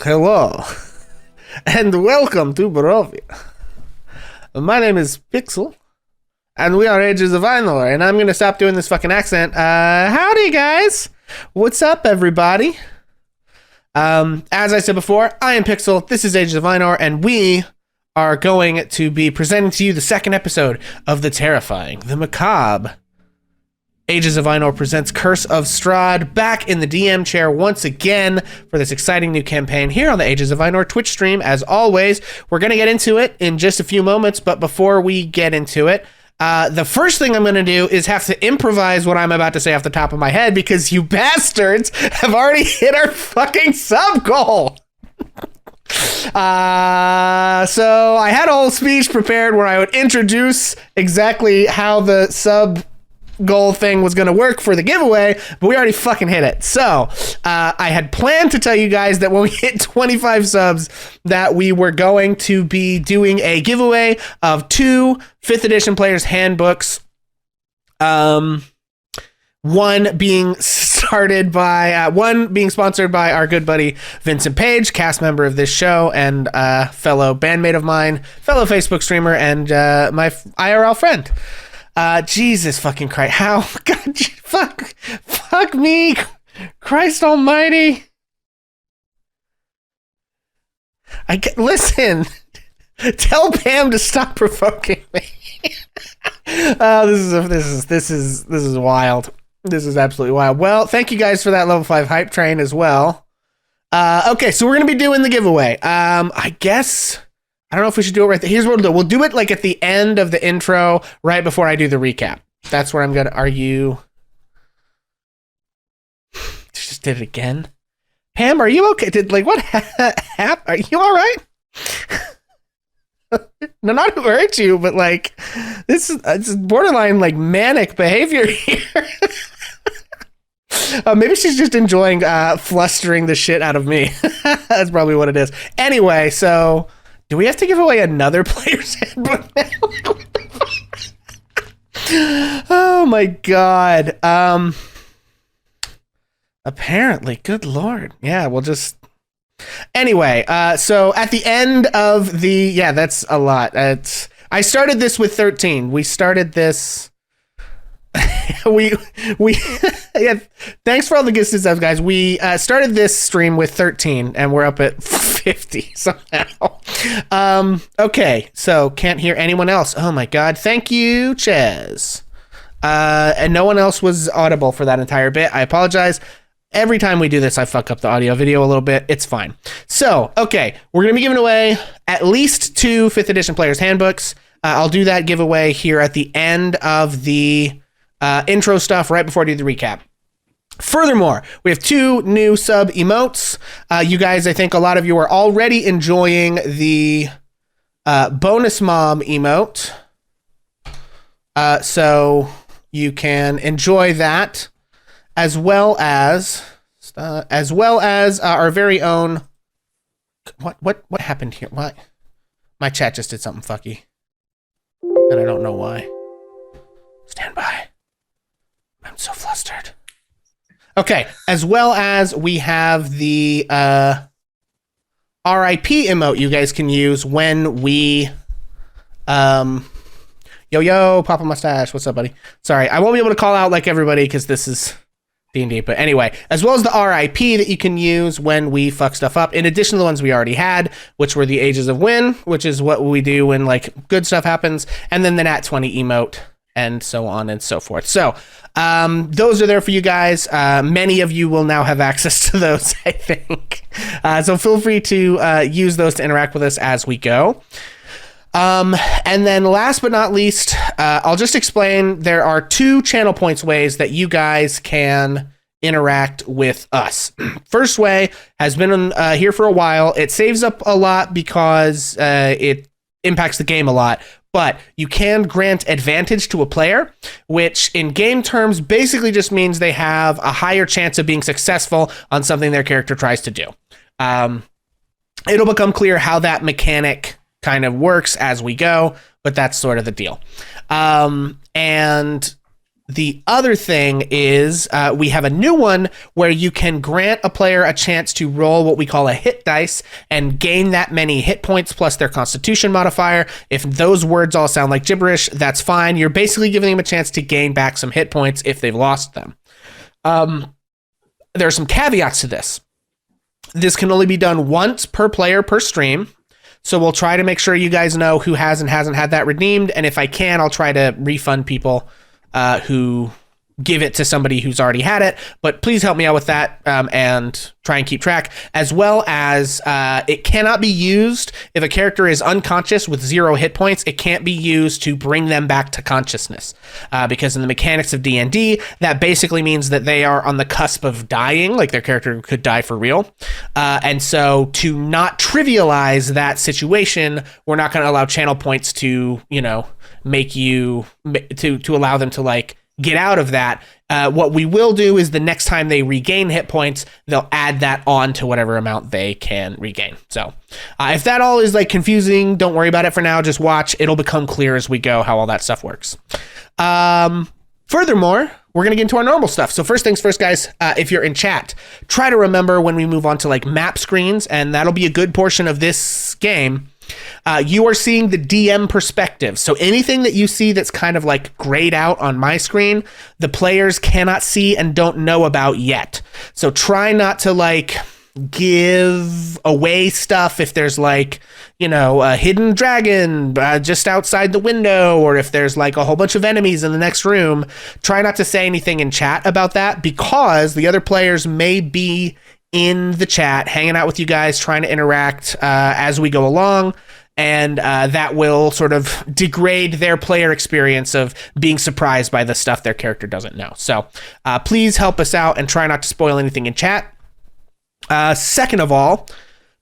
Hello, and welcome to Barovia. My name is Pixel, and we are Ages of Ainor, and I'm gonna stop doing this fucking accent. Howdy, guys! What's up, everybody? As I said before, I am Pixel, this is Ages of Ainor, and we are going to be presenting to you the second episode of the terrifying, the macabre, Ages of Ainor presents Curse of Strahd, back in the DM chair once again for this exciting new campaign here on the Ages of Ainor Twitch stream. As always, we're going to get into it in just a few moments, but before we get into it, the first thing I'm going to do is have to improvise what I'm about to say off the top of my head because you bastards have already hit our fucking sub goal. So I had a whole speech prepared where I would introduce exactly how the sub goal thing was going to work for the giveaway, but we already fucking hit it. So I had planned to tell you guys that when we hit 25 subs that we were going to be doing a giveaway of 2 5th edition players handbooks, one being sponsored by our good buddy Vincent Page, cast member of this show and fellow bandmate of mine, fellow Facebook streamer, and my IRL friend. Jesus fucking Christ. How? God, fuck me. Christ almighty. Listen. Tell Pam to stop provoking me. This is wild. This is absolutely wild. Well, thank you guys for that level 5 hype train as well. Okay, so we're going to be doing the giveaway. I guess I don't know if we should do it right there. Here's what we'll do. We'll do it like at the end of the intro, right before I do the recap. That's where I'm going to... Are you... Just did it again? Pam, are you okay? What happened? Are you all right? No, not to hurt you, but this is borderline manic behavior here. Maybe she's just enjoying flustering the shit out of me. That's probably what it is. Anyway, so... Do we have to give away another player's handbook now? Oh my god. Apparently, good lord. Yeah, we'll just... Anyway, so at the end of the... Yeah, that's a lot. I started this with 13. We started this... yeah, thanks for all the gifts and stuff, guys. We started this stream with 13 and we're up at 50 somehow. Okay, so can't hear anyone else. Oh my god, thank you, Ches. And no one else was audible for that entire bit. I apologize. Every time we do this, I fuck up the audio video a little bit. It's fine. So, okay, we're gonna be giving away at least 2 5th edition players handbooks. I'll do that giveaway here at the end of the intro stuff right before I do the recap. Furthermore, we have 2 new sub emotes. You guys, I think a lot of you are already enjoying the bonus mom emote. So you can enjoy that as well as our very own... What happened here? What? My chat just did something fucky. And I don't know why. Stand by. I'm so flustered. Okay, as well as we have the RIP emote you guys can use when we... Yo, Papa Mustache, what's up, buddy? Sorry, I won't be able to call out like everybody because this is D&D, but anyway, as well as the RIP that you can use when we fuck stuff up, in addition to the ones we already had, which were the Ages of Win, which is what we do when good stuff happens, and then the Nat 20 emote, and so on and so forth. So, those are there for you guys. Many of you will now have access to those, I think. So feel free to use those to interact with us as we go. And then last but not least, I'll just explain there are 2 channel points ways that you guys can interact with us. First way has been here for a while. It saves up a lot because it impacts the game a lot. But you can grant advantage to a player, which in game terms basically just means they have a higher chance of being successful on something their character tries to do. It'll become clear how that mechanic kind of works as we go, but that's sort of the deal. And The other thing is we have a new one where you can grant a player a chance to roll what we call a hit dice and gain that many hit points plus their constitution modifier. If those words all sound like gibberish, that's fine. You're basically giving them a chance to gain back some hit points if they've lost them. There are some caveats to this. This can only be done once per player per stream. So we'll try to make sure you guys know who has and hasn't had that redeemed. And if I can, I'll try to refund people who give it to somebody who's already had it, but please help me out with that and try and keep track, as well as it cannot be used if a character is unconscious with 0 hit points. It can't be used to bring them back to consciousness because in the mechanics of D&D, that basically means that they are on the cusp of dying, like their character could die for real. And so to not trivialize that situation, we're not going to allow channel points to, make you to allow them to like get out of that. What we will do is the next time they regain hit points, they'll add that on to whatever amount they can regain. So if that all is like confusing, don't worry about it for now. Just watch. It'll become clear as we go how all that stuff works. Furthermore, we're going to get into our normal stuff. So first things first, guys, if you're in chat, try to remember when we move on to like map screens, and that'll be a good portion of this game. You are seeing the DM perspective. So anything that you see that's kind of like grayed out on my screen, the players cannot see and don't know about yet. So try not to like give away stuff if there's like, a hidden dragon just outside the window, or if there's like a whole bunch of enemies in the next room. Try not to say anything in chat about that because the other players may be in the chat, hanging out with you guys, trying to interact as we go along, and that will sort of degrade their player experience of being surprised by the stuff their character doesn't know. So please help us out and try not to spoil anything in chat. Second of all,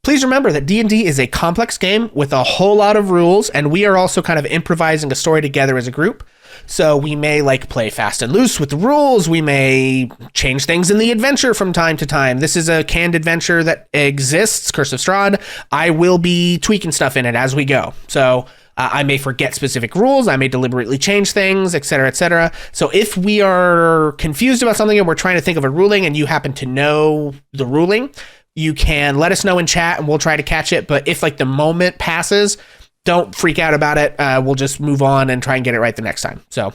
please remember that D&D is a complex game with a whole lot of rules, and we are also kind of improvising a story together as a group. So we may like play fast and loose with the rules. We may change things in the adventure from time to time. This is a canned adventure that exists, Curse of Strahd. I will be tweaking stuff in it as we go. So I may forget specific rules. I may deliberately change things, etc., etc. So if we are confused about something and we're trying to think of a ruling and you happen to know the ruling, you can let us know in chat and we'll try to catch it. But if like the moment passes, don't freak out about it. We'll just move on and try and get it right the next time. So,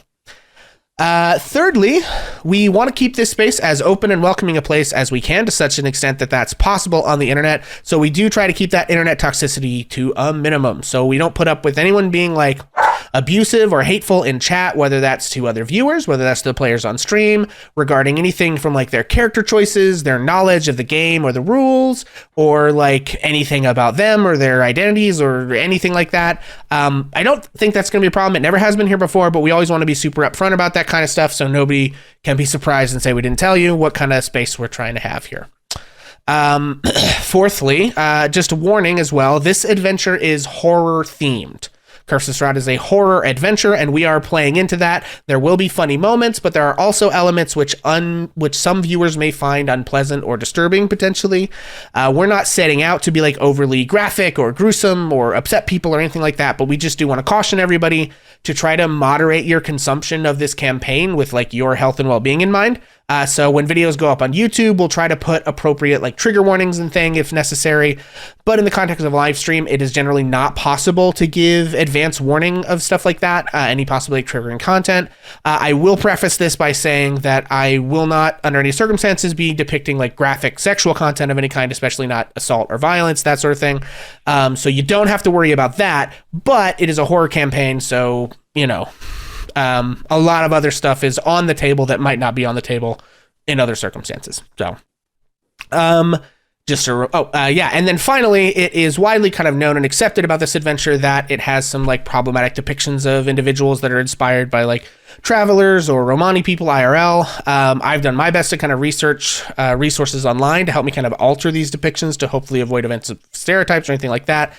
thirdly, we want to keep this space as open and welcoming a place as we can to such an extent that that's possible on the internet. So we do try to keep that internet toxicity to a minimum. So we don't put up with anyone being like abusive or hateful in chat, whether that's to other viewers, whether that's to the players on stream, regarding anything from like their character choices, their knowledge of the game or the rules, or like anything about them or their identities or anything like that. I don't think that's going to be a problem. It never has been here before, but we always want to be super upfront about that kind of stuff so nobody can be surprised and say we didn't tell you what kind of space we're trying to have here. Fourthly, just a warning as well, this adventure is horror themed. Curse of Strahd is a horror adventure, and we are playing into that. There will be funny moments, but there are also elements which some viewers may find unpleasant or disturbing, potentially. We're not setting out to be like overly graphic or gruesome or upset people or anything like that, but we just do want to caution everybody to try to moderate your consumption of this campaign with like your health and well-being in mind. So when videos go up on YouTube, we'll try to put appropriate like trigger warnings and thing if necessary. But in the context of a live stream, it is generally not possible to give advance warning of stuff like that, any possibly triggering content. I will preface this by saying that I will not, under any circumstances, be depicting like graphic sexual content of any kind, especially not assault or violence, that sort of thing. So you don't have to worry about that, but it is a horror campaign, so, a lot of other stuff is on the table that might not be on the table in other circumstances. So, and then finally, it is widely kind of known and accepted about this adventure that it has some like problematic depictions of individuals that are inspired by like travelers or Romani people IRL. I've done my best to kind of research resources online to help me kind of alter these depictions to hopefully avoid events of stereotypes or anything like that.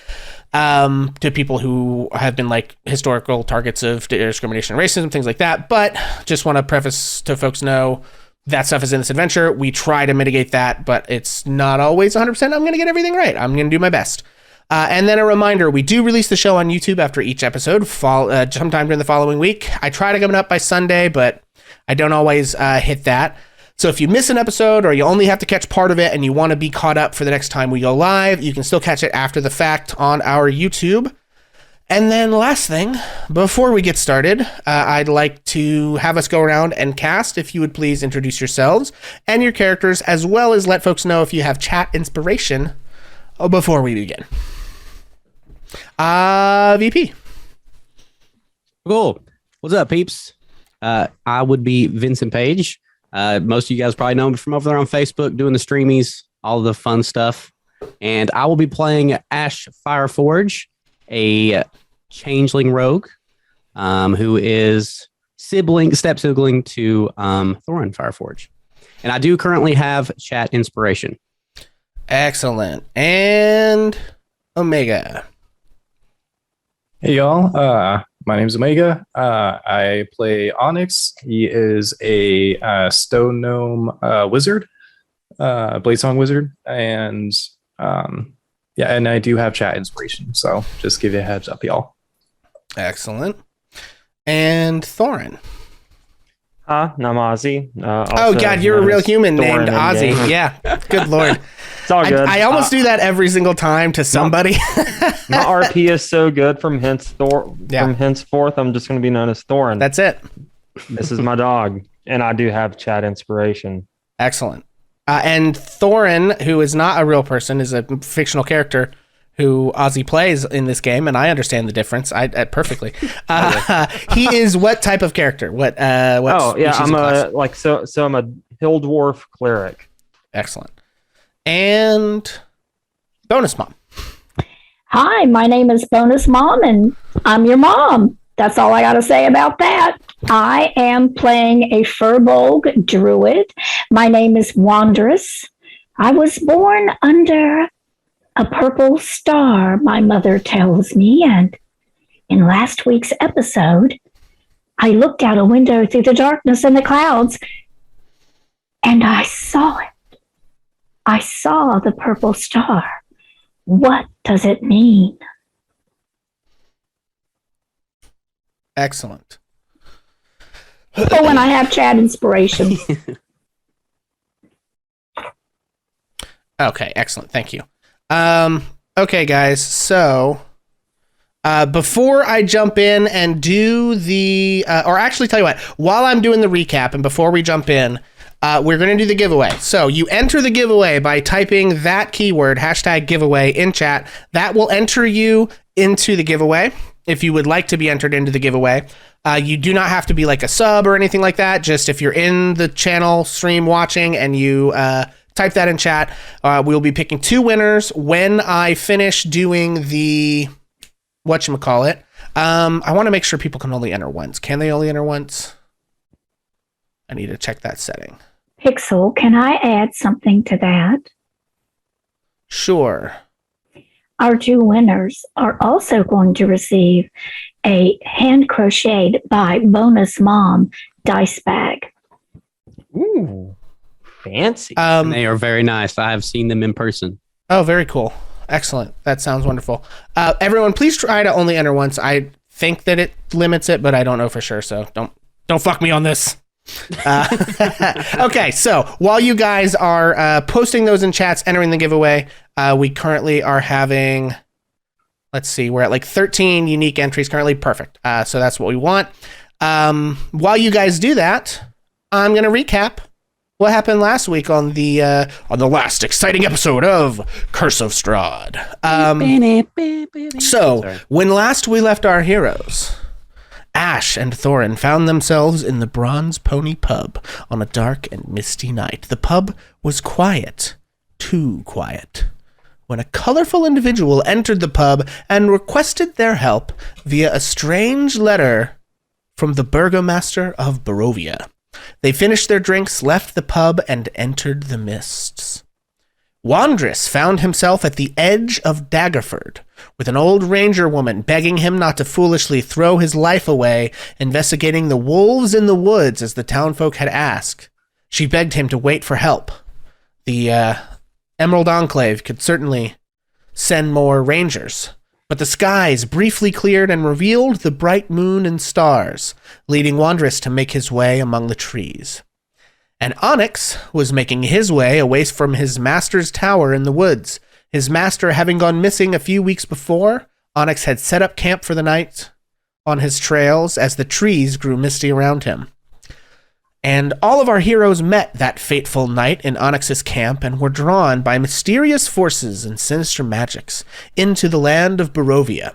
To people who have been like historical targets of discrimination and racism, things like that. But just want to preface to folks know that stuff is in this adventure. We try to mitigate that, but it's not always 100%. I'm going to get everything right. I'm going to do my best. And then a reminder, we do release the show on YouTube after each episode, sometime during the following week. I try to come up by Sunday, but I don't always hit that. So if you miss an episode or you only have to catch part of it and you want to be caught up for the next time we go live, you can still catch it after the fact on our YouTube. And then last thing, before we get started, I'd like to have us go around and cast. If you would please introduce yourselves and your characters, as well as let folks know if you have chat inspiration before we begin. VP. Cool. What's up, peeps? I would be Vincent Page. Most of you guys probably know me from over there on Facebook, doing the streamies, all the fun stuff. And I will be playing Ash Fireforge, a changeling rogue, who is step sibling to Thorin Fireforge. And I do currently have chat inspiration. Excellent. And Omega. Hey y'all, my name's Omega. I play Onyx. He is a stone gnome wizard, Bladesong wizard, and yeah, and I do have chat inspiration, so just give you a heads up, y'all. Excellent. And Thorin. I'm Ozzy. Oh God, you're a real human named Ozzy. Yeah, good lord. It's all good. I almost do that every single time to somebody. My RP is so good from henceforth. I'm just going to be known as Thorin. That's it. This is my dog, and I do have chat inspiration. Excellent. And Thorin, who is not a real person, is a fictional character who Ozzy plays in this game, and I understand the difference. I perfectly. He is what type of character? What? Oh yeah, I'm I'm a hill dwarf cleric. Excellent. And Bonus Mom. Hi, my name is Bonus Mom, and I'm your mom. That's all I got to say about that. I am playing a Furbolg druid. My name is Wondrous. I was born under a purple star, my mother tells me, and in last week's episode, I looked out a window through the darkness and the clouds, and I saw it. I saw the purple star. What does it mean? Excellent. Oh, and I have chat inspiration. Okay, excellent. Thank you. Okay, guys. So, before I jump in and do the, or actually tell you what, while I'm doing the recap and before we jump in, we're going to do the giveaway. So you enter the giveaway by typing that keyword, #giveaway in chat. That will enter you into the giveaway if you would like to be entered into the giveaway. You do not have to be like a sub or anything like that. Just if you're in the channel stream watching and you type that in chat, we'll be picking 2 winners when I finish doing the whatchamacallit. I want to make sure people can only enter once. Can they only enter once? I need to check that setting. Pixel, can I add something to that? Sure. Our 2 winners are also going to receive a hand-crocheted by Bonus Mom dice bag. Ooh, fancy. They are very nice. I have seen them in person. Oh, very cool. Excellent. That sounds wonderful. Everyone, please try to only enter once. I think that it limits it, but I don't know for sure, so don't fuck me on this. Okay, so while you guys are posting those in chats, entering the giveaway, we currently are having, let's see, we're at like 13 unique entries currently. Perfect. So that's what we want. While you guys do that, I'm going to recap what happened last week on the last exciting episode of Curse of Strahd. When last we left our heroes, Ash and Thorin found themselves in the Bronze Pony Pub on a dark and misty night. The pub was quiet, too quiet, when a colorful individual entered the pub and requested their help via a strange letter from the Burgomaster of Barovia. They finished their drinks, left the pub, and entered the mists. Wondrous found himself at the edge of Daggerford, with an old ranger woman begging him not to foolishly throw his life away investigating the wolves in the woods as the townfolk had asked. She begged him to wait for help. The Emerald Enclave could certainly send more rangers, But the skies briefly cleared and revealed the bright moon and stars, leading Wondrous to make his way among the trees. And Onyx was making his way away from his master's tower in the woods. His master having gone missing a few weeks before, Onyx had set up camp for the night on his trails as the trees grew misty around him. And all of our heroes met that fateful night in Onyx's camp and were drawn by mysterious forces and sinister magics into the land of Barovia.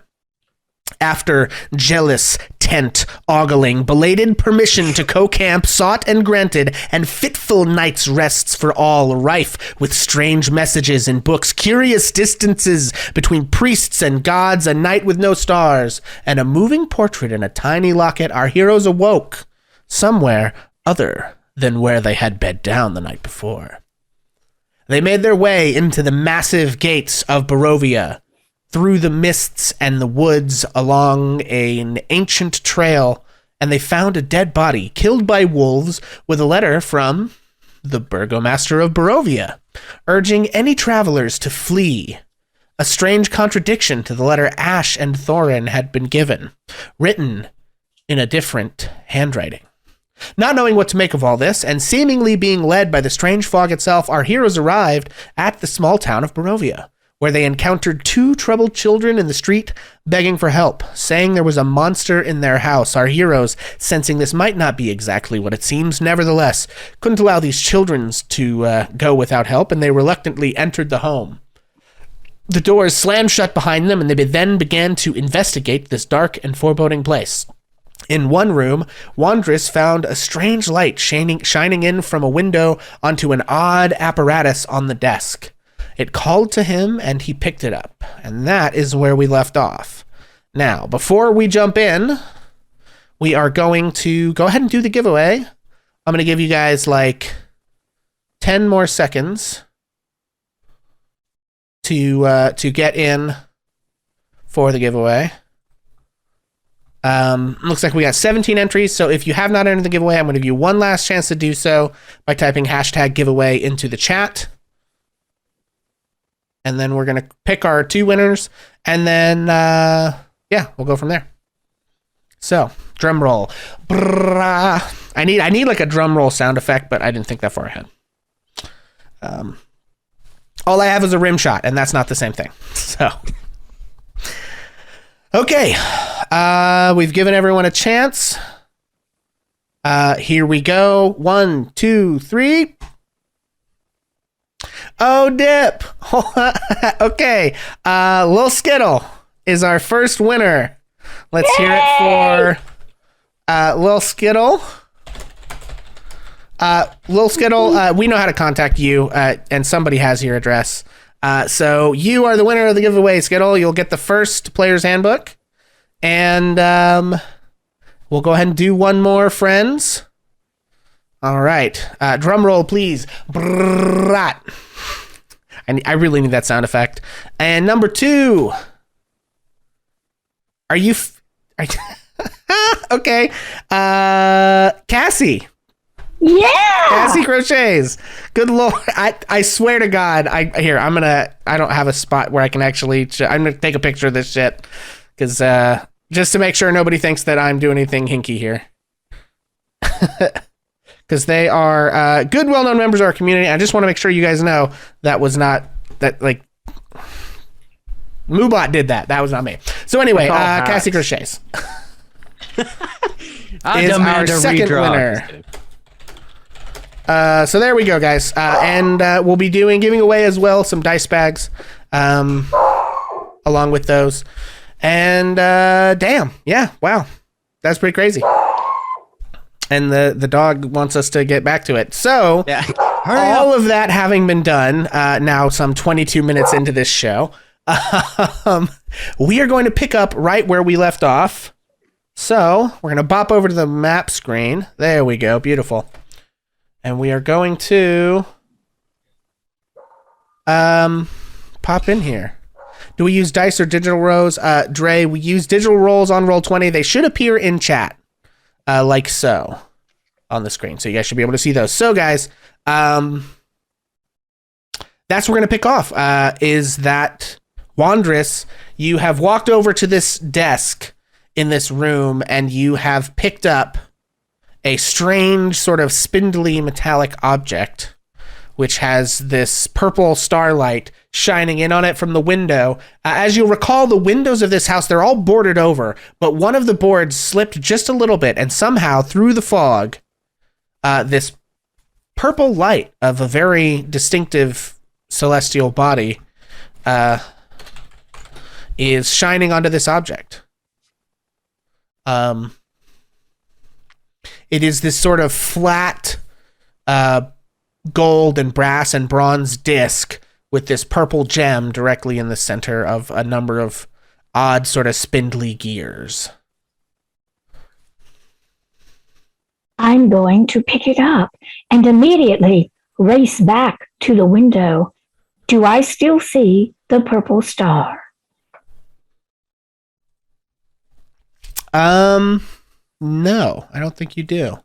After jealous tent ogling, belated permission to co-camp sought and granted, and fitful night's rests for all, rife with strange messages in books, curious distances between priests and gods, a night with no stars, and a moving portrait in a tiny locket, our heroes awoke somewhere other than where they had bed down the night before. They made their way into the massive gates of Barovia, through the mists and the woods along an ancient trail, and they found a dead body killed by wolves with a letter from the burgomaster of Barovia, urging any travelers to flee. A strange contradiction to the letter Ash and Thorin had been given, written in a different handwriting. Not knowing what to make of all this, and seemingly being led by the strange fog itself, our heroes arrived at the small town of Barovia, where they encountered two troubled children in the street begging for help, saying there was a monster in their house. Our heroes, sensing this might not be exactly what it seems, nevertheless, couldn't allow these children to go without help, and they reluctantly entered the home. The doors slammed shut behind them, and they then began to investigate this dark and foreboding place. In one room, Wondrous found a strange light shining in from a window onto an odd apparatus on the desk. It called to him, and he picked it up. And that is where we left off. Now, before we jump in, we are going to go ahead and do the giveaway. I'm going to give you guys like 10 more seconds to get in for the giveaway. Looks like we got 17 entries, so if you have not entered the giveaway, I'm going to give you one last chance to do so by typing hashtag giveaway into the chat. And then we're going to pick our two winners, and then, we'll go from there. So, drum roll. Brrrah. I need like a drum roll sound effect, but I didn't think that far ahead. All I have is a rim shot, and that's not the same thing. So, okay. We've given everyone a chance. Here we go. 1, 2, 3. Oh, dip. Okay. Lil Skittle is our first winner. Let's hear it for Lil Skittle. Lil Skittle, we know how to contact you, and somebody has your address. So you are the winner of the giveaway, Skittle. You'll get the first player's handbook. And we'll go ahead and do one more, friends. All right. Drum roll, please. Brrrrat. I really need that sound effect. And number 2. Are you... okay. Cassie. Yeah. Cassie Crochets. Good Lord. I swear to God. I don't have a spot where I can actually... I'm going to take a picture of this shit. Because just to make sure nobody thinks that I'm doing anything hinky here. Because they are good, well-known members of our community. I just want to make sure you guys know that was not... that like Moobot did that. That was not me. So anyway, Cassie Crochets is our second winner. So there we go, guys. And we'll be giving away as well some dice bags along with those. And damn, yeah, wow, that's pretty crazy. And the dog wants us to get back to it. So yeah. All of that having been done, now some 22 minutes into this show, we are going to pick up right where we left off. So we're going to bop over to the map screen. There we go. Beautiful. And we are going to pop in here. Do we use dice or digital rolls? Dre, we use digital rolls on Roll20. They should appear in chat, like so, on the screen. So you guys should be able to see those. So, guys, that's what we're going to pick off, is that Wandress, you have walked over to this desk in this room and you have picked up a strange sort of spindly metallic object which has this purple starlight shining in on it from the window. As you'll recall, the windows of this house, they're all boarded over, but one of the boards slipped just a little bit, and somehow through the fog, this purple light of a very distinctive celestial body is shining onto this object. It is this sort of flat gold and brass and bronze disc with this purple gem directly in the center of a number of odd sort of spindly gears. I'm going to pick it up and immediately race back to the window. Do I still see the purple star? No, I don't think you do.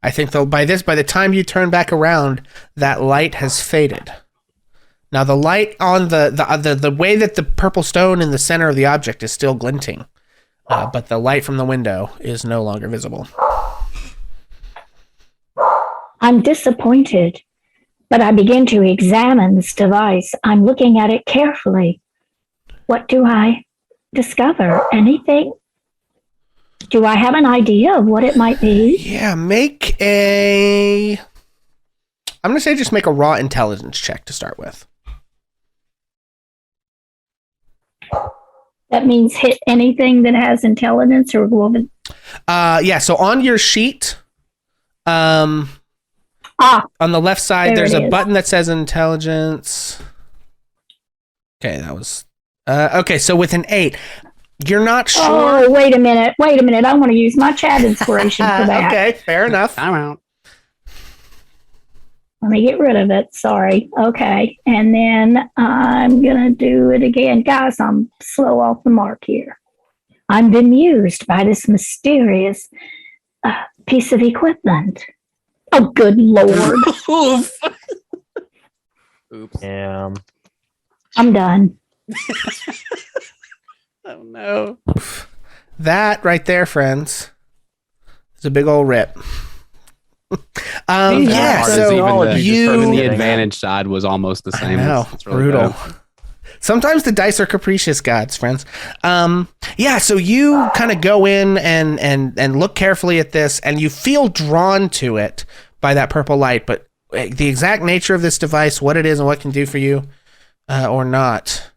I think though by the time you turn back around, that light has faded. Now the light on the way that the purple stone in the center of the object is still glinting, but the light from the window is no longer visible. I'm disappointed, but I begin to examine this device. I'm looking at it carefully. What do I discover? Anything? Do I have an idea of what it might be? Yeah, I'm going to say just make a raw intelligence check to start with. That means hit anything that has intelligence or global. Yeah, so on your sheet, on the left side, there's a button that says intelligence. Okay, that was... okay, so with an 8... You're not sure. Oh, wait a minute. I want to use my chat inspiration for that. Okay, fair enough. I'm out. Let me get rid of it. Sorry. Okay. And then I'm going to do it again. Guys, I'm slow off the mark here. I'm bemused by this mysterious piece of equipment. Oh, good Lord. Oops. Yeah. I'm done. Oh no. That right there, friends, is a big old rip. Yeah, so even the advantage side was almost the same. I know, It's really brutal. bad. Sometimes the dice are capricious, gods, friends. Yeah, so you kind of go in and look carefully at this, and you feel drawn to it by that purple light, but the exact nature of this device, what it is and what it can do for you or not,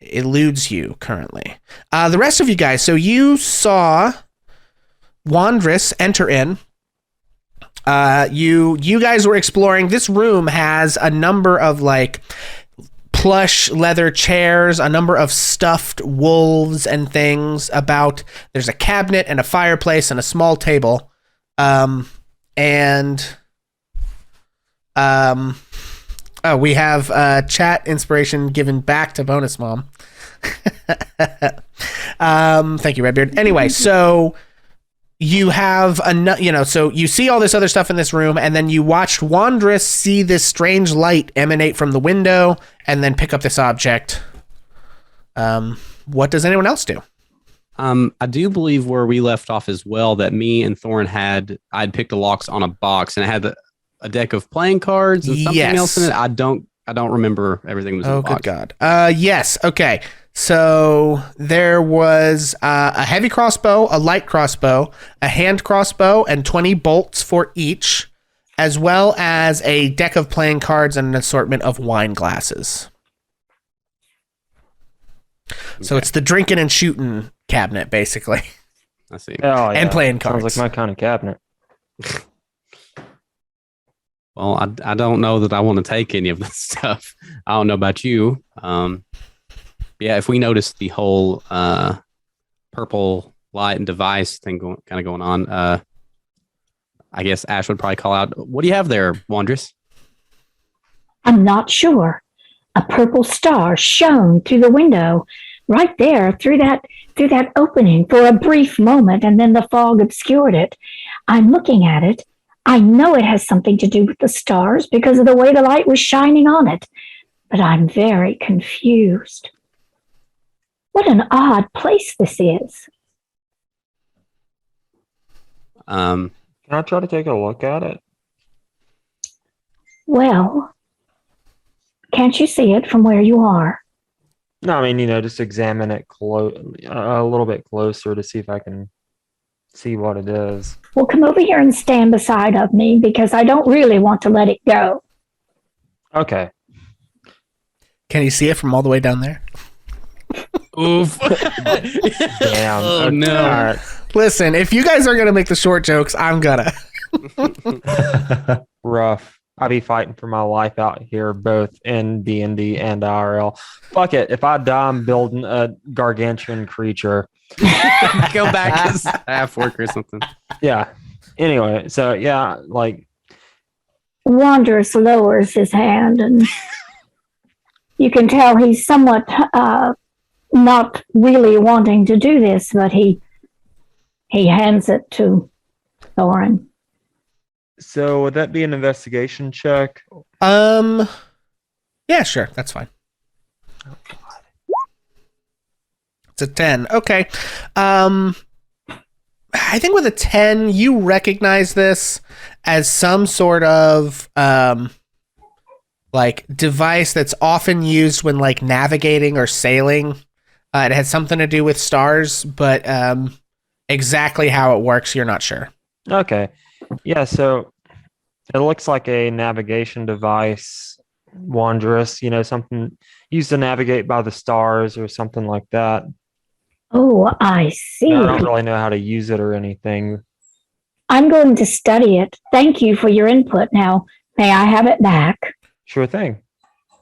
eludes you currently. The rest of you guys, so you saw Wandress enter in. You guys were exploring. This room has a number of like plush leather chairs, a number of stuffed wolves and things about. There's a cabinet and a fireplace and a small table. We have chat inspiration given back to Bonus Mom. Thank you, Redbeard. Anyway, so you have so you see all this other stuff in this room, and then you watched Wandress see this strange light emanate from the window, and then pick up this object. What does anyone else do? I do believe where we left off as well that me and Thorin I'd picked the locks on a box, and it had a deck of playing cards and something else in it. I don't remember everything was in the box. Oh, good God. Yes. Okay. So there was a heavy crossbow, a light crossbow, a hand crossbow, and 20 bolts for each, as well as a deck of playing cards and an assortment of wine glasses. Okay. So it's the drinking and shooting cabinet, basically. I see. Oh, yeah. And playing cards. Sounds like my kind of cabinet. Well, I don't know that I want to take any of this stuff. I don't know about you. Yeah, if we notice the whole purple light and device thing kind of going on, I guess Ash would probably call out, "What do you have there, Wandress?" I'm not sure. A purple star shone through the window, right there, through that opening for a brief moment, and then the fog obscured it. I'm looking at it. I know it has something to do with the stars because of the way the light was shining on it, but I'm very confused. What an odd place this is. Can I try to take a look at it? Well, can't you see it from where you are? No, I mean, just examine it a little bit closer to see if I can see what it is. Well, come over here and stand beside of me because I don't really want to let it go. Okay. Can you see it from all the way down there? Oof. Damn. Oh, Okay, no. all right. Listen, if you guys are gonna make the short jokes, I'm gonna. Rough. I'd be fighting for my life out here, both in D&D and IRL. Fuck it. If I die, I'm building a gargantuan creature. Go back as half orc or something. Yeah. Anyway, so yeah, like, Wanderous lowers his hand, and you can tell he's somewhat not really wanting to do this, but he hands it to Thorin. so would that be an investigation check? Yeah, sure, that's fine. It's a 10. Okay. I think with a 10, you recognize this as some sort of like device that's often used when like navigating or sailing. It has something to do with stars, but exactly how it works, you're not sure. Okay. Yeah, so it looks like a navigation device, wondrous, something used to navigate by the stars or something like that. Oh, I see. I don't really know how to use it or anything. I'm going to study it. Thank you for your input. Now, may I have it back? Sure thing.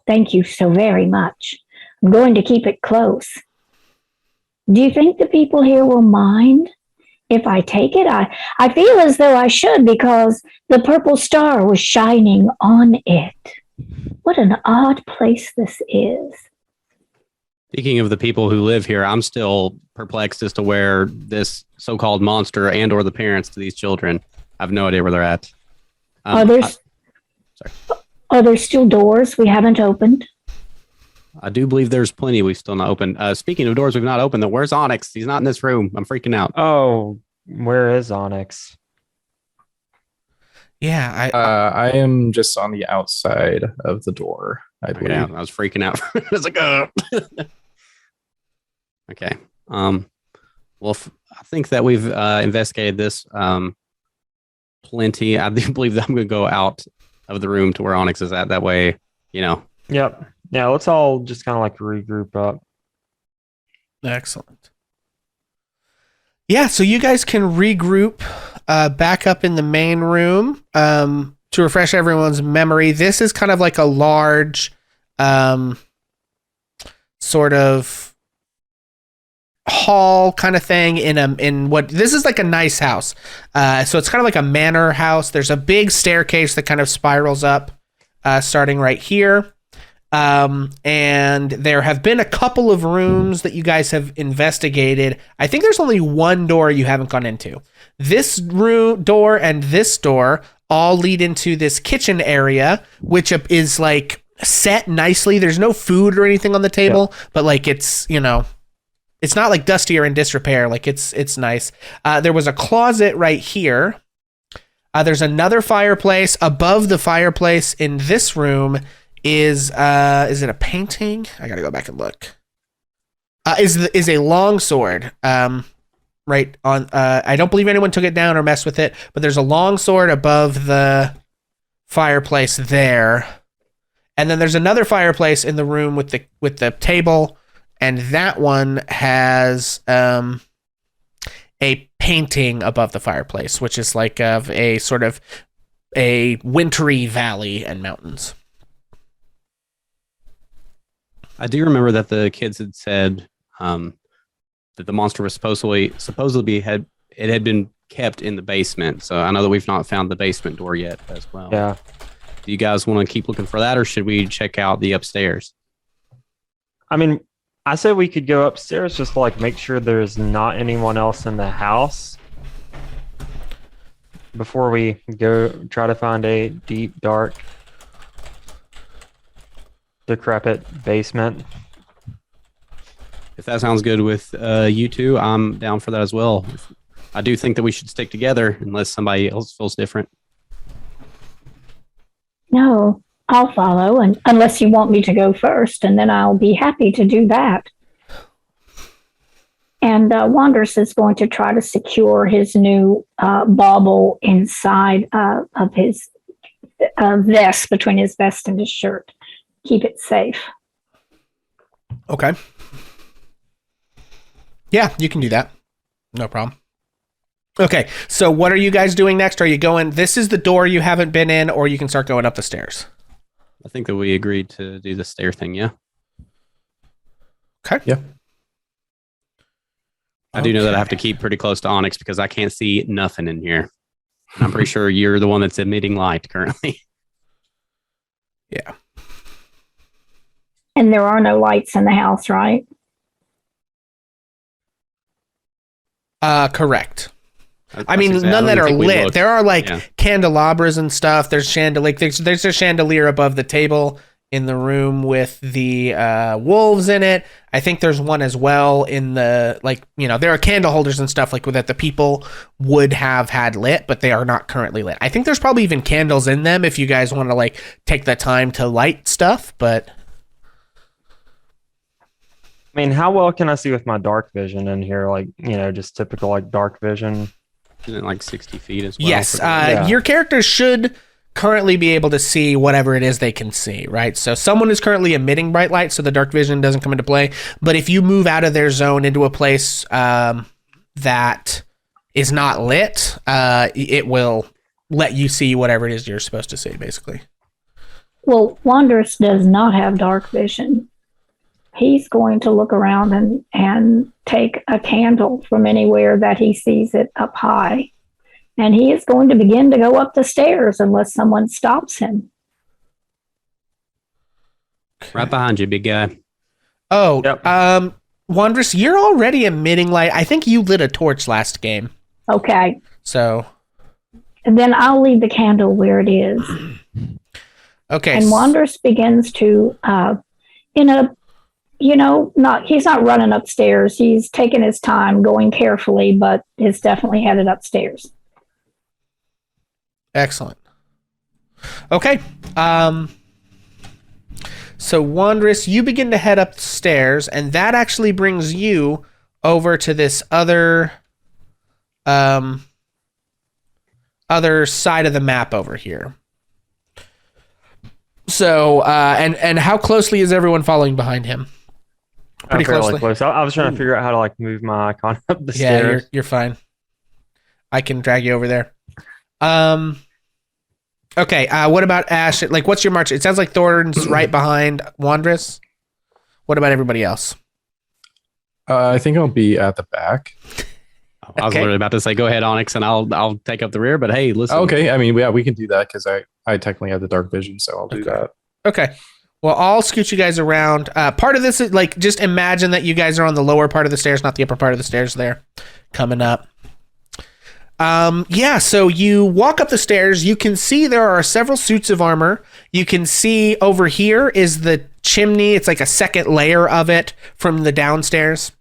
Thank you so very much. I'm going to keep it close. Do you think the people here will mind if I take it? I feel as though I should because the purple star was shining on it. What an odd place this is. Speaking of the people who live here, I'm still perplexed as to where this so-called monster and or the parents to these children. I have no idea where they're at. Are there still doors we haven't opened? I do believe there's plenty we've still not opened. Speaking of doors we've not opened, where's Onyx? He's not in this room. I'm freaking out. Oh, where is Onyx? Yeah, I am just on the outside of the door, I believe. I was freaking out. I was like, oh. Okay. Well, I think that we've investigated this plenty. I do believe that I'm going to go out of the room to where Onyx is at. That way, Yep. Yeah, let's all just kind of like regroup up. excellent. Yeah, so you guys can regroup back up in the main room. To refresh everyone's memory, this is kind of like a large sort of hall kind of thing in what this is like a nice house. So it's kind of like a manor house. There's a big staircase that kind of spirals up starting right here. And there have been a couple of rooms that you guys have investigated. I think there's only one door you haven't gone into. This room door and this door all lead into this kitchen area, which is like set nicely. There's no food or anything on the table, but like it's, it's not like dusty or in disrepair. Like it's nice. There was a closet right here. There's another fireplace. Above the fireplace in this room is it a painting? I gotta go back and look. Is a long sword. Right on. I don't believe anyone took it down or messed with it, but there's a long sword above the fireplace there, and then there's another fireplace in the room with the table, and that one has a painting above the fireplace, which is like of a sort of a wintry valley and mountains. I do remember that the kids had said that the monster was supposedly had been kept in the basement. So I know that we've not found the basement door yet as well. Yeah. Do you guys want to keep looking for that, or should we check out the upstairs? I mean, I said we could go upstairs just to like make sure there's not anyone else in the house before we go try to find a deep, dark, decrepit basement. If that sounds good with you two, I'm down for that as well. I do think that we should stick together unless somebody else feels different. No, I'll follow, and unless you want me to go first, and then I'll be happy to do that. And Wanders is going to try to secure his new bauble inside of his vest, between his vest and his shirt. Keep it safe. Okay. Yeah, you can do that. No problem. Okay, so what are you guys doing next? Are you going, this is the door you haven't been in, or you can start going up the stairs? I think that we agreed to do the stair thing, yeah? Okay. Yeah. I do know that I have to keep pretty close to Onyx because I can't see nothing in here. And I'm pretty sure you're the one that's emitting light currently. Yeah. And there are no lights in the house, right? Correct. I was mean, gonna say, I none don't that even are think we lit. looked. There are like Yeah. candelabras and stuff. There's there's a chandelier above the table in the room with the wolves in it. I think there's one as well in the, like, you know, there are candle holders and stuff like that the people would have had lit, but they are not currently lit. I think there's probably even candles in them if you guys want to like take the time to light stuff, but I mean, how well can I see with my dark vision in here? Like, you know, just typical like dark vision. Isn't it like 60 feet as well? yes, Yeah. your character should currently be able to see whatever it is they can see, right? So someone is currently emitting bright light, so the dark vision doesn't come into play. But if you move out of their zone into a place that is not lit, it will let you see whatever it is you're supposed to see, basically. Well, Wanderous does not have dark vision. He's going to look around and take a candle from anywhere that he sees it up high. And he is going to begin to go up the stairs unless someone stops him. Right behind you, big guy. Oh, Yep. Wondrous, you're already emitting light. I think you lit a torch last game. Okay. So, And then I'll leave the candle where it is. okay. And Wanderous begins to, he's not running upstairs. He's taking his time, going carefully, but is definitely headed upstairs. Excellent. Okay. So Wondrous, you begin to head up the stairs, and that actually brings you over to this other side of the map over here. So, and how closely is everyone following behind him? Pretty Fairly closely. close. I was trying to figure out how to like move my icon up the Yeah, stairs. you're fine. I can drag you over there. Okay, what about Ash? Like, what's your march? It sounds like Thorn's right behind Wondrous. What about everybody else? I think I'll be at the back. I was Okay. literally about to say, go ahead, Onyx, and I'll take up the rear. But hey, listen. Okay, I mean, yeah, we can do that because I technically have the dark vision, so I'll do Okay. that. Okay. Well, I'll scoot you guys around. Part of this is like, just imagine that you guys are on the lower part of the stairs, not the upper part of the stairs there. Coming up. Yeah, so you walk up the stairs. You can see there are several suits of armor. You can see over here is the chimney. It's like a second layer of it from the downstairs,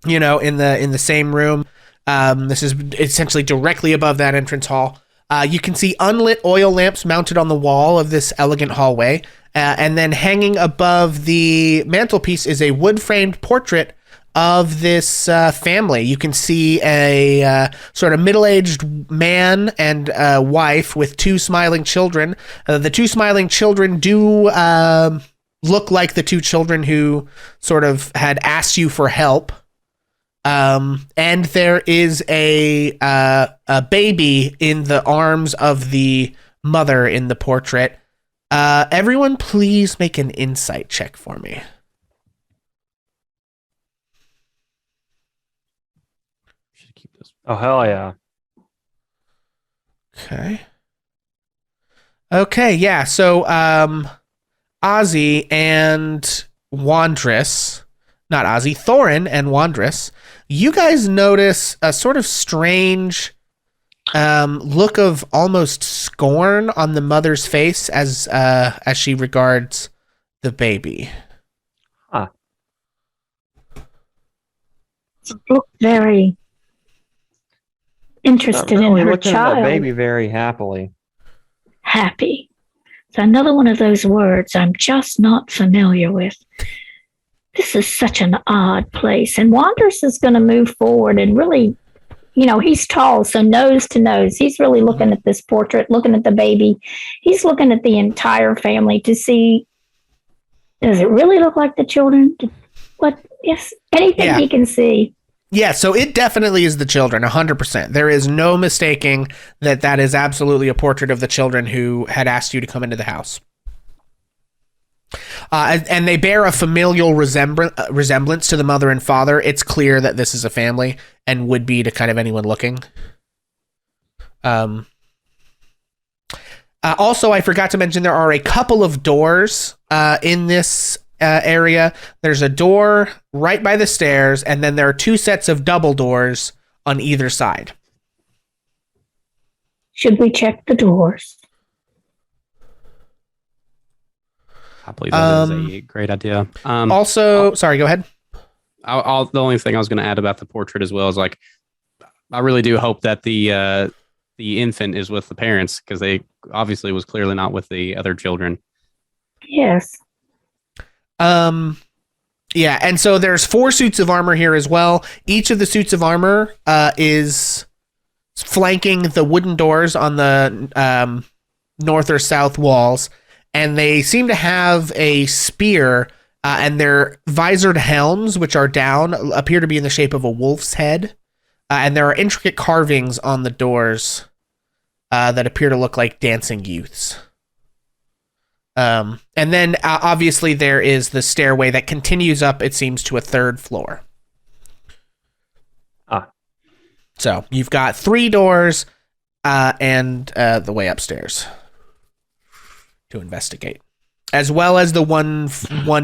you know, in the same room. This is essentially directly above that entrance hall. You can see unlit oil lamps mounted on the wall of this elegant hallway. And then hanging above the mantelpiece is a wood-framed portrait of this family. You can see a sort of middle-aged man and wife with two smiling children. The two smiling children do look like the two children who sort of had asked you for help. And there is a baby in the arms of the mother in the portrait. Everyone, please make an insight check for me. Should keep this. Oh hell yeah! Okay, yeah. So, Ozzy and Wondrous, not Ozzy, Thorin and Wondrous, you guys notice a sort of strange look of almost scorn on the mother's face as she regards the baby. Huh. Look very interested in her looking at that child. baby very happily. Happy. It's another one of those words I'm just not familiar with. This is such an odd place. And Wanders is going to move forward and really, he's tall, so nose to nose. He's really looking at this portrait, looking at the baby. He's looking at the entire family to see, does it really look like the children? What? Yes, anything he can see. Yeah, so it definitely is the children, 100%. There is no mistaking that is absolutely a portrait of the children who had asked you to come into the house. And they bear a familial resemblance to the mother and father. It's clear that this is a family and would be to kind of anyone looking. Also, I forgot to mention there are a couple of doors in this area. There's a door right by the stairs, and then there are 2 sets of double doors on either side. Should we check the doors? I believe that is a great idea. Sorry, go ahead. The only thing I was going to add about the portrait as well is like, I really do hope that the infant is with the parents, because they obviously was clearly not with the other children. Yes. Yeah, and so there's 4 suits of armor here as well. Each of the suits of armor is flanking the wooden doors on the north or south walls, and they seem to have a spear, and their visored helms, which are down, appear to be in the shape of a wolf's head, and there are intricate carvings on the doors that appear to look like dancing youths. And then obviously there is the stairway that continues up, it seems, to a 3rd floor. So you've got 3 doors and the way upstairs to investigate, as well as the one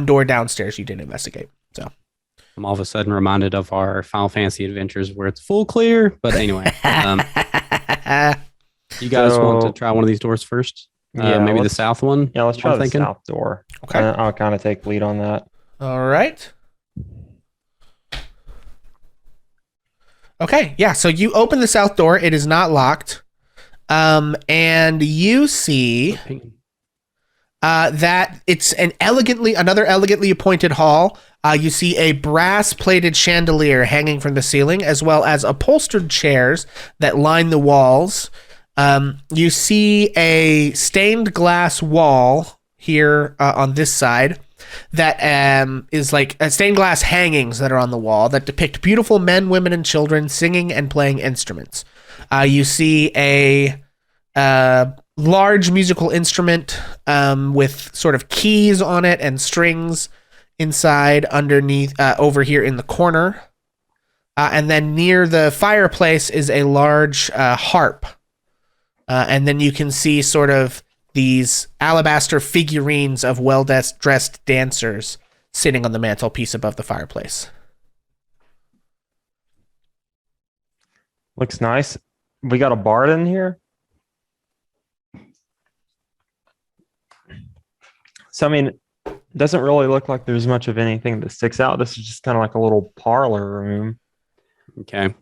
door downstairs you didn't investigate. So I'm all of a sudden reminded of our Final Fantasy adventures where it's full clear. But anyway, you guys want to try one of these doors first? Maybe the south one. Yeah, let's try the south door. Okay, I'll kind of take lead on that. All right. Okay, yeah. So you open the south door. It is not locked, and you see that it's another elegantly appointed hall. You see a brass-plated chandelier hanging from the ceiling, as well as upholstered chairs that line the walls. You see a stained glass wall here on this side that is like stained glass hangings that are on the wall that depict beautiful men, women, and children singing and playing instruments. You see a large musical instrument with sort of keys on it and strings inside underneath over here in the corner. And then near the fireplace is a large harp. And then you can see sort of these alabaster figurines of well-dressed dancers sitting on the mantelpiece above the fireplace. Looks nice. We got a bard in here. So, I mean, it doesn't really look like there's much of anything that sticks out. This is just kind of like a little parlor room. Okay.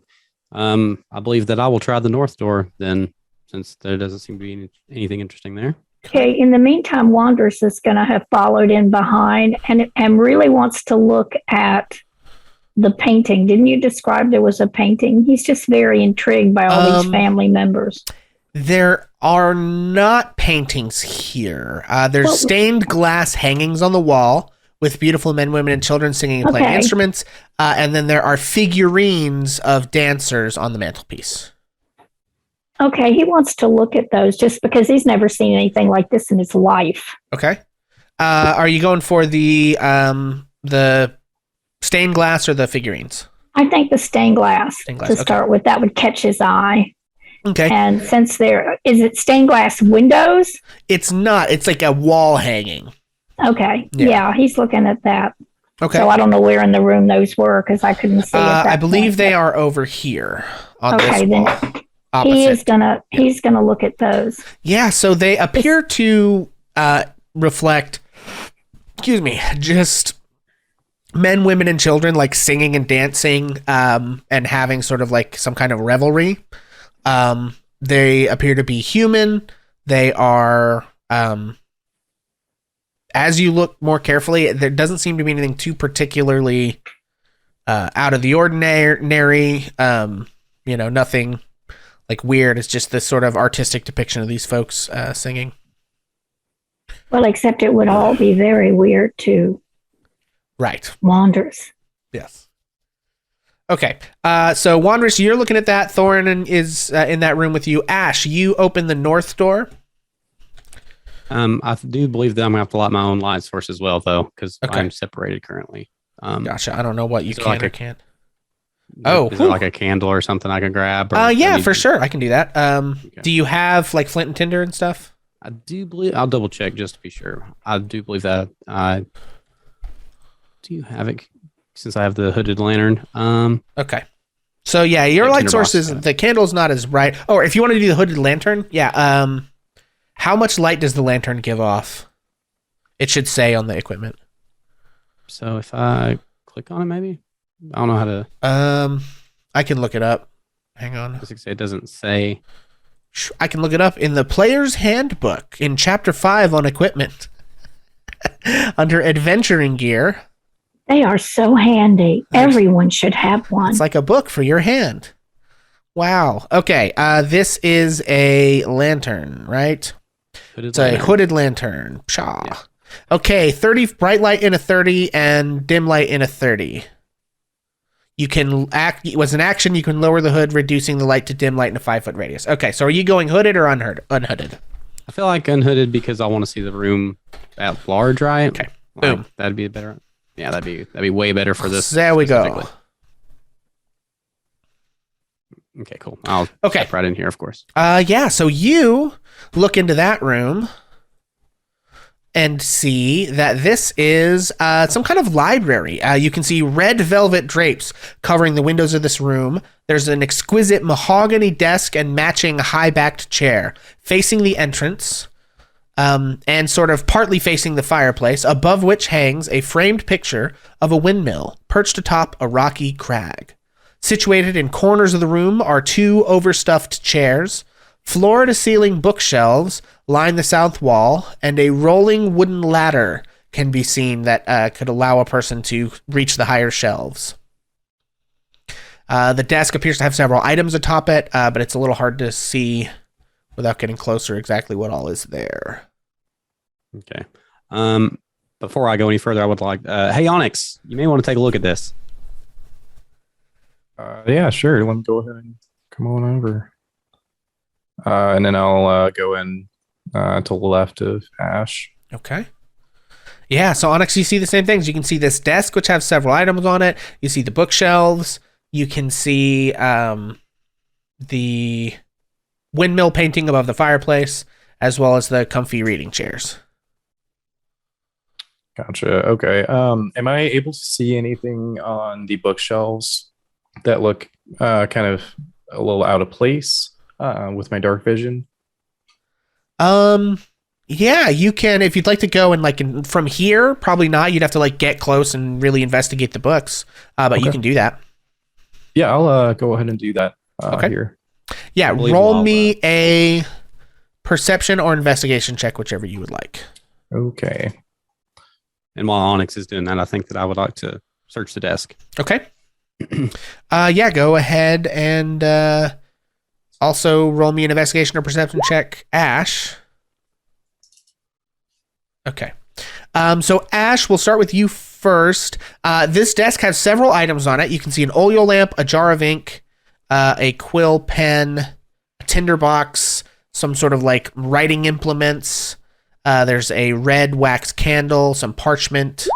I believe that I will try the north door then, since there doesn't seem to be anything interesting there. Okay, in the meantime, Wanderers is going to have followed in behind and really wants to look at the painting. Didn't you describe there was a painting? He's just very intrigued by all these family members. There are not paintings here. There's stained glass hangings on the wall with beautiful men, women, and children singing and playing instruments. And then there are figurines of dancers on the mantelpiece. Okay, he wants to look at those just because he's never seen anything like this in his life. Okay. Are you going for the stained glass or the figurines? I think the stained glass to start with. That would catch his eye. Okay. And since is it stained glass windows? It's not. It's like a wall hanging. Okay. Yeah, he's looking at that. Okay. So I don't know where in the room those were because I couldn't see it. I believe they are over here on this wall. Then he's gonna look at those. Yeah, so they appear to reflect, just men, women, and children like singing and dancing and having sort of like some kind of revelry. They appear to be human. They are, as you look more carefully, there doesn't seem to be anything too particularly out of the ordinary. Nothing like weird. It's just this sort of artistic depiction of these folks singing. Well, except it would all be very weird to Wanderers. Yes. Okay. So Wanderers, you're looking at that. Thorin is in that room with you. Ash, you open the north door. I do believe that I'm gonna have to light my own light source as well, though, because Okay. I'm separated currently. Gotcha. I don't know what you is there can like or a- can't. Is there like a candle or something I can grab? Or Yeah, I need for to- sure. I can do that. Okay. Do you have like flint and tinder and stuff? I do believe. I'll double check just to be sure. I do believe that. Do you have it? Since I have the hooded lantern. Okay. So yeah, your Yeah, light tinderbox, source is yeah. the candle's not as bright. Or if you want to do the hooded lantern, yeah. How much light does the lantern give off? It should say on the equipment. So if I click on it, maybe I don't know how to. I can look it up. Hang on. I was gonna say it doesn't say. I can look it up in the player's handbook in chapter 5 on equipment under adventuring gear. They are so handy. Everyone should have one. It's like a book for your hand. Wow. Okay. This is a lantern, right? Hooded It's a lantern. hooded lantern. Pshaw. Yeah. Okay. 30 bright light in a 30 and dim light in a 30. You can was an action. You can lower the hood, reducing the light to dim light in a 5-foot radius. Okay. So are you going hooded or unhooded? I feel like unhooded because I want to see the room at large, right? Okay. Like, Boom. that'd be better. Yeah, that'd be way better for this. There we go. specifically. Okay, cool. I'll Okay. step right in here, of course. Yeah, so you look into that room and see that this is some kind of library. You can see red velvet drapes covering the windows of this room. There's an exquisite mahogany desk and matching high-backed chair facing the entrance, and sort of partly facing the fireplace, above which hangs a framed picture of a windmill perched atop a rocky crag. Situated in corners of the room are 2 overstuffed chairs. Floor-to-ceiling bookshelves line the south wall, and a rolling wooden ladder can be seen that could allow a person to reach the higher shelves. The desk appears to have several items atop it, but it's a little hard to see without getting closer exactly what all is there. Okay. Before I go any further, I would like, hey Onyx, you may want to take a look at this. Yeah, sure. Let me go ahead and come on over. And then I'll go in to the left of Ash. Okay. Yeah, so Onyx, you see the same things. You can see this desk, which has several items on it. You see the bookshelves. You can see the windmill painting above the fireplace, as well as the comfy reading chairs. Gotcha. Okay. Am I able to see anything on the bookshelves that look kind of a little out of place with my dark vision? Yeah, you can if you'd like to go and from here. Probably not. You'd have to get close and really investigate the books. But you Okay. can do that. Yeah, I'll go ahead and do that Okay. here. Yeah, believe roll I'll, me a perception or investigation check, whichever you would like. Okay. And while Onyx is doing that, I think that I would like to search the desk. Okay. Yeah, go ahead and also roll me an investigation or perception check, Ash. Okay. So Ash, we'll start with you first. This desk has several items on it. You can see an oleo lamp, a jar of ink, a quill pen, a tinderbox, some sort of writing implements. There's a red wax candle, some parchment.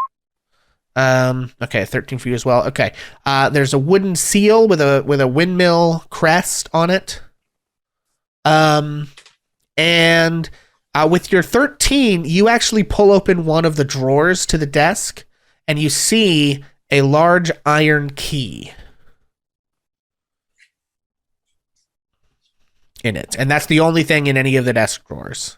Okay, 13 for you as well. Okay. There's a wooden seal with a windmill crest on it. And with your 13, you actually pull open one of the drawers to the desk, and you see a large iron key in it. And that's the only thing in any of the desk drawers.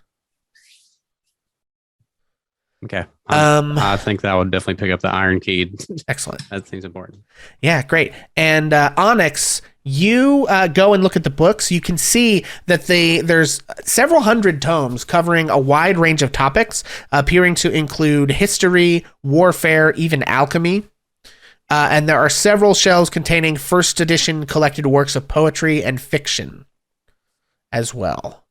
Okay. I I think that would definitely pick up the Iron Key. Excellent. That seems important. Yeah, great. And Onyx, you go and look at the books. You can see that there's several hundred tomes covering a wide range of topics, appearing to include history, warfare, even alchemy. And there are several shelves containing first edition collected works of poetry and fiction as well.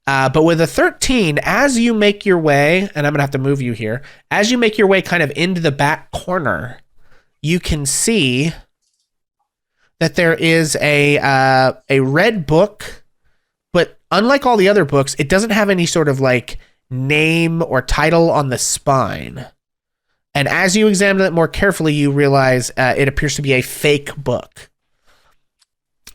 But with a 13, as you make your way, and I'm going to have to move you here, as you make your way kind of into the back corner, you can see that there is a red book, but unlike all the other books, it doesn't have any sort of like name or title on the spine. And as you examine it more carefully, you realize it appears to be a fake book.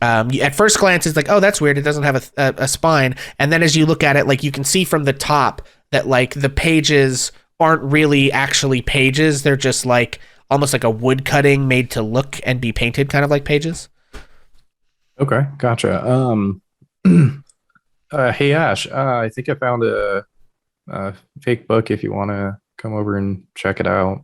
At first glance, it's like, oh, that's weird. It doesn't have a spine. And then as you look at it, like you can see from the top that like the pages aren't really actually pages. They're just like almost like a wood cutting made to look and be painted, kind of like pages. Okay, gotcha. Hey Ash, I think I found a fake book. If you want to come over and check it out.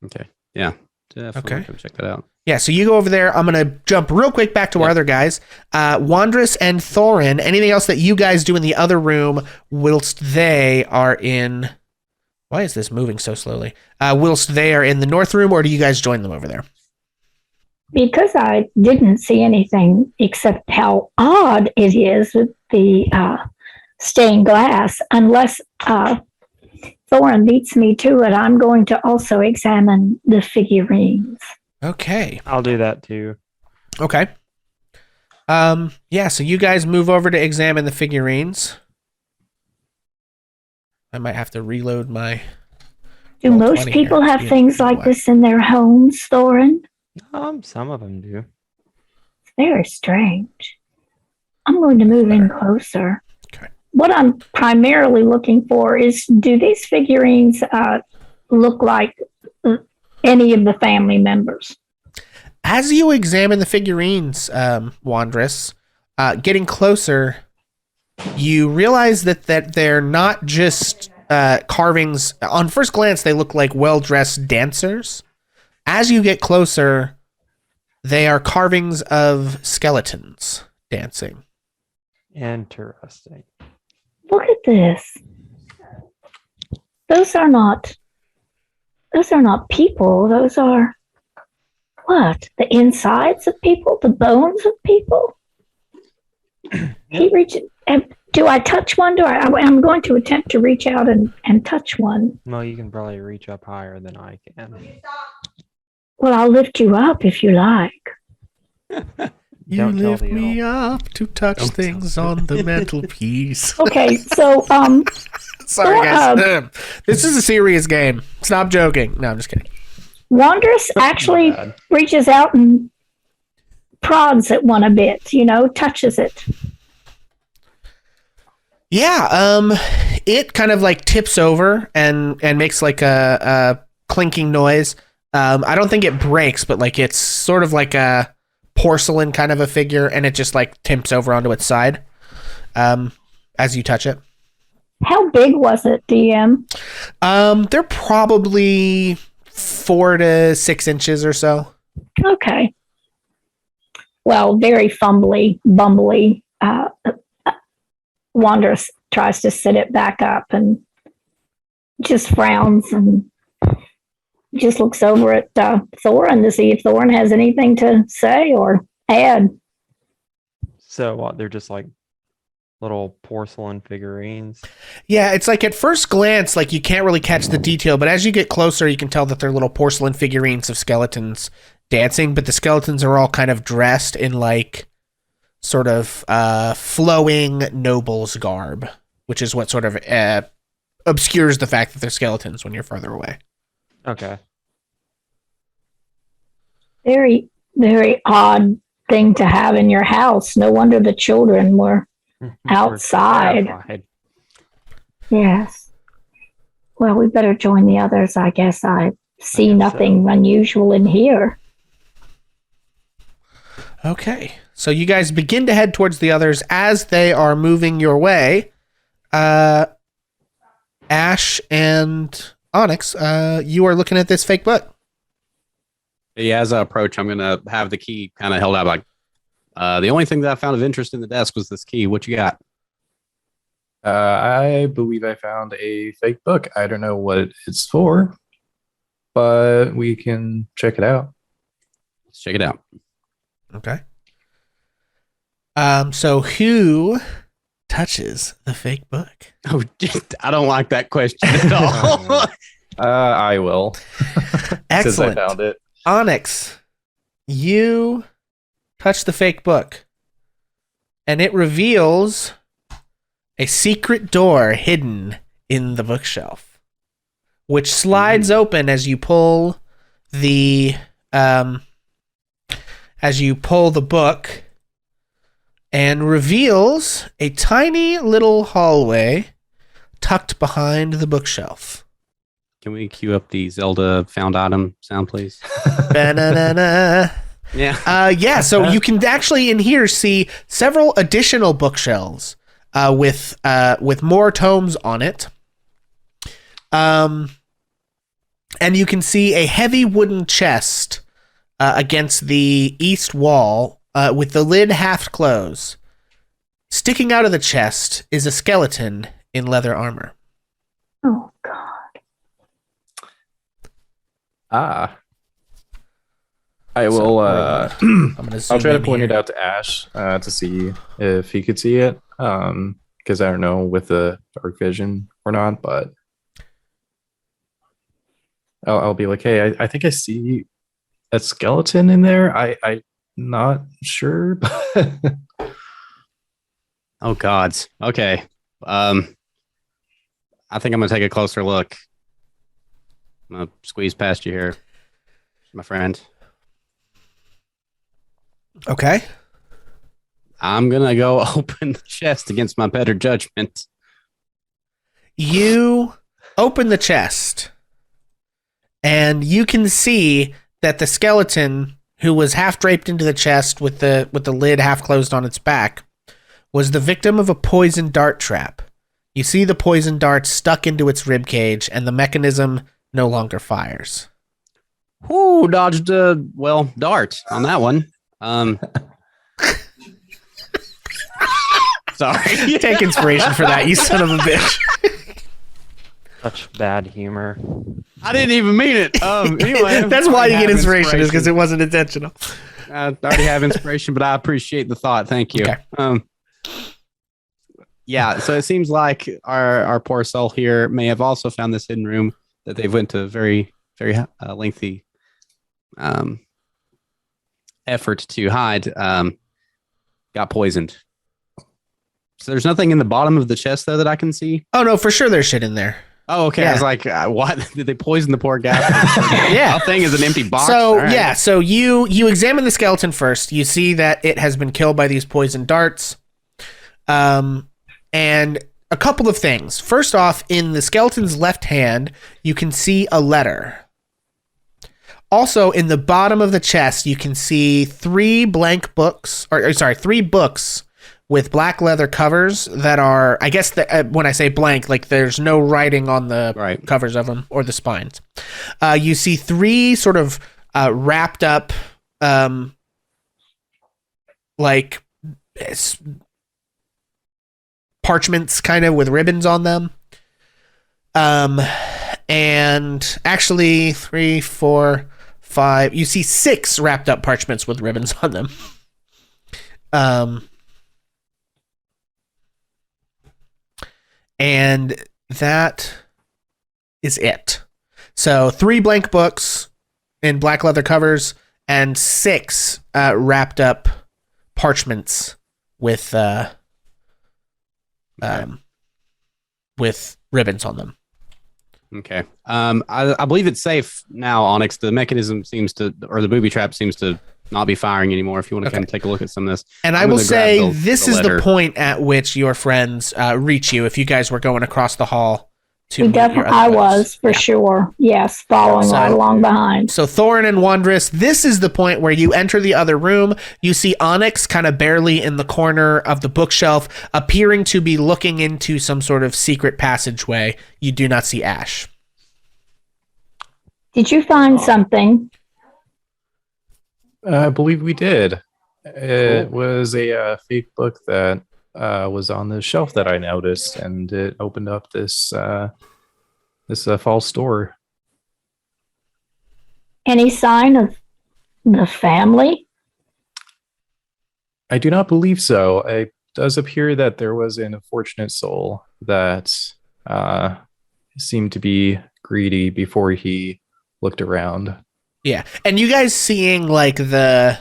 Okay. Yeah. Definitely Okay. come check that out. Yeah, so you go over there. I'm going to jump real quick back to our other guys. Wandress and Thorin, anything else that you guys do in the other room whilst they are in... Why is this moving so slowly? Whilst they are in the north room, or do you guys join them over there? Because I didn't see anything except how odd it is with the stained glass, unless Thorin beats me to it, I'm going to also examine the figurines. Okay. I'll do that too. Okay. Yeah, so you guys move over to examine the figurines. I might have to reload my... Do Roll most 20 people here. have Yeah, things like what? this in their homes, Thorin? Some of them do. Very strange. I'm going to move in closer. Okay. What I'm primarily looking for is, do these figurines look like any of the family members? As you examine the figurines, Wandress, getting closer, you realize that they're not just carvings. On first glance, they look like well-dressed dancers. As you get closer, they are carvings of skeletons dancing. Interesting. Look at this. Those are not people. Those are what? The insides of people? The bones of people? He reaches. Do I touch one? I'm going to attempt to reach out and touch one. Well, you can probably reach up higher than I can. Well, I'll lift you up if you like. You Don't tell lift the me elf. up to touch things on the mantelpiece. Okay, so Sorry, guys. This is a serious game. Stop joking. No, I'm just kidding. Wandress actually bad. reaches out and prods at one a bit, touches it. Yeah, it kind of like tips over and makes like a clinking noise. I don't think it breaks, but like it's sort of like a porcelain kind of a figure, and it just like tips over onto its side as you touch it. How big was it, DM? They're probably 4 to 6 inches or so. Okay. Well, very bumbly. Wandress tries to sit it back up and just frowns and just looks over at Thorin to see if Thorin has anything to say or add. So what? They're just like little porcelain figurines. Yeah, it's like at first glance, like you can't really catch the detail, but as you get closer, you can tell that they're little porcelain figurines of skeletons dancing, but the skeletons are all kind of dressed in like sort of flowing noble's garb, which is what sort of obscures the fact that they're skeletons when you're farther away. Okay. Very, very odd thing to have in your house. No wonder the children were outside. Terrified. Yes. Well, we better join the others, I guess. I see guess nothing unusual in here. Okay, so you guys begin to head towards the others as they are moving your way. Ash and Onyx, you are looking at this fake book. Yeah, as I approach, I'm gonna have the key kind of held out. Like, the only thing that I found of interest in the desk was this key. What you got? I believe I found a fake book. I don't know what it's for, but we can check it out. Let's check it out. Okay. So who touches the fake book? Oh, I don't like that question at all. I will. Since I Excellent. found it. Onyx, you touch the fake book, and it reveals a secret door hidden in the bookshelf, which slides open as you pull the book, and reveals a tiny little hallway tucked behind the bookshelf. Can we cue up the Zelda found item sound, please? Ba-na-na-na. Yeah. So you can actually in here see several additional bookshelves with more tomes on it. And you can see a heavy wooden chest against the east wall with the lid half closed. Sticking out of the chest is a skeleton in leather armor. Oh, God. I will. I'm gonna zoom I'll try to in point here. it out to Ash to see if he could see it. Because I don't know with the dark vision or not, but I'll be like, hey, I think I see a skeleton in there. I'm not sure. But Oh gods. Okay. I think I'm gonna take a closer look. I'm gonna squeeze past you here, my friend. Okay. I'm gonna go open the chest against my better judgment. You open the chest, and you can see that the skeleton, who was half draped into the chest with the lid half closed on its back, was the victim of a poison dart trap. You see the poison dart stuck into its rib cage, and the mechanism no longer fires. Whoo, dodged a dart on that one. Sorry. Take inspiration for that, you son of a bitch. Such bad humor. I didn't even mean it. Anyway, That's why you I get have inspiration, is because it wasn't intentional. I already have inspiration, but I appreciate the thought. Thank you. Okay. Yeah, so it seems like our poor soul here may have also found this hidden room that they've went to very, very lengthy effort to hide. Got poisoned. So there's nothing in the bottom of the chest, though, that I can see? Oh, no, for sure there's shit in there. Oh, okay. Yeah. I was like, what? Did they poison the poor guy? Yeah. That thing is an empty box. So, All right. yeah, so you examine the skeleton first. You see that it has been killed by these poison darts. And a couple of things. First off, in the skeleton's left hand, you can see a letter. Also, in the bottom of the chest, you can see three books with black leather covers that are, I guess, when I say blank, like there's no writing on the covers of them or the spines. You see three sort of wrapped up, like parchments kind of with ribbons on them. And actually 3, 4, 5, you see 6 wrapped up parchments with ribbons on them. And that is it. So 3 blank books in black leather covers and 6 wrapped up parchments with ribbons on them. Okay. I believe it's safe now, Onyx. The mechanism seems to, or the booby trap seems to not be firing anymore. If you want to kind of take a look at some of this. And I will say this is the point at which your friends reach you if you guys were going across the hall to meet your I other was hosts. for Yeah. sure. Yes, following So- right along behind. So Thorin and Wondrous, this is the point where you enter the other room. You see Onyx kind of barely in the corner of the bookshelf, appearing to be looking into some sort of secret passageway. You do not see Ash. Did you find something? I believe we did. It was a fake book that was on the shelf that I noticed, and it opened up this false door. Any sign of the family? I do not believe so. It does appear that there was an unfortunate soul that seemed to be greedy before he looked around. Yeah, and you guys seeing like the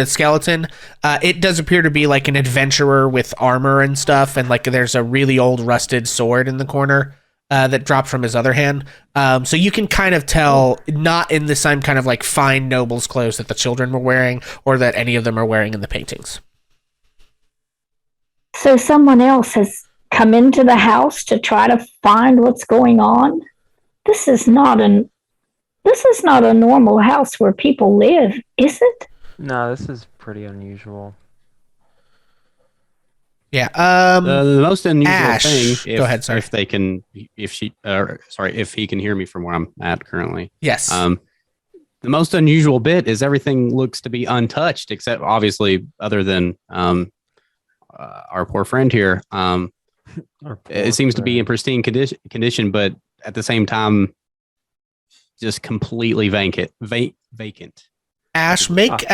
skeleton, it does appear to be like an adventurer with armor and stuff, and like there's a really old rusted sword in the corner that dropped from his other hand. So you can kind of tell, not in the same kind of like fine noble's clothes that the children were wearing, or that any of them are wearing in the paintings. So someone else has come into the house to try to find what's going on. This is not a normal house where people live, is it? No, this is pretty unusual. Yeah. The most unusual Ash. thing. Go ahead, sorry. If he can hear me from where I'm at currently. Yes. The most unusual bit is everything looks to be untouched, except obviously other than our poor friend here. It seems to be in pristine condition, but at the same time, just completely vacant. Ash, make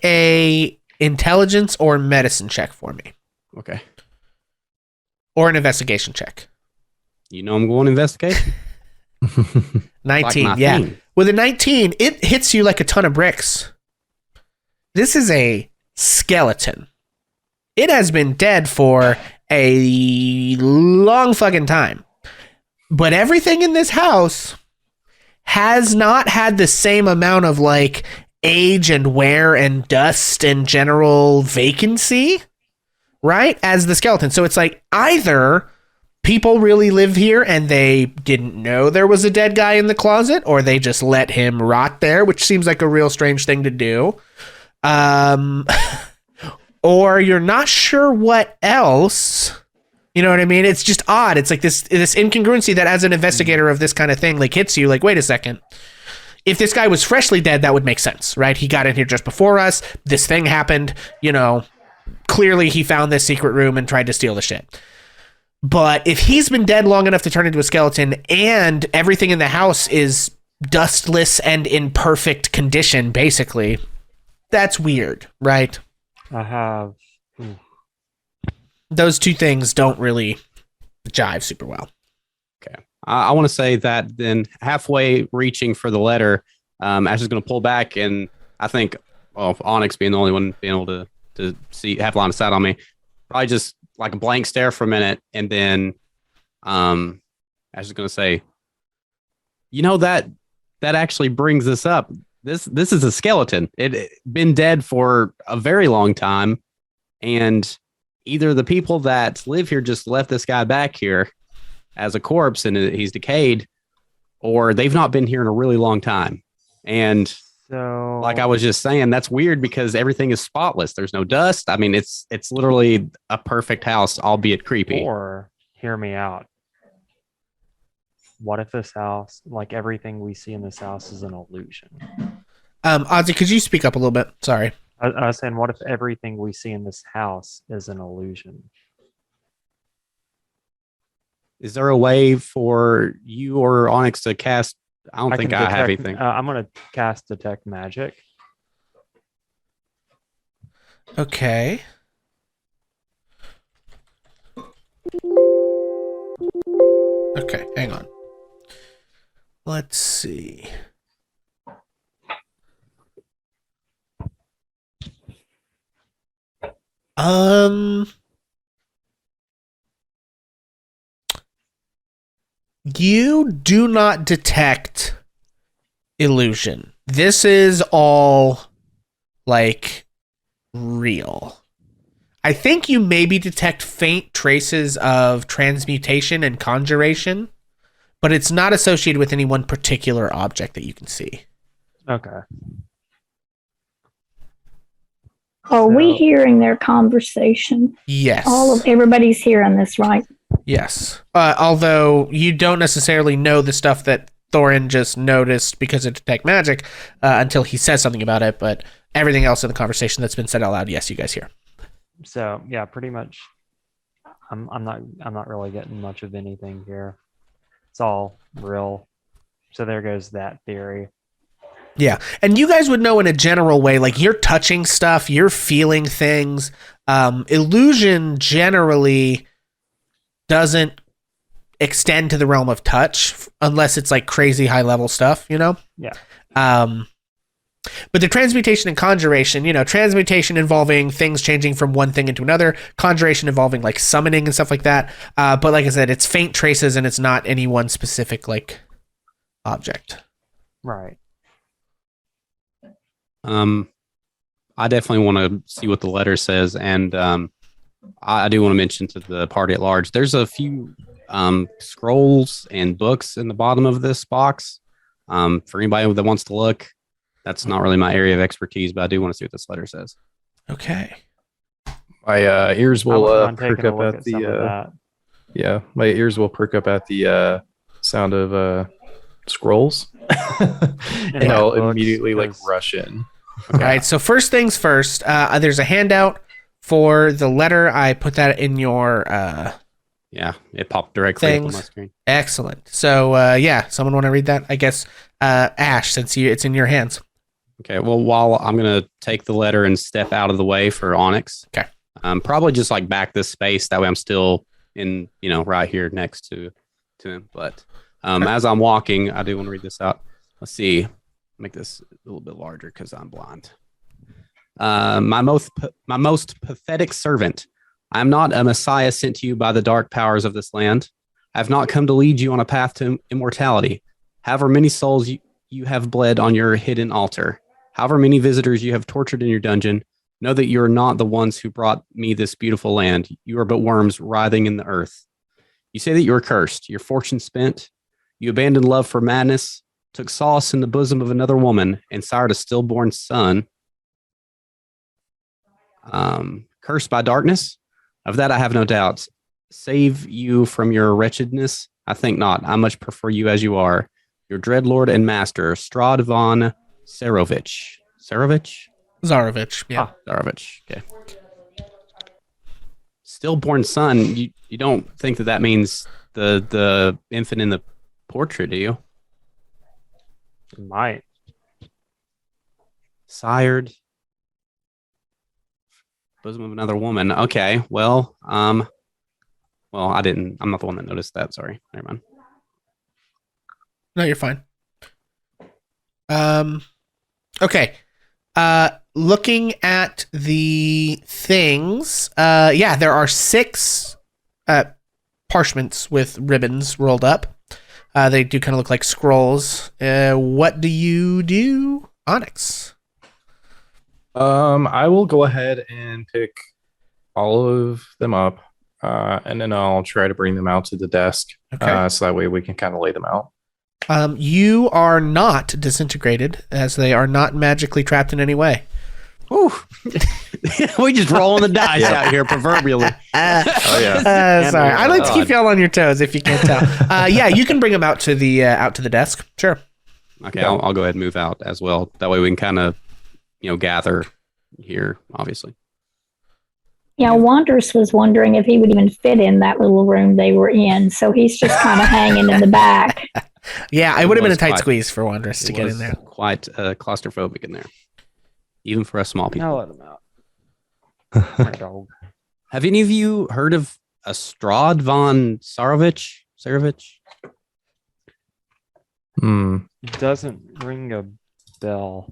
a intelligence or medicine check for me, Okay. or an investigation check. You know I'm going investigation. 19. Like my Yeah. thing. With a 19, it hits you like a ton of bricks. This is a skeleton. It has been dead for a long fucking time. But everything in this house has not had the same amount of like age and wear and dust and general vacancy, right, as the skeleton. So it's like either people really live here and they didn't know there was a dead guy in the closet, or they just let him rot there, which seems like a real strange thing to do. Or you're not sure what else. You know what I mean? It's just odd. It's like this incongruency that as an investigator of this kind of thing, like hits you like, wait a second. If this guy was freshly dead, that would make sense, right? He got in here just before us. This thing happened, you know, clearly he found this secret room and tried to steal the shit. But if he's been dead long enough to turn into a skeleton and everything in the house is dustless and in perfect condition, basically, that's weird, right? I have. Those two things don't really jive super well. Okay. I want to say that then halfway reaching for the letter, Ash is going to pull back, and I think, well, Onyx being the only one being able to see, have line of sight on me, probably just like a blank stare for a minute, and then Ash is going to say, you know, that actually brings this up. This is a skeleton. It been dead for a very long time, and either the people that live here just left this guy back here as a corpse and he's decayed, or they've not been here in a really long time. And So, like I was just saying, that's weird because everything is spotless. There's no dust. I mean, it's literally a perfect house, albeit creepy. or hear me out. What if this house, like everything we see in this house, is an illusion? Ozzy, could you speak up a little bit? Sorry. I was saying, what if everything we see in this house is an illusion? Is there a way for you or Onyx to cast? I don't think can I have detect- anything. I'm going to cast Detect Magic. Okay. Okay, hang on. Let's see. You do not detect illusion. This is all like real. I think you maybe detect faint traces of transmutation and conjuration, but it's not associated with any one particular object that you can see. Okay. Are we So- hearing their conversation? Yes. Everybody's hearing this, right? Yes. Although you don't necessarily know the stuff that Thorin just noticed because of detect magic until he says something about it, but everything else in the conversation that's been said out loud, yes, you guys hear. So yeah, pretty much. I'm not really getting much of anything here. It's all real. So there goes that theory. Yeah. And you guys would know in a general way, like you're touching stuff, you're feeling things. Illusion generally doesn't extend to the realm of touch unless it's like crazy high level stuff, you know? Yeah. But the transmutation and conjuration, transmutation involving things changing from one thing into another, conjuration involving like summoning and stuff like that. But like I said, it's faint traces and it's not any one specific like object. Right. I definitely want to see what the letter says, and I do want to mention to the party at large, there's a few scrolls and books in the bottom of this box. For anybody that wants to look, that's not really my area of expertise, but I do want to see what this letter says. Okay. My ears I will wouldn't mind perk taking a up look at some of the that. yeah. My ears will perk up at the sound of scrolls, and like I'll books, immediately like 'cause- rush in. All right. So first things first, there's a handout for the letter. I put that in your Yeah, it popped directly up on Things. my screen. excellent. So yeah, someone want to read that? I guess Ash, since it's in your hands. Okay, well, while I'm going to take the letter and step out of the way for Onyx. Okay. Probably just like back this space. That way I'm still in, right here next to him. But as I'm walking, I do want to read this out. Let's see. Make this a little bit larger because I'm blind. My most pathetic servant. I am not a messiah sent to you by the dark powers of this land. I have not come to lead you on a path to immortality. However many souls you have bled on your hidden altar, however many visitors you have tortured in your dungeon, know that you are not the ones who brought me this beautiful land. You are but worms writhing in the earth. You say that you are cursed, your fortune spent. You abandoned love for madness, took solace in the bosom of another woman, and sired a stillborn son. Cursed by darkness? Of that I have no doubts. Save you from your wretchedness? I think not. I much prefer you as you are. Your dread lord and master, Strahd von Sarovich. Sarovich? Zarovich. Yeah. Sarovich. Okay. Stillborn son. You don't think that means the infant in the portrait, do you? Might. Sired. Bosom of another woman. Okay. Well, I'm not the one that noticed that. Sorry. Never mind. No, you're fine. Okay. Looking at the things, there are 6 parchments with ribbons rolled up. They do kind of look like scrolls. What do you do, Onyx? I will go ahead and pick all of them up, and then I'll try to bring them out to the desk. Okay. So that way we can kind of lay them out. You are not disintegrated, as they are not magically trapped in any way. Ooh. We just rolling the dice out here, proverbially. Oh yeah. Sorry, I like to keep God. y'all on your toes if you can't tell. You can bring them out to the desk. Sure. Okay, I'll go ahead and move out as well. That way we can kind of, gather here, obviously. Yeah, Wanderous was wondering if he would even fit in that little room they were in, so he's just kind of hanging in the back. Yeah, I would have been a was tight quite- squeeze for Wanderous to It get was in there. Quite claustrophobic in there, even for us small people. I'll let him out. My dog. Have any of you heard of a Strahd von Sarovich? Hmm. Doesn't ring a bell.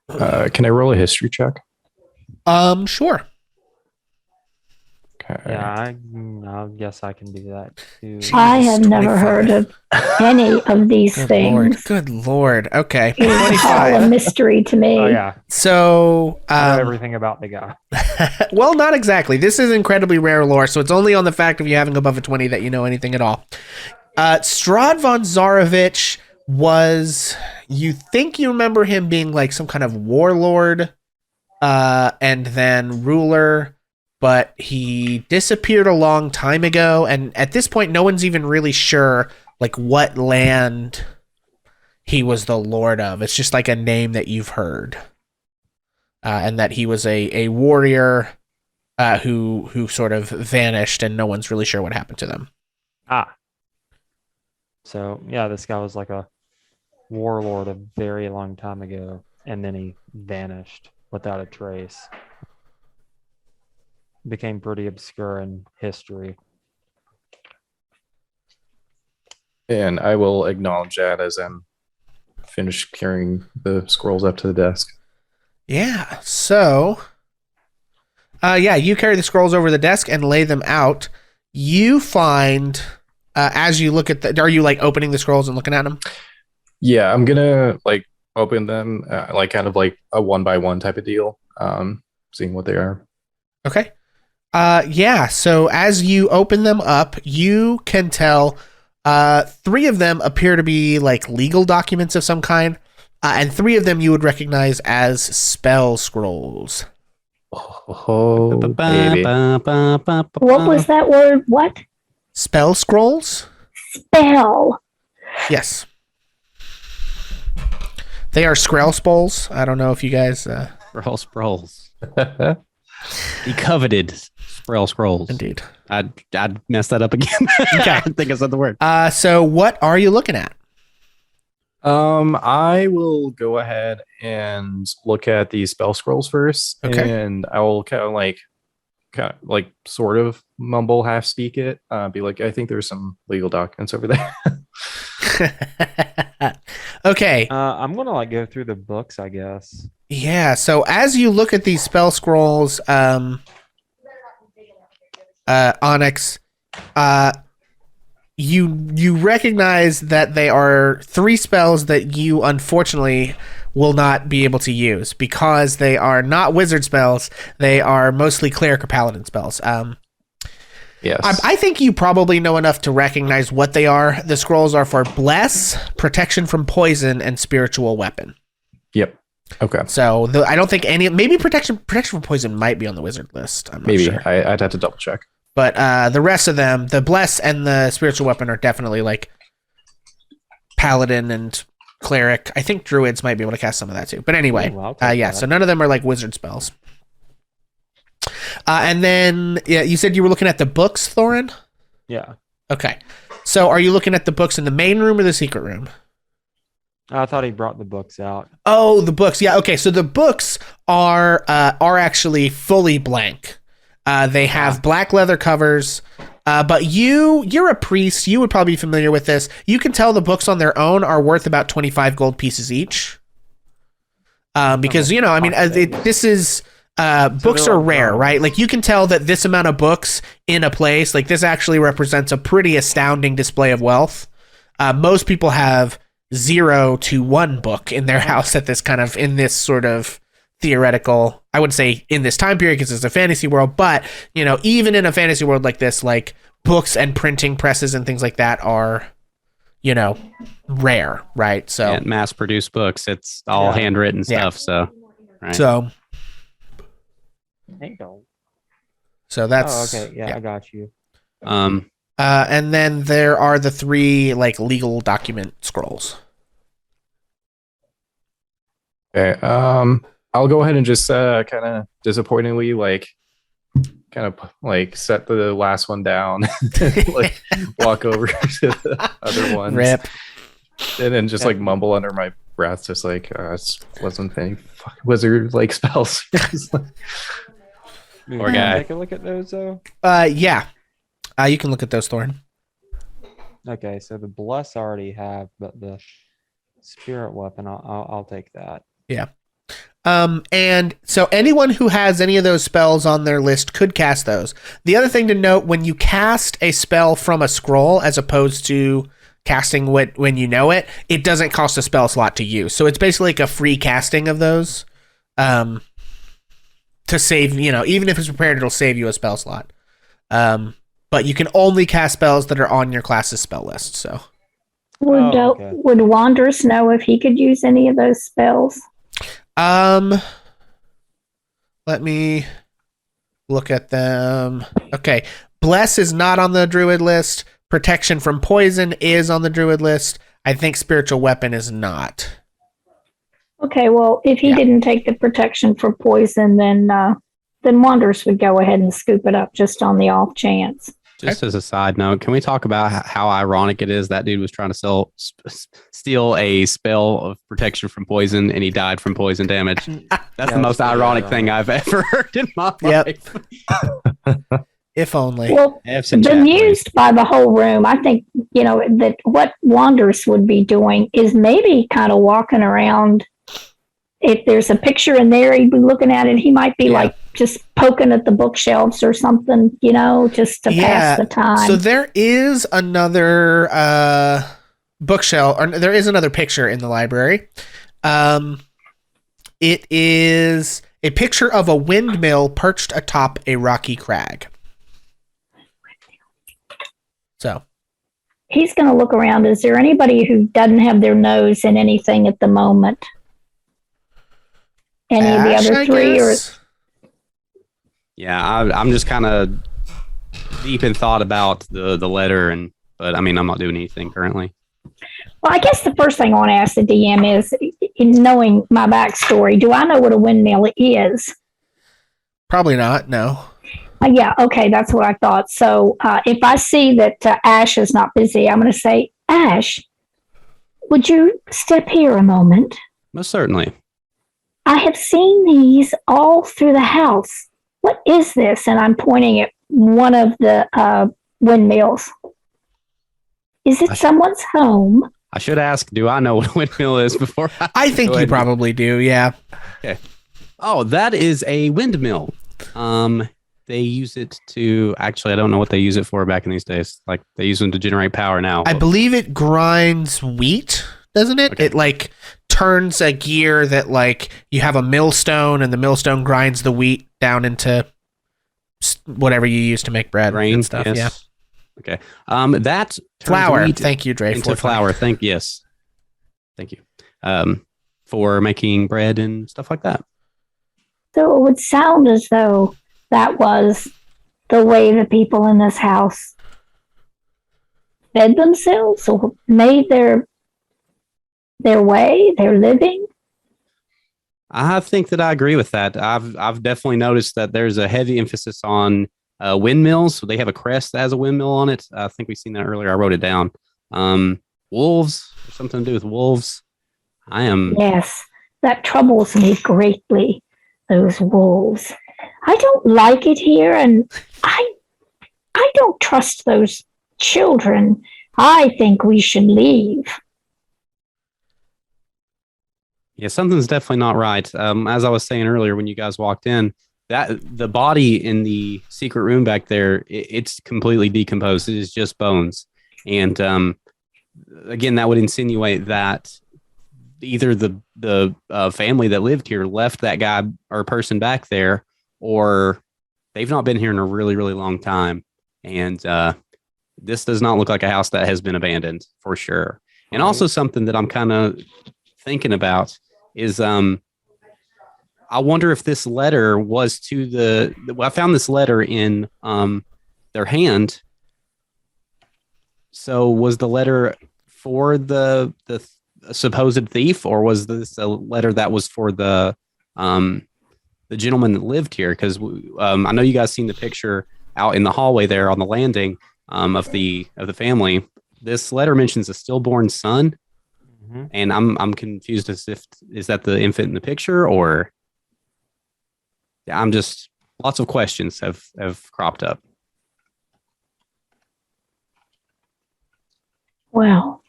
Can I roll a history check? Sure. Okay. Yeah, I guess I can do that too. I have never 25. heard of any of these Good things. lord. Good lord. Okay. It is all a 25. mystery to me. Oh yeah, So, I know everything about the guy. well, not exactly. This is incredibly rare lore, so it's only on the fact of you having above a 20 that you know anything at all. Strahd von Zarovich was, you think you remember him being like some kind of warlord and then ruler, but he disappeared a long time ago, and at this point no one's even really sure like what land he was the lord of. It's just like a name that you've heard. And that he was a warrior who sort of vanished, and no one's really sure what happened to them. So yeah, this guy was like a warlord a very long time ago, and then he vanished without a trace. Became pretty obscure in history. And I will acknowledge that as I'm finished carrying the scrolls up to the desk. Yeah, so... you carry the scrolls over the desk and lay them out. You find, as you look at are you, like, opening the scrolls and looking at them? Yeah, I'm gonna, like, open them, like, kind of like a one-by-one type of deal, seeing what they are. Okay. So as you open them up, you can tell 3 of them appear to be, like, legal documents of some kind, and 3 of them you would recognize as spell scrolls. Oh, baby. What was that word? What? Spell scrolls? Spell. Yes. They are Skrell spells. I don't know if you guys... Scrolls. He coveted scrolls. Indeed. I'd mess that up again. Okay. I think I said the word. So what are you looking at? I will go ahead and look at the spell scrolls first, Okay. and I will kind of sort of mumble, half speak it. Be like, I think there's some legal documents over there. Okay. I'm gonna like go through the books, I guess. Yeah. So as you look at these spell scrolls, Onyx, you recognize that they are 3 spells that you unfortunately will not be able to use because they are not wizard spells. They are mostly cleric or paladin spells. Yes. I think you probably know enough to recognize what they are. The scrolls are for Bless, Protection from Poison, and Spiritual Weapon. Yep. Okay. So I don't think maybe protection from poison might be on the wizard list. I'm not Maybe sure. I'd have to double check. But the rest of them, the Bless and the Spiritual Weapon, are definitely like Paladin and Cleric. I think Druids might be able to cast some of that too. But anyway, Ooh, I'll take that. so none of them are like wizard spells. And then you said you were looking at the books, Thorin? Yeah. Okay. So are you looking at the books in the main room or the secret room? I thought he brought the books out. Oh, the books. Yeah. Okay. So the books are actually fully blank. They have black leather covers. But you're a priest. You would probably be familiar with this. You can tell the books on their own are worth about 25 gold pieces each. Because this is books are rare, right? Like you can tell that this amount of books in a place like this actually represents a pretty astounding display of wealth. Most people have 0 to 1 book in their house at this in this sort of theoretical, I would say in this time period because it's a fantasy world, but even in a fantasy world like this, like books and printing presses and things like that are, rare, right? So And mass-produced books, it's all handwritten stuff. So, right. So that's okay. Yeah, I got you. and then there are the 3 like legal document scrolls. Okay. I'll go ahead and just kind of disappointingly set the last one down, like walk over to the other ones, Rip. and then just like mumble under my breath, just like it wasn't any fucking wizard like spells. Poor guy. Take a look at those though. You can look at those, Thorin. Okay, so the bless I already have, but the spirit weapon, I'll take that. Yeah. And so anyone who has any of those spells on their list could cast those. The other thing to note, when you cast a spell from a scroll as opposed to casting when you know it, it doesn't cost a spell slot to use. So it's basically like a free casting of those. To save, even if it's prepared, it'll save you a spell slot. But but you can only cast spells that are on your class's spell list. So, would Wanderers know if he could use any of those spells? Let me look at them. Okay, Bless is not on the Druid list. Protection from Poison is on the Druid list. I think Spiritual Weapon is not. Okay, well, if he didn't take the protection for poison, then Wanderers would go ahead and scoop it up just on the off chance. Just as a side note, can we talk about how ironic it is that dude was trying to steal a spell of protection from poison and he died from poison damage? That's the most ironic thing I've ever heard in my life. If only. Well, bemused by the whole room, I think, that what Wanderers would be doing is maybe kind of walking around. If there's a picture in there, he'd be looking at it. He might be like just poking at the bookshelves or something, just to pass the time. So there is another bookshelf, or there is another picture in the library. It is a picture of a windmill perched atop a rocky crag. So he's going to look around. Is there anybody who doesn't have their nose in anything at the moment? Any of the other three? I'm just kind of deep in thought about the letter, but I'm not doing anything currently. Well, I guess the first thing I want to ask the DM is, in knowing my backstory, do I know what a windmill is? Probably not, no. Yeah, okay, that's what I thought. So if I see that Ash is not busy, I'm going to say, Ash, would you step here a moment? Most certainly. I have seen these all through the house. What is this? And I'm pointing at one of the windmills. Is it someone's home? I should ask, do I know what a windmill is before I think you probably do, yeah. Okay. Oh, that is a windmill. They use it to, actually, I don't know what they use it for back in these days. Like, they use them to generate power now. I believe it grinds wheat, doesn't it? Okay. It, turns a gear that, you have a millstone, and the millstone grinds the wheat down into whatever you use to make bread and stuff. Yes. Yeah. Okay. That flour. Thank you, Dre. Into flour. Thank you. For making bread and stuff like that. So it would sound as though that was the way the people in this house fed themselves or made their way, their living. I think that I agree with that. I've definitely noticed that there's a heavy emphasis on windmills. They have a crest that has a windmill on it. I think we've seen that earlier. I wrote it down. Wolves, something to do with wolves. Yes, that troubles me greatly. Those wolves. I don't like it here, and I don't trust those children. I think we should leave. Yeah, something's definitely not right. As I was saying earlier, when you guys walked in, that the body in the secret room back there, it's completely decomposed. It is just bones. And again, that would insinuate that either the family that lived here left that guy or person back there, or they've not been here in a really, really long time. And this does not look like a house that has been abandoned for sure. And also something that I'm kind of thinking about is I wonder if this letter was to I found this letter in their hand. So was the letter for the supposed thief, or was this a letter that was for the gentleman that lived here? Because I know you guys seen the picture out in the hallway there on the landing of the family. This letter mentions a stillborn son. And I'm confused as if is that the infant in the picture, or I'm just lots of questions have cropped up. Wow.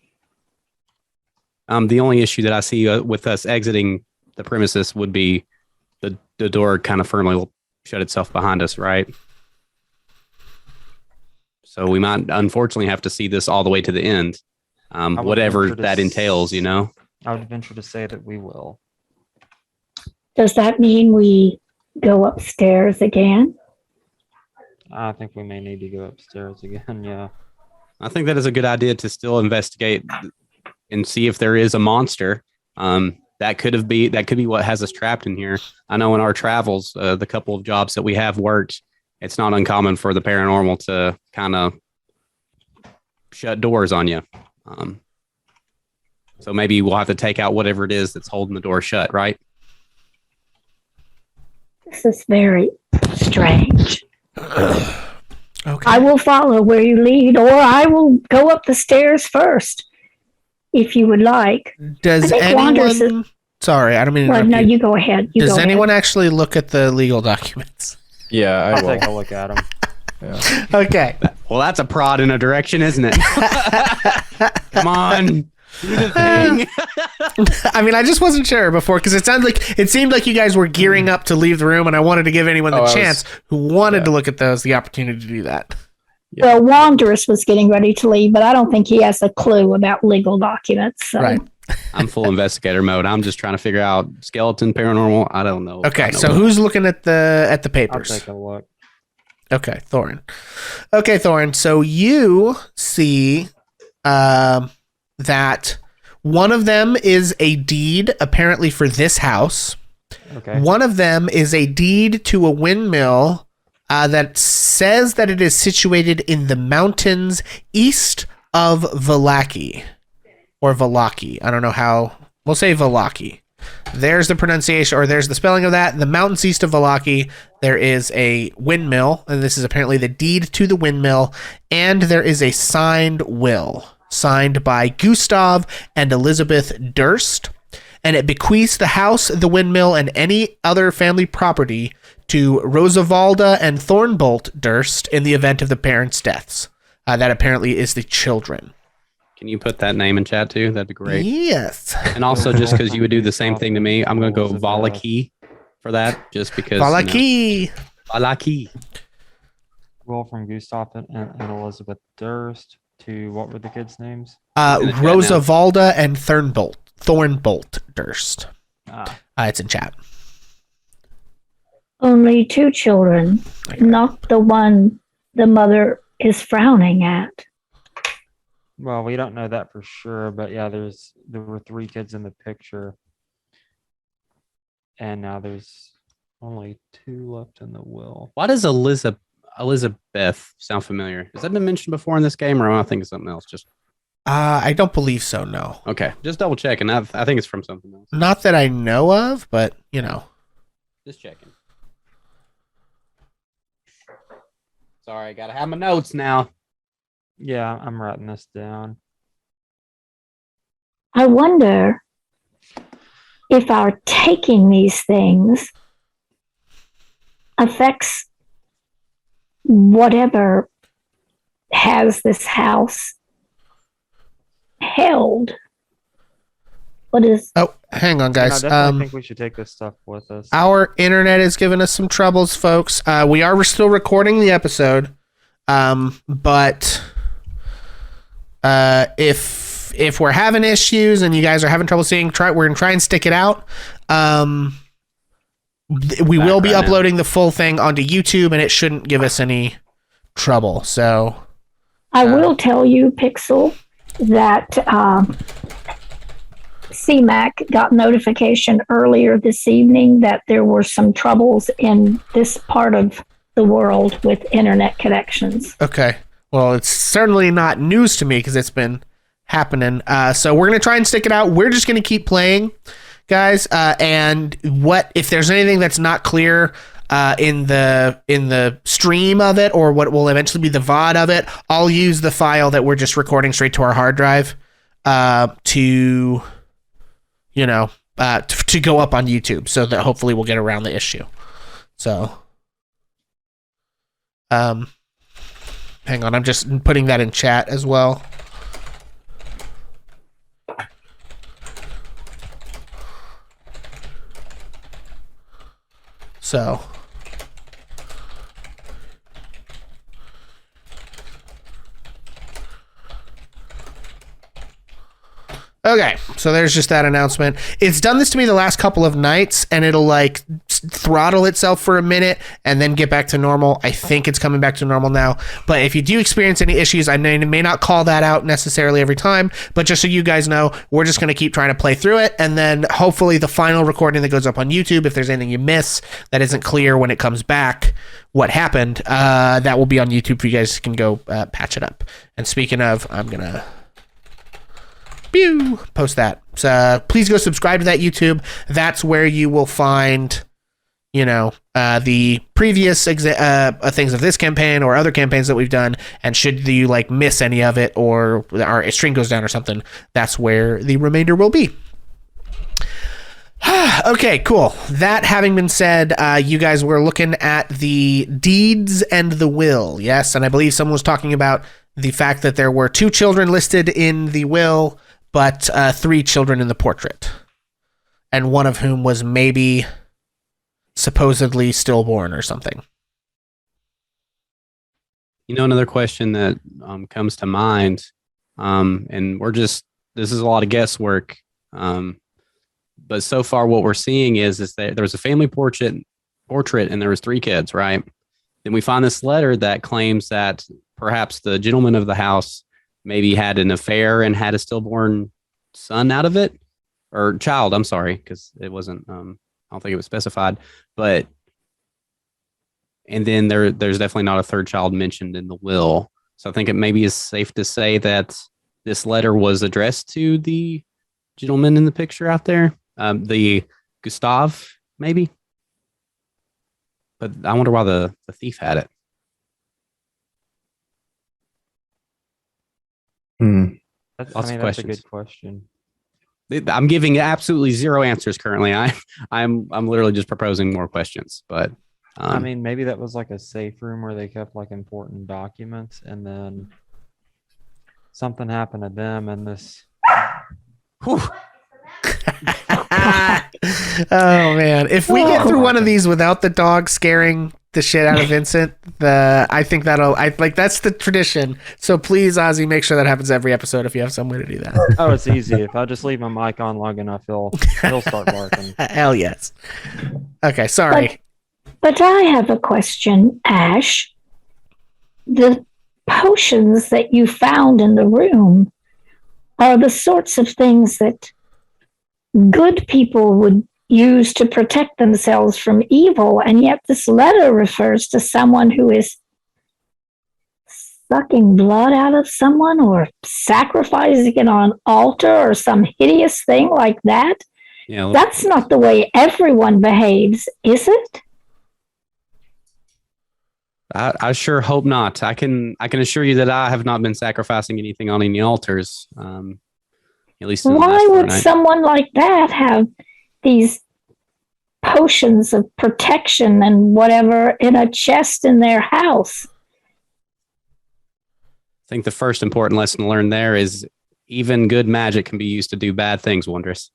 The only issue that I see with us exiting the premises would be the door kind of firmly shut itself behind us, right? So we might unfortunately have to see this all the way to the end. Whatever that entails, I would venture to say that we will. Does that mean we go upstairs again? I think we may need to go upstairs again. Yeah. I think that is a good idea to still investigate and see if there is a monster. That could be what has us trapped in here. I know in our travels, the couple of jobs that we have worked, it's not uncommon for the paranormal to kind of shut doors on you. So maybe we'll have to take out whatever it is that's holding the door shut, right? This is very strange. Okay. I will follow where you lead, or I will go up the stairs first, if you would like. Does I think Wanderers anyone? Sorry, I don't mean to Well, interrupt no, you. you go ahead. Does anyone actually look at the legal documents? Yeah, I I'll will. take a look at them. Yeah. Okay. Well, that's a prod in a direction, isn't it? Come on. Do the thing. I mean, I just wasn't sure before because it seemed like you guys were gearing up to leave the room, and I wanted to give anyone the chance who wanted to look at those the opportunity to do that. Yeah. Well, Wanderous was getting ready to leave, but I don't think he has a clue about legal documents. So. Right. I'm full investigator mode. I'm just trying to figure out skeleton, paranormal. I don't know. Okay, so who's looking at the I'll papers? take a look. Okay, Thorin. Okay, Thorin. So you see that one of them is a deed apparently for this house. Okay. One of them is a deed to a windmill that says that it is situated in the mountains east of Valaki. Or Valaki. I don't know how. We'll say Valaki. There's the pronunciation, or there's the spelling of that. The mountains east of Valaki, there is a windmill, and this is apparently the deed to the windmill, and there is a signed will, signed by Gustav and Elizabeth Durst, and it bequeaths the house, the windmill, and any other family property to Rosavalda and Thornbolt Durst in the event of the parents' deaths. That apparently is the children. Can you put that name in chat too? That'd be great. Yes. And also, just because you would do the same thing to me, I'm going to go Valaki for that, just because. Valaki. Valaki. Will from Gustav and Elizabeth Durst to what were the kids' names? in the chat now. Rosavalda and Thornbolt Durst. Ah, It's in chat. Only 2 children, not the one the mother is frowning at. well, we don't know that for sure, but yeah, there were 3 kids in the picture, and now there's only 2 left in the will. Why does Elizabeth sound familiar? Has that been mentioned before in this game, or am I thinking something else? Just I don't believe so, no. okay, just double checking. I think it's from something else. Not that I know of, but, you know. Just checking. Sorry, gotta have my notes now. Yeah, I'm writing this down. I wonder if our taking these things affects whatever has this house held. What is Oh, hang on, And guys. I definitely think we should take this stuff with us. Our internet is giving us some troubles, folks. We are still recording the episode, but if we're having issues and you guys are having trouble seeing, we're gonna try and stick it out. We will be right now. uploading the full thing onto YouTube, and it shouldn't give us any trouble. So I will tell you, Pixel, that CMAC got notification earlier this evening that there were some troubles in this part of the world with internet connections. okay, well, it's certainly not news to me because it's been happening. So we're gonna try and stick it out. We're just gonna keep playing, guys. And what if there's anything that's not clear in the stream of it, or what will eventually be the VOD of it, I'll use the file that we're just recording straight to our hard drive to go up on YouTube, so that hopefully we'll get around the issue. So hang on, I'm just putting that in chat as well. So okay, so there's just that announcement. It's done this to me the last couple of nights, and it'll throttle itself for a minute and then get back to normal. I think it's coming back to normal now. But if you do experience any issues, I may not call that out necessarily every time, but just so you guys know, we're just going to keep trying to play through it. And then hopefully the final recording that goes up on YouTube, if there's anything you miss that isn't clear when it comes back, what happened, that will be on YouTube for you guys can go patch it up. And speaking of, I'm going to post that. So please go subscribe to that YouTube. That's where you will find, the previous things of this campaign or other campaigns that we've done. And should you miss any of it or our stream goes down or something, that's where the remainder will be. Okay, cool. That having been said, you guys were looking at the deeds and the will, yes? And I believe someone was talking about the fact that there were 2 children listed in the will, but 3 children in the portrait, and one of whom was maybe supposedly stillborn or something. Another question that comes to mind, and this is a lot of guesswork, but so far what we're seeing is that there was a family portrait and there was 3 kids, right? Then we find this letter that claims that perhaps the gentleman of the house maybe had an affair and had a stillborn son out of it, or child, I'm sorry, because it wasn't, I don't think it was specified, and then there's definitely not a 3rd child mentioned in the will. So I think it maybe is safe to say that this letter was addressed to the gentleman in the picture out there, the Gustav, maybe. But I wonder why the thief had it. That's a good question. I'm giving absolutely 0 answers currently. I'm literally just proposing more questions. But maybe that was a safe room where they kept important documents, and then something happened to them, and this. Oh man! If we get through one of these without the dog scaring the shit out of Vincent, I think that's the tradition. So please, Ozzy, make sure that happens every episode if you have some way to do that. Oh, it's easy. If I just leave my mic on long enough, he'll start barking. Hell yes. Okay, sorry. But I have a question, Ash. The potions that you found in the room are the sorts of things that good people would use to protect themselves from evil, and yet this letter refers to someone who is sucking blood out of someone or sacrificing it on an altar or some hideous thing like that. Yeah, that's not the way everyone behaves, is it? I sure hope not. I can assure you that I have not been sacrificing anything on any altars. At least why would someone like that have these potions of protection and whatever in a chest in their house? I think the first important lesson to learn there is even good magic can be used to do bad things, Wondrous.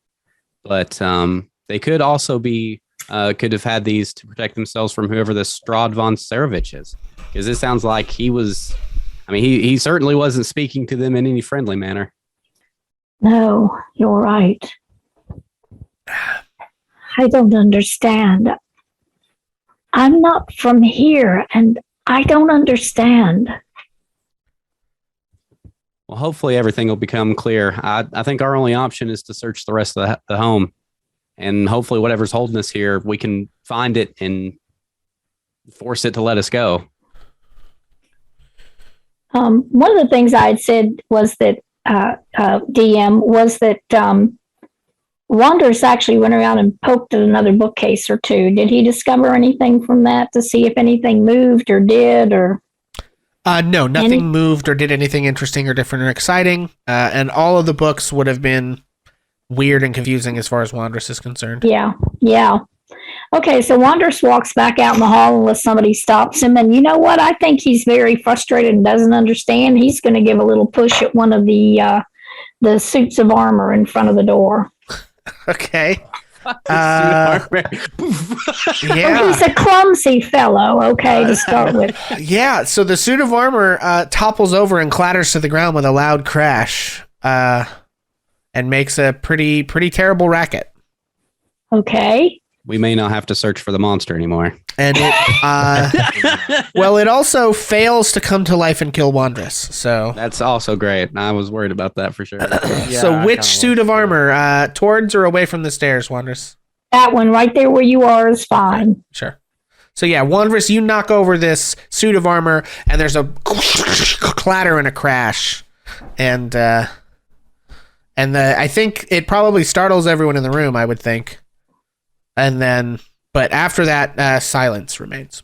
But they could also be could have had these to protect themselves from whoever the Strahd von Sarovich is, because it sounds like he certainly wasn't speaking to them in any friendly manner. No, you're right. I don't understand. I'm not from here, and I don't understand. Well, hopefully everything will become clear. I think our only option is to search the rest of the home, and hopefully whatever's holding us here, we can find it and force it to let us go. One of the things I had said was that DM was that Wanderers actually went around and poked at another bookcase or 2. Did he discover anything from that to see if anything moved or did or? No, nothing moved or did anything interesting or different or exciting. And all of the books would have been weird and confusing as far as Wanderers is concerned. Yeah. Okay, so Wanderers walks back out in the hall unless somebody stops him. And you know what? I think he's very frustrated and doesn't understand. He's going to give a little push at one of the suits of armor in front of the door. Okay. Yeah. He's a clumsy fellow, okay, to start with. Yeah, so the suit of armor topples over and clatters to the ground with a loud crash and makes a pretty terrible racket. Okay. We may not have to search for the monster anymore. And it, well, it also fails to come to life and kill Wondrous. So That's also great. I was worried about that for sure. so which suit of armor, towards or away from the stairs, Wondrous? That one right there where you are is fine. Sure. So yeah, Wondrous, you knock over this suit of armor, and there's a clatter and a crash, and I think it probably startles everyone in the room, I would think, and then, but after that, silence remains.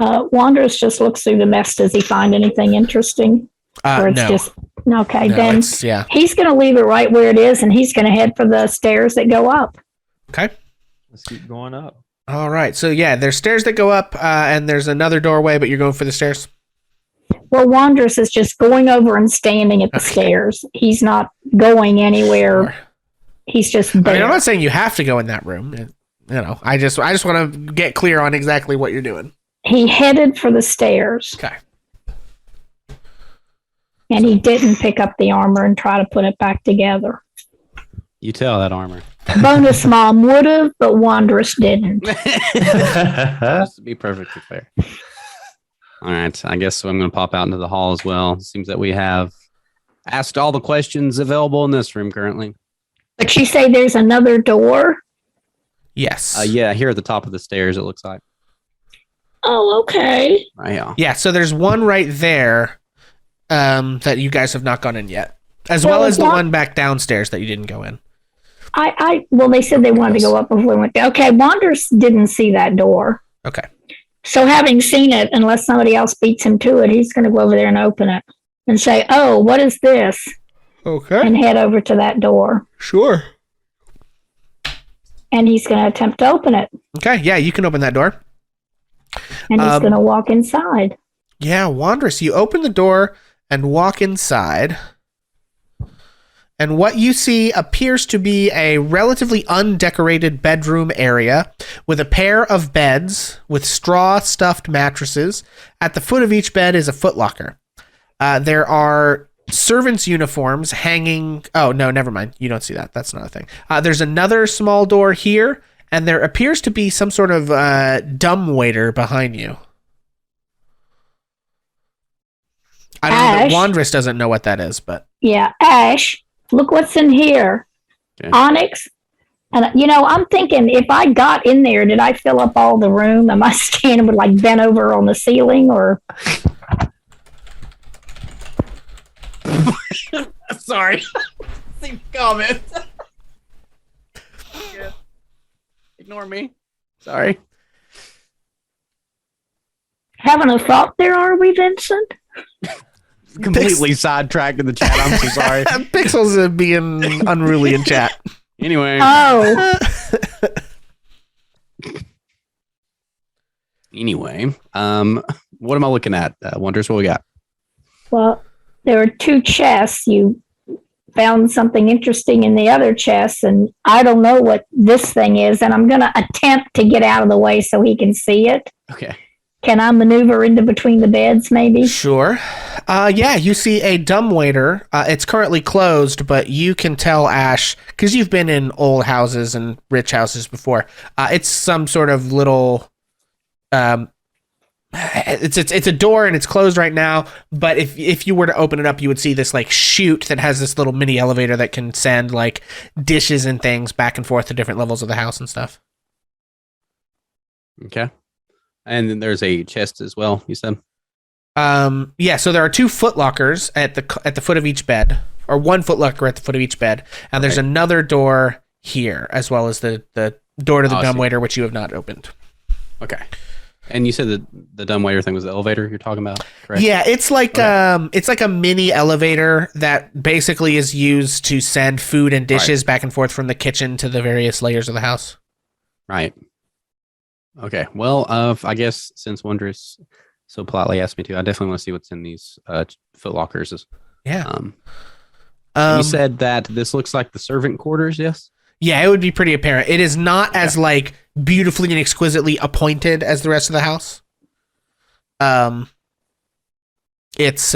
Wanderers just looks through the mess. Does he find anything interesting? Or it's No. just okay. No, Then yeah. he's going to leave it right where it is, and he's going to head for the stairs that go up. Okay. Let's keep going up. All right. So yeah, there's stairs that go up, and there's another doorway, but you're going for the stairs. Well, Wanderers is just going over and standing at the stairs. He's not going anywhere. Sure. He's just I there. mean, I'm not saying you have to go in that room. I just want to get clear on exactly what you're doing. He headed for the stairs, Okay. and he didn't pick up the armor and try to put it back together. You tell that armor. Bonus Mom would have, but Wanderous didn't. Just to be perfectly fair. All right. I guess I'm going to pop out into the hall as well. It seems that we have asked all the questions available in this room currently. But you say there's another door? Yes. Yeah, here at the top of the stairs, it looks like. Oh, okay. Right here. Yeah, so there's one right there that you guys have not gone in yet, as Well, well as the what- one back downstairs that you didn't go in. Well, they said they wanted to go up before we went down. Okay, Wanderous didn't see that door. Okay. So having seen it, unless somebody else beats him to it, he's going to go over there and open it and say, oh, what is this? Okay. And head over to that door. Sure. And he's going to attempt to open it. Okay, yeah, you can open that door. And he's going to walk inside. Yeah, Wanderous, you open the door and walk inside. And what you see appears to be a relatively undecorated bedroom area with a pair of beds with straw stuffed mattresses. At the foot of each bed is a footlocker. There are servants' uniforms hanging. Oh, no, never mind. You don't see that. That's not a thing. There's another small door here, and there appears to be some sort of dumbwaiter behind you. I don't know. Ash. Wanderous doesn't know what that is, but Yeah, Ash, look what's in here. Okay. Onyx. And, I'm thinking if I got in there, did I fill up all the room? Am I standing with like bent over on the ceiling or? Sorry. Leave a comment. Ignore me. Sorry. Having a thought there, are we, Vincent? Completely sidetracked in the chat. I'm so sorry. Pixels are being unruly in chat. Anyway. Oh, Anyway. What am I looking at? Wonders, what we got? well, there are two chests. You found something interesting in the other chest, and I don't know what this thing is, and I'm going to attempt to get out of the way so he can see it. Okay. Can I maneuver into between the beds, maybe? Sure. Yeah, you see a dumbwaiter. It's currently closed, but you can tell, Ash, because you've been in old houses and rich houses before. It's some sort of little. It's a door and it's closed right now. But if you were to open it up, you would see this like chute that has this little mini elevator that can send like dishes and things back and forth to different levels of the house and stuff. Okay. And then there's a chest as well, you said? Yeah, so there are two footlockers at the foot of each bed, or one footlocker at the foot of each bed, and there's another door here, as well as the door to the dumbwaiter, which you have not opened. Okay. And you said that the dumbwaiter thing was the elevator you're talking about, correct? Yeah, it's like a mini elevator that basically is used to send food and dishes back and forth from the kitchen to the various layers of the house. Right. Okay. Well, I guess since Wondrous so politely asked me to, I definitely want to see what's in these footlockers. Yeah. You said that this looks like the servant quarters, yes? Yeah, it would be pretty apparent. It is not as like beautifully and exquisitely appointed as the rest of the house. It's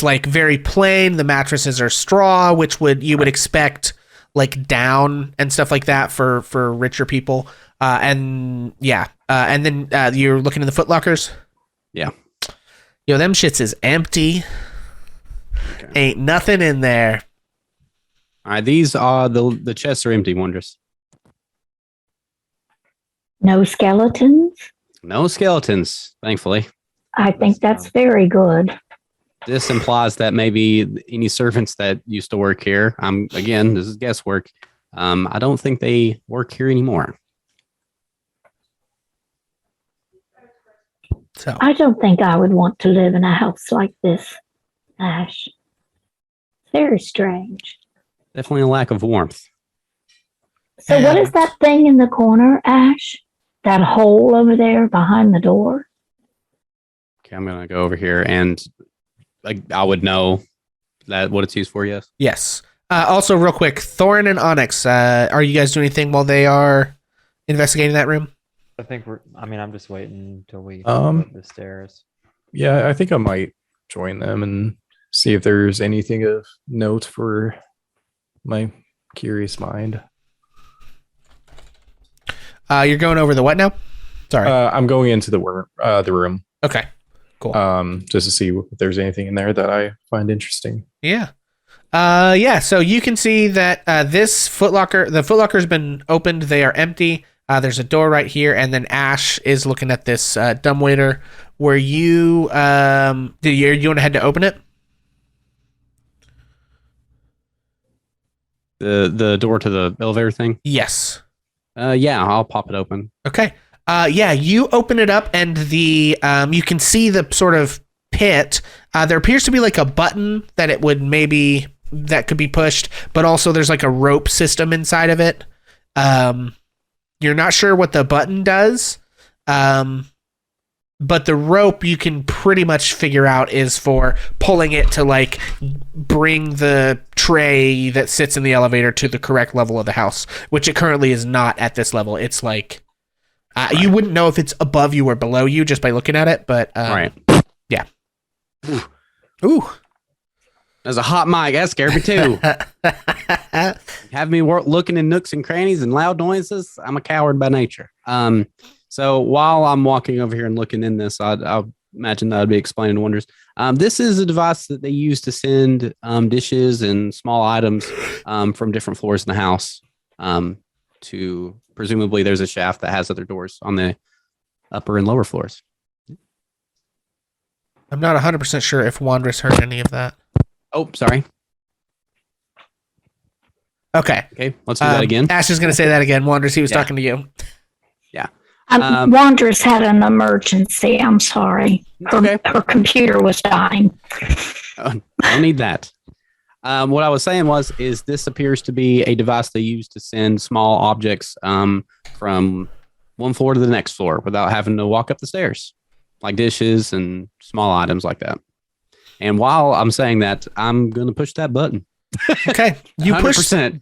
like very plain. The mattresses are straw, which you would expect like down and stuff like that for richer people. And then you're looking in the footlockers. Yeah. Yo, them shits is empty. Okay. Ain't nothing in there. All right, these are the chests are empty, Wondrous. No skeletons? No skeletons, thankfully. I think that's very good. This implies that maybe any servants that used to work here, again, this is guesswork. I don't think they work here anymore. So I don't think I would want to live in a house like this, Ash. Very strange. Definitely a lack of warmth. So what is that thing in the corner, Ash? That hole over there behind the door? Okay, I'm gonna go over here, and I would know that what it's used for. Yes. yes. Also, real quick, Thorin and Onyx, are you guys doing anything while they are investigating that room? I think I'm just waiting until we Um, up the stairs. Yeah, I think I might join them and see if there's anything of note for my curious mind. You're going over the what now? Sorry. I'm going into the room. Okay. Cool. Just to see if there's anything in there that I find interesting. Yeah. So you can see that the footlocker's been opened. They are empty. There's a door right here, and then Ash is looking at this dumbwaiter. Where you you want to head to open it? The door to the elevator thing. Yes. Yeah, I'll pop it open. Okay. You open it up, and the you can see the sort of pit. There appears to be like a button that that could be pushed, but also there's like a rope system inside of it. You're not sure what the button does, but the rope you can pretty much figure out is for pulling it to like bring the tray that sits in the elevator to the correct level of the house, which it currently is not at this level. It's like you wouldn't know if it's above you or below you just by looking at it, but Right. Yeah. Ooh. There's a hot mic. That scared me too. Have me looking in nooks and crannies and loud noises. I'm a coward by nature. So while I'm walking over here and looking in this, I'll imagine that I'd be explaining Wonders. This is a device that they use to send dishes and small items from different floors in the house to presumably there's a shaft that has other doors on the upper and lower floors. I'm not 100% sure if Wanderous heard any of that. Oh, sorry. Okay. Okay, let's do that again. Ash is going to say that again. Wanderous, he was talking to you. Yeah. Wanderous had an emergency. I'm sorry. Okay. Her computer was dying. Oh, don't need that. What I was saying is this appears to be a device they use to send small objects from one floor to the next floor without having to walk up the stairs, like dishes and small items like that. And while I'm saying that, I'm going to push that button. Okay. You 100%.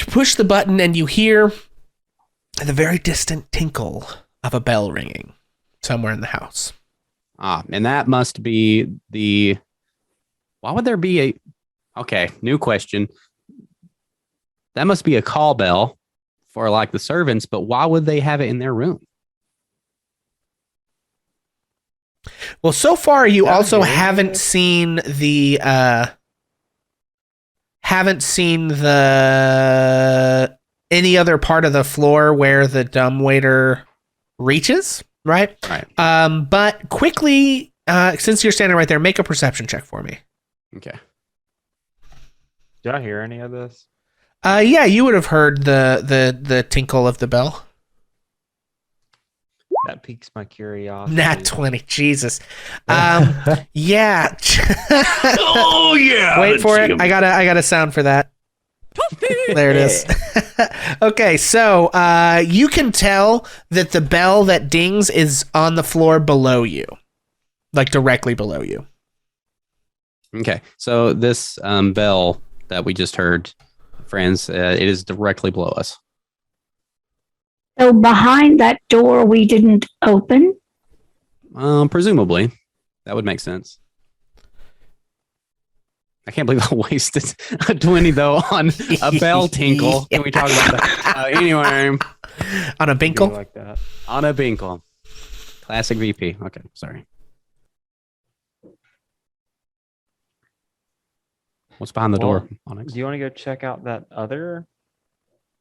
push the button and you hear the very distant tinkle of a bell ringing somewhere in the house. And that must be why would there be okay, new question. That must be a call bell for like the servants, but why would they have it in their room? Well, so far you also haven't seen the any other part of the floor where the dumbwaiter reaches, right? Right. But quickly, since you're standing right there, make a perception check for me. Okay. Did I hear any of this? Yeah, you would have heard the tinkle of the bell. That piques my curiosity. Nat 20, Jesus. Yeah. Oh yeah. Wait for it. I got a sound for that. There it is. Okay, so you can tell that the bell that dings is on the floor below you, like directly below you. Okay, so this bell that we just heard, friends, it is directly below us. So behind that door we didn't open. Presumably, that would make sense. I can't believe I wasted a 20 though on a bell tinkle. Can we talk about that? Anyway, On a Do binkle? like that. on a binkle. Classic VP. Okay, sorry. What's behind the door, Onyx? Do you want to go check out that other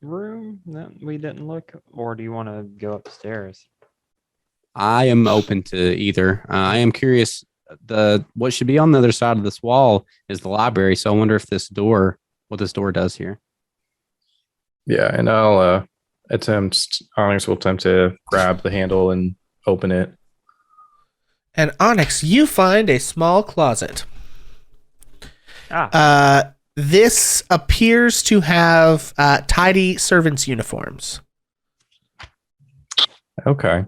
room that we didn't look, or do you want to go upstairs? I am open to either. I am curious. What should be on the other side of this wall is the library. So I wonder if what this door does here. Yeah, and I'll Onyx will attempt to grab the handle and open it. And Onyx, you find a small closet. This appears to have tidy servants' uniforms. Okay.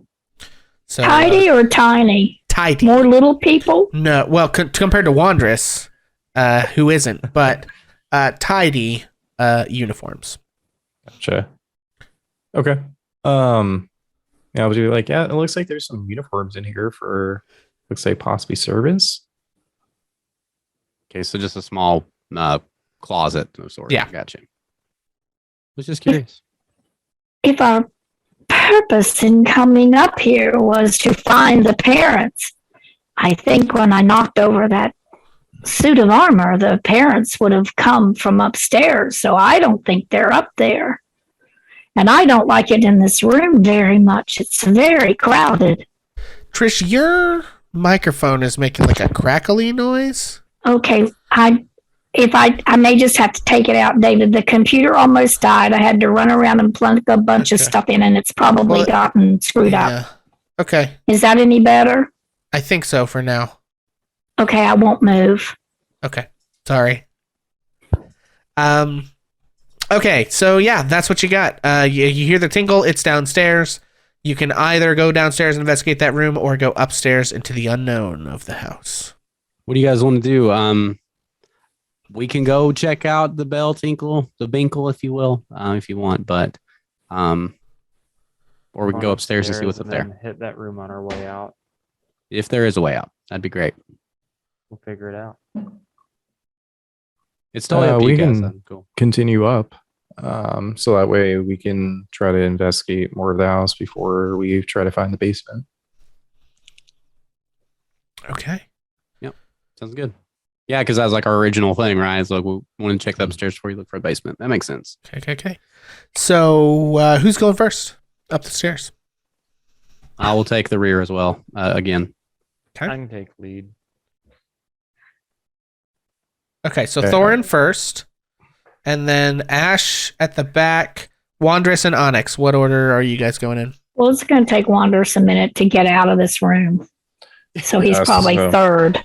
So, Tidy or tiny? tidy. More little people? No, well, compared to Wandress, who isn't, but tidy uniforms. Gotcha. Okay. Yeah, would you like? Yeah, it looks like there's some uniforms in here for, looks like possibly servants. Okay, so just a small closet of sorts. Yeah. Gotcha. Was just curious. If our purpose in coming up here was to find the parents, I think when I knocked over that suit of armor, the parents would have come from upstairs. So I don't think they're up there. And I don't like it in this room very much. It's very crowded. Trish, your microphone is making like a crackly noise. Okay, I may just have to take it out, David. The computer almost died. I had to run around and plunk a bunch of Okay. stuff in, and it's probably Well, gotten screwed up. Yeah. Okay, Is that any better? I think so for now. Okay, I won't move. Okay, sorry. Okay, so yeah, that's what you got. You hear the tinkle. It's downstairs. You can either go downstairs and investigate that room, or go upstairs into the unknown of the house. What do you guys want to do? We can go check out the bell tinkle, the binkle, if you will, if you want, but or we can go upstairs and see what's up and then there. Hit that room on our way out. If there is a way out, that'd be great. We'll figure it out. It's totally up to We you guys. can- Then. Cool. Continue up, so that way we can try to investigate more of the house before we try to find the basement. Okay. Sounds good. Yeah, because that's like our original thing, right? It's like we want to check the upstairs before you look for a basement. That makes sense. Okay. So who's going first up the stairs? I will take the rear as well. Again, Okay. I can take lead. Okay, so Okay. Thorin first, and then Ash at the back, Wandress and Onyx. What order are you guys going in? Well, it's going to take Wanders a minute to get out of this room. So he's Yes, probably so- third.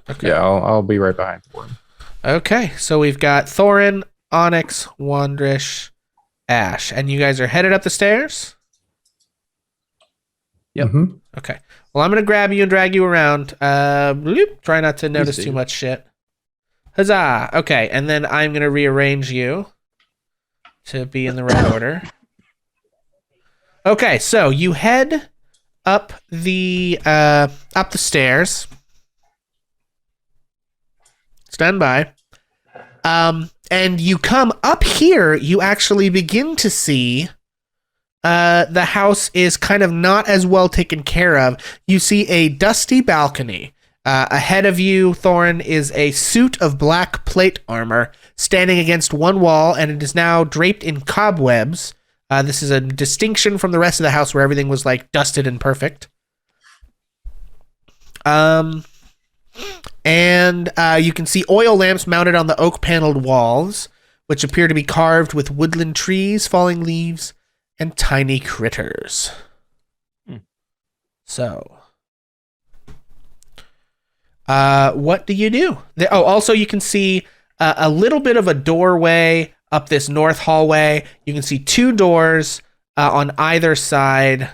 Okay. Yeah, I'll be right behind for him. Okay, so we've got Thorin, Onyx, Wandress, Ash, and you guys are headed up the stairs? Yep. Mhm. Okay. Well, I'm going to grab you and drag you around. Bloop. Try not to notice do. too much shit. Huzzah! Okay, and then I'm going to rearrange you to be in the right order. Okay, so you head up the stairs. Stand by. And you come up here, you actually begin to see the house is kind of not as well taken care of. You see a dusty balcony. Ahead of you, Thorin, is a suit of black plate armor standing against one wall, and it is now draped in cobwebs. This is a distinction from the rest of the house where everything was like dusted and perfect. And you can see oil lamps mounted on the oak paneled walls, which appear to be carved with woodland trees, falling leaves, and tiny critters. So, what do you do? Also, you can see a little bit of a doorway up this north hallway. You can see two doors on either side,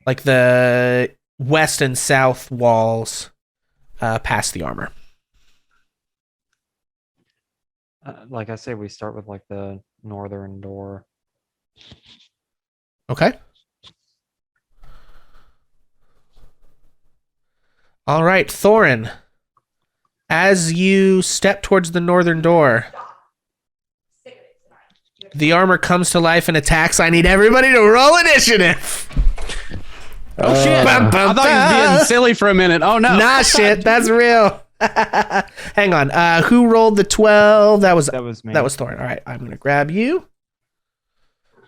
like the west and south walls, past the armor. Like I say, we start with like the northern door. Okay. All right, Thorin. As you step towards the northern door, the armor comes to life and attacks. I need everybody to roll initiative. Oh shit! Bum, bum, I thought you bum. was being silly for a minute. Oh no! Nah, shit, that's real. Hang on. Who rolled the 12? That was me. That was Thorin. All right, I'm gonna grab you. Oh my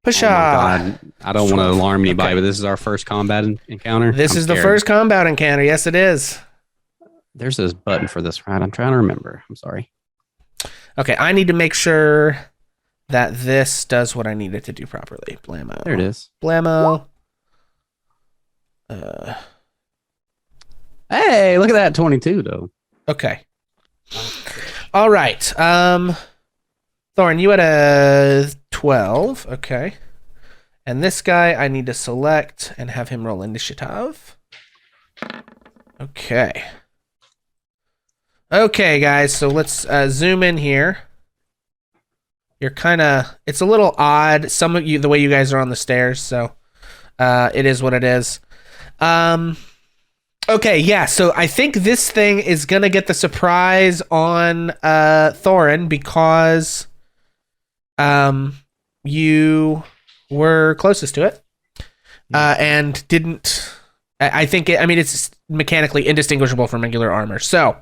Pasha. God. I don't want to alarm anybody, Okay. but this is our first combat encounter. This I'm is the scared. first combat encounter. Yes, it is. There's this button for this, right? I'm trying to remember. I'm sorry. Okay, I need to make sure that this does what I need it to do properly. Blammo. There it is. Blammo. Hey, look at that 22 though. Okay. All right. Thorin, you had a 12. Okay. And this guy, I need to select and have him roll initiative. Okay. Okay, guys. So let's zoom in here. You're kind of... It's a little odd. Some of you, the way you guys are on the stairs. So it is what it is. Okay, yeah, so I think this thing is going to get the surprise on Thorin because you were closest to it and didn't... I think, it's mechanically indistinguishable from regular armor. So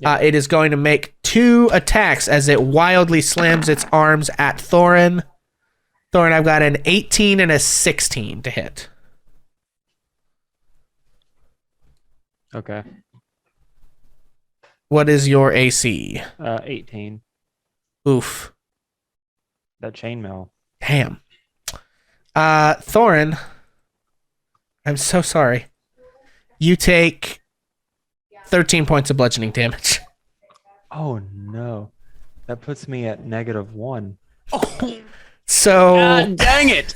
it is going to make 2 attacks as it wildly slams its arms at Thorin. Thorin, I've got an 18 and a 16 to hit. Okay. What is your AC? 18. Oof. That chainmail. Damn. Thorin, I'm so sorry. You take 13 points of bludgeoning damage. Oh no. That puts me at -1. So, God dang it!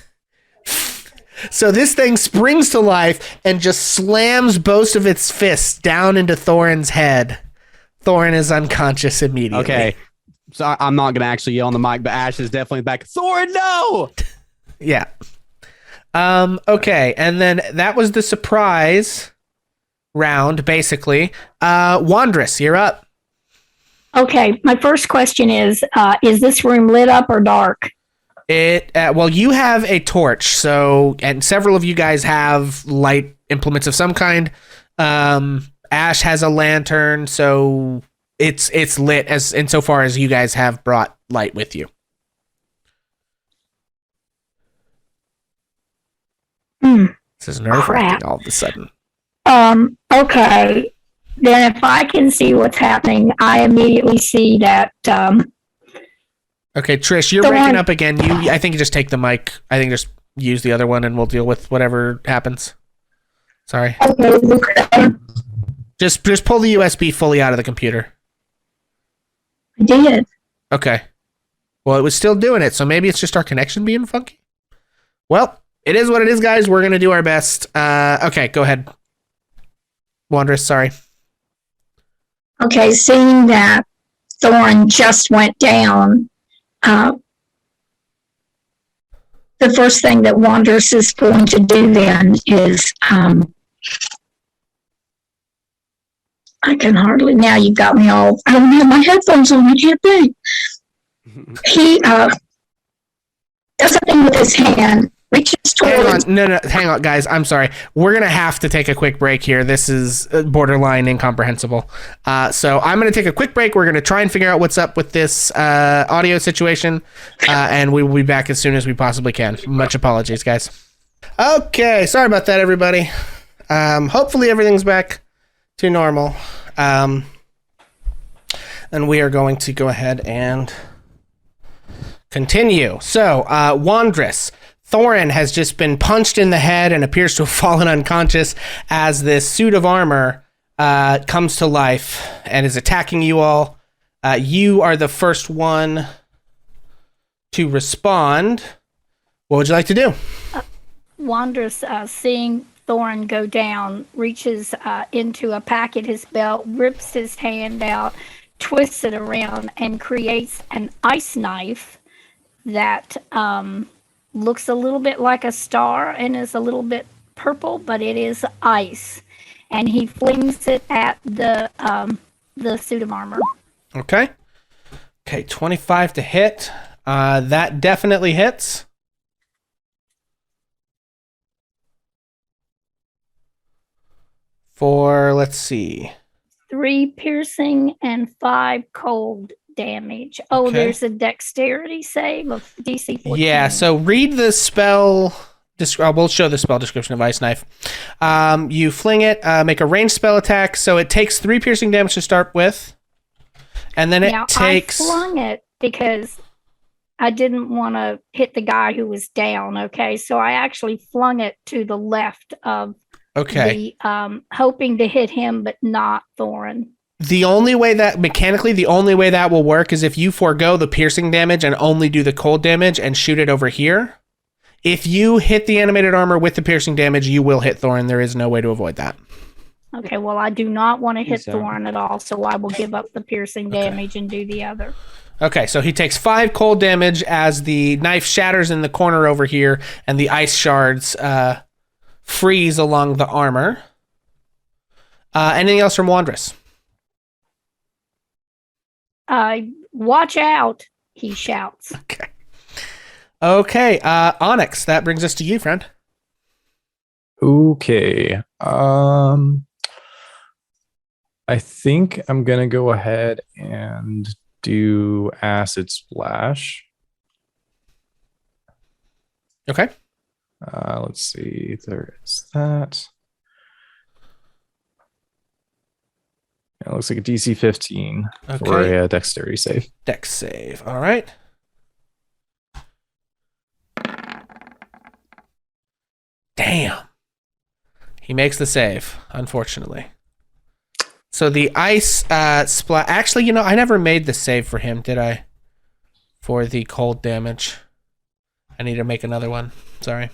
so this thing springs to life and just slams both of its fists down into Thorin's head. Thorin is unconscious immediately. Okay. So I'm not going to actually yell on the mic, but Ash is definitely back. Thorin, no! Yeah. Okay, and then that was the surprise round, basically. Wandress, you're up. Okay, my first question is this room lit up or dark? Well, you have a torch, so, and several of you guys have light implements of some kind. Ash has a lantern, so it's lit as insofar as you guys have brought light with you. This is nerve-wracking all of a sudden. Okay. Then if I can see what's happening, I immediately see that Okay, Trish, you're Go breaking on. up again. I think you just take the mic. I think just use the other one and we'll deal with whatever happens. Sorry. I Just pull the USB fully out of the computer. did. Okay. Well, it was still doing it, so maybe it's just our connection being funky. Well, it is what it is, guys. We're gonna do our best. Okay, go ahead. Wanderous, sorry. Okay, seeing that Thorn just went down, the first thing that Wanderous is going to do then is, I can hardly, now you've got me all, I don't have my headphones on, I can't think. He does something with his hand, reaches towards, Hang on, guys. I'm sorry. We're gonna have to take a quick break here. This is borderline incomprehensible. So I'm gonna take a quick break. We're gonna try and figure out what's up with this audio situation, and we will be back as soon as we possibly can. Much apologies, guys. Okay, sorry about that, everybody. Hopefully everything's back to normal, and we are going to go ahead and continue. So, Wandress. Thorin has just been punched in the head and appears to have fallen unconscious as this suit of armor comes to life and is attacking you all. You are the first one to respond. What would you like to do? Wanderous, seeing Thorin go down, reaches into a pack at his belt, rips his hand out, twists it around, and creates an ice knife that looks a little bit like a star and is a little bit purple, but it is ice. And he flings it at the the suit of armor. Okay. Okay, 25 to hit. That definitely hits. For, let's see. 3 piercing and 5 cold damage. Oh, Okay. there's a dexterity save of DC 14. Yeah, so read the spell. We'll show the spell description of Ice Knife. You fling it, make a ranged spell attack. So it takes 3 piercing damage to start with. And then it takes. I flung it because I didn't want to hit the guy who was down. Okay, so I actually flung it to the left of Okay. Hoping to hit him, but not Thorin. The only way that mechanically, the only way that will work is if you forego the piercing damage and only do the cold damage and shoot it over here. If you hit the animated armor with the piercing damage, you will hit Thorin. There is no way to avoid that. Okay, well, I do not want to hit Sorry. Thorin at all, so I will give up the piercing damage and do the other. Okay, so he takes 5 cold damage as the knife shatters in the corner over here and the ice shards freeze along the armor. Anything else from Wandress? Watch out, he shouts. Okay, Onyx, that brings us to you, friend. Okay. I think I'm gonna go ahead and do Acid Splash. Okay. Let's see. There is that. It looks like a DC 15 for Okay. a dexterity save. Dex save. All right. Damn. He makes the save, unfortunately. So the ice splash. Actually, you know, I never made the save for him, did I? For the cold damage. I need to make another one. Sorry.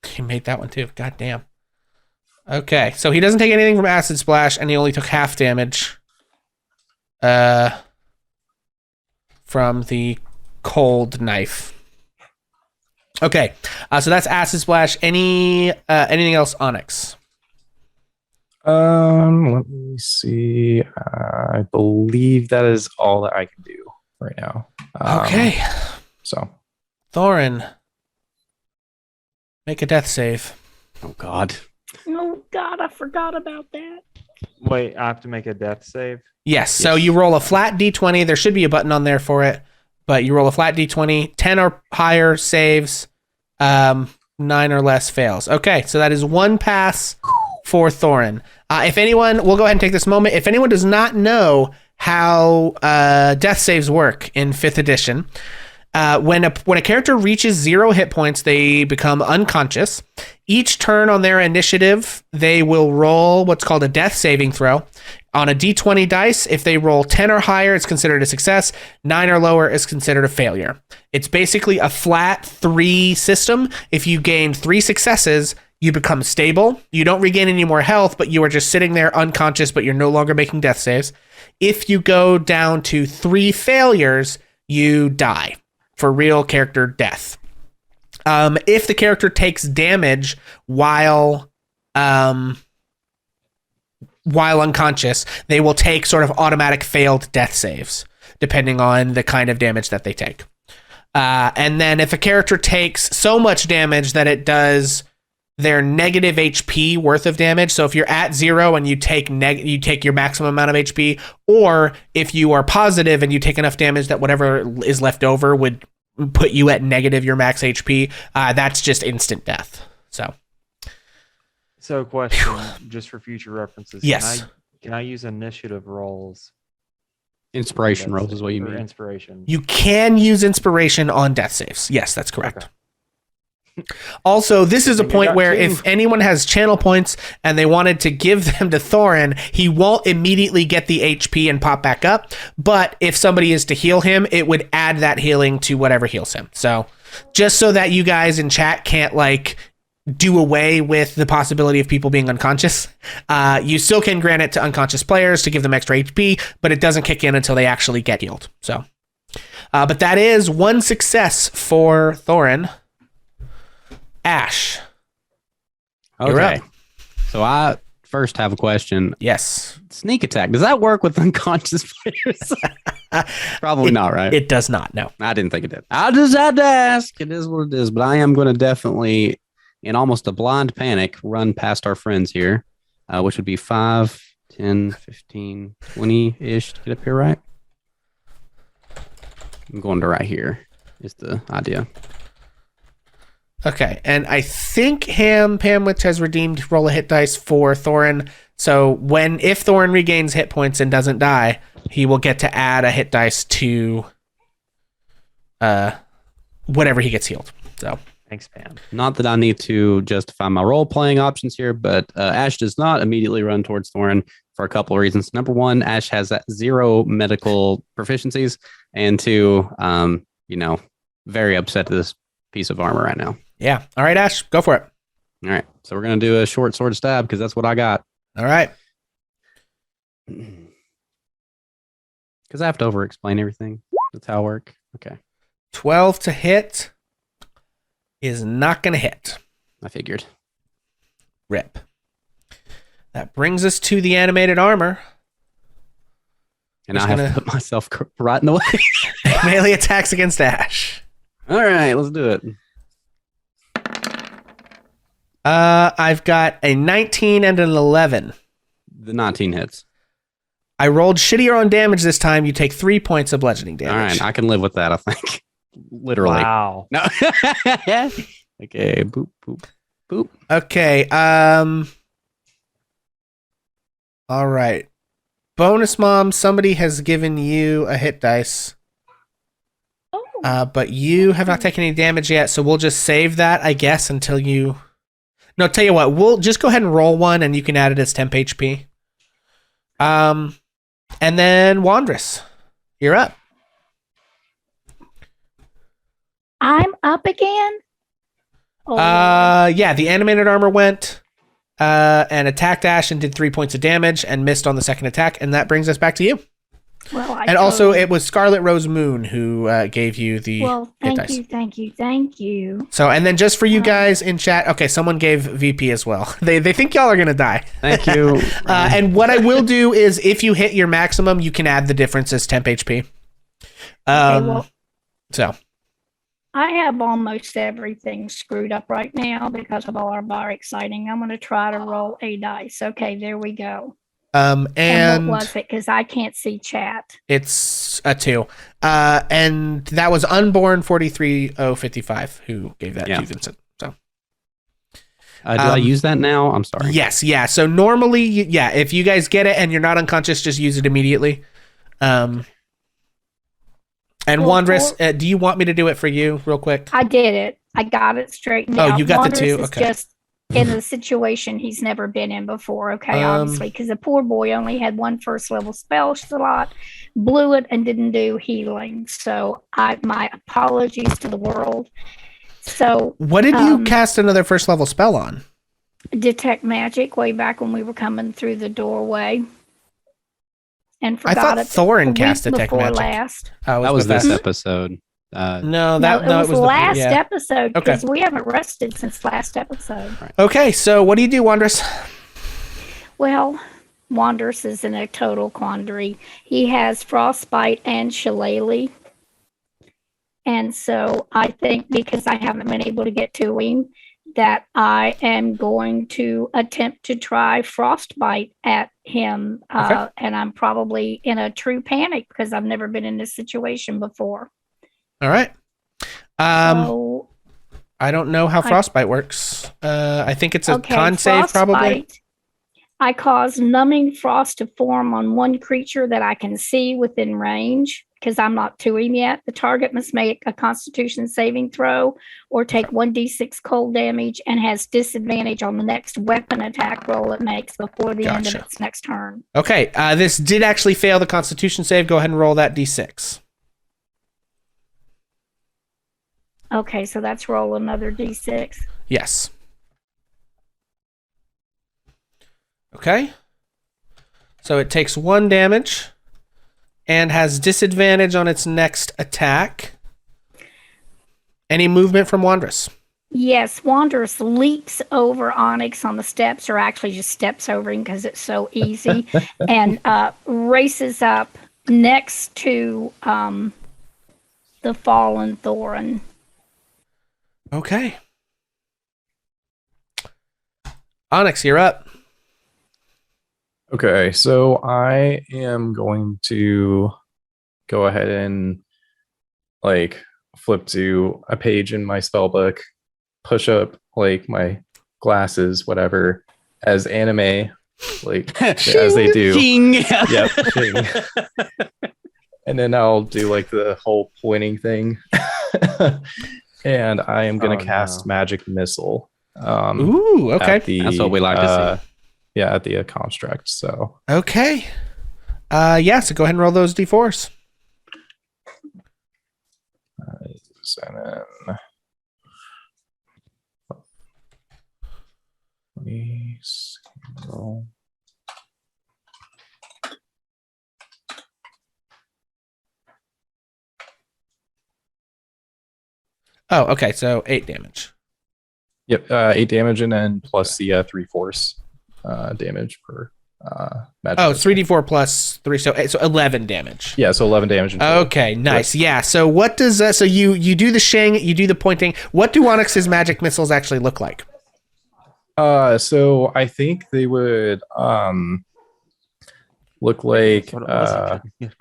He made that one too. God damn. Okay, so he doesn't take anything from Acid Splash, and he only took half damage from the cold knife. Okay, so that's Acid Splash. Anything else, Onyx? Let me see. I believe that is all that I can do right now. Okay. So, Thorin, make a death save. Oh God. Oh, God, I forgot about that. Wait, I have to make a death save? Yes, so Yes. you roll a flat d20. There should be a button on there for it, but you roll a flat d20. 10 or higher saves, 9 or less fails. Okay, so that is 1 pass for Thorin. If anyone, we'll go ahead and take this moment. If anyone does not know how death saves work in 5th edition, when a character reaches 0 hit points, they become unconscious. Each turn on their initiative, they will roll what's called a death saving throw. On a d20 dice, if they roll 10 or higher, it's considered a success. 9 or lower is considered a failure. It's basically a flat 3 system. If you gain 3 successes, you become stable. You don't regain any more health, but you are just sitting there unconscious, but you're no longer making death saves. If you go down to 3 failures, you die for real character death. If the character takes damage while unconscious, they will take sort of automatic failed death saves, depending on the kind of damage that they take. And then if a character takes so much damage that it does their negative HP worth of damage, so if you're at 0 and you take your maximum amount of HP, or if you are positive and you take enough damage that whatever is left over would put you at negative your max HP, that's just instant death. So question, just for future references. Yes. Can I use initiative rolls? Inspiration rolls is what you Or mean. inspiration. you can use inspiration on death saves. Yes, that's correct. Also, this is a think I point got where 2. if anyone has channel points and they wanted to give them to Thorin, he won't immediately get the HP and pop back up. But if somebody is to heal him, it would add that healing to whatever heals him. So just so that you guys in chat can't do away with the possibility of people being unconscious, you still can grant it to unconscious players to give them extra HP, but it doesn't kick in until they actually get healed. So, but that is 1 success for Thorin. Ash. You're Okay. up. So I first have a question. Yes. Sneak attack. Does that work with unconscious players? Probably not, right? It does not, no. I didn't think it did. I just had to ask. It is what it is. But I am going to definitely, in almost a blind panic, run past our friends here, which would be 5, 10, 15, 20-ish to get up here, right? I'm going to right here is the idea. Okay, and I think Pamwich has redeemed roll a hit dice for Thorin. So if Thorin regains hit points and doesn't die, he will get to add a hit dice to whatever he gets healed. So Thanks, Pam. Not that I need to justify my role-playing options here, but Ash does not immediately run towards Thorin for a couple of reasons. Number one, Ash has 0 medical proficiencies, and 2, very upset to this piece of armor right now. yeah. All right, Ash, go for it. All right, so we're going to do a short sword stab because that's what I got. All right. Because I have to over-explain everything. That's how I work. Okay, 12 to hit is not going to hit. I figured. Rip. That brings us to the animated armor. And I have to put myself right in the way. Melee attacks against Ash. All right, let's do it. I've got a 19 and an 11. The 19 hits. I rolled shittier on damage this time. You take 3 points of bludgeoning damage. All right, I can live with that, I think. Literally. Wow. No. Okay, boop, boop, boop. Okay, all right. Bonus Mom, somebody has given you a hit dice. But you have not taken any damage yet, so we'll just save that, I guess, until you... No, tell you what, we'll just go ahead and roll one, and you can add it as temp HP. And then Wandress, you're up. I'm up again. Yeah, the animated armor went and attacked Ash and did 3 points of damage and missed on the second attack, and that brings us back to you. Well, and also, it was Scarlet Rose Moon who gave you the hit dice. Thank you. So, and then just for you guys in chat, okay, someone gave VP as well. They think y'all are gonna die. Thank you. And what I will do is, if you hit your maximum, you can add the difference as temp HP. So. I have almost everything screwed up right now because of all our exciting. I'm going to try to roll a dice. Okay, there we go. And what was it? Because I can't see chat. It's a 2. And that was Unborn 43055 who gave that to Vincent. So, do I use that now? I'm sorry. Yes, yeah. So normally, if you guys get it and you're not unconscious, just use it immediately. And Wandress, do you want me to do it for you real quick? I did it. I got it straightened out. Oh, you got Wandress the 2? is Okay. just in a situation he's never been in before, okay, obviously, because the poor boy only had 1 first level spell slot, blew it, and didn't do healing. So my apologies to the world. So what did you cast another first level spell on? Detect magic way back when we were coming through the doorway. And I thought Thorin cast Detect Magic. Last. Oh, that was this episode. No, it was last episode because we haven't rested since last episode. Right. Okay, so what do you do, Wandress? Well, Wandress is in a total quandary. He has Frostbite and Shillelagh. And so I think because I haven't been able to get to him, that I am going to attempt to try Frostbite at him. And I'm probably in a true panic because I've never been in this situation before. All right. So, I don't know how Frostbite works. I think it's a con save, probably. I cause numbing frost to form on one creature that I can see within range. Because I'm not to him yet, the target must make a Constitution saving throw or take 1d6 cold damage and has disadvantage on the next weapon attack roll it makes before the end of its next turn. Okay, this did actually fail the Constitution save. Go ahead and roll that d6. Okay, so that's roll another d6. Yes. Okay. So it takes 1 damage. And has disadvantage on its next attack. Any movement from Wandress? Yes, Wanderous leaps over Onyx on the steps, or actually just steps over him because it's so easy, and races up next to the fallen Thorin. Okay. Onyx, you're up. Okay, so I am going to go ahead and like flip to a page in my spell book, push up like my glasses, whatever, as anime, like as they do. Ching. Yep. Ching. And then I'll do like the whole pointing thing. And I am going to cast Magic Missile. Ooh, okay. That's what we like to see. Yeah, at the construct. So Okay. Yeah, so go ahead and roll those d4s. and then please roll. Oh, okay, so 8 damage. Yep, 8 damage, and then plus the 3 force damage per magic. Oh, it's 3d4 plus 3, so 11 damage. Yeah, so 11 damage. In total. Okay, nice. Yeah, so what does so you do the shing, you do the pointing. What do Onyx's magic missiles actually look like? So I think they would look like That's what it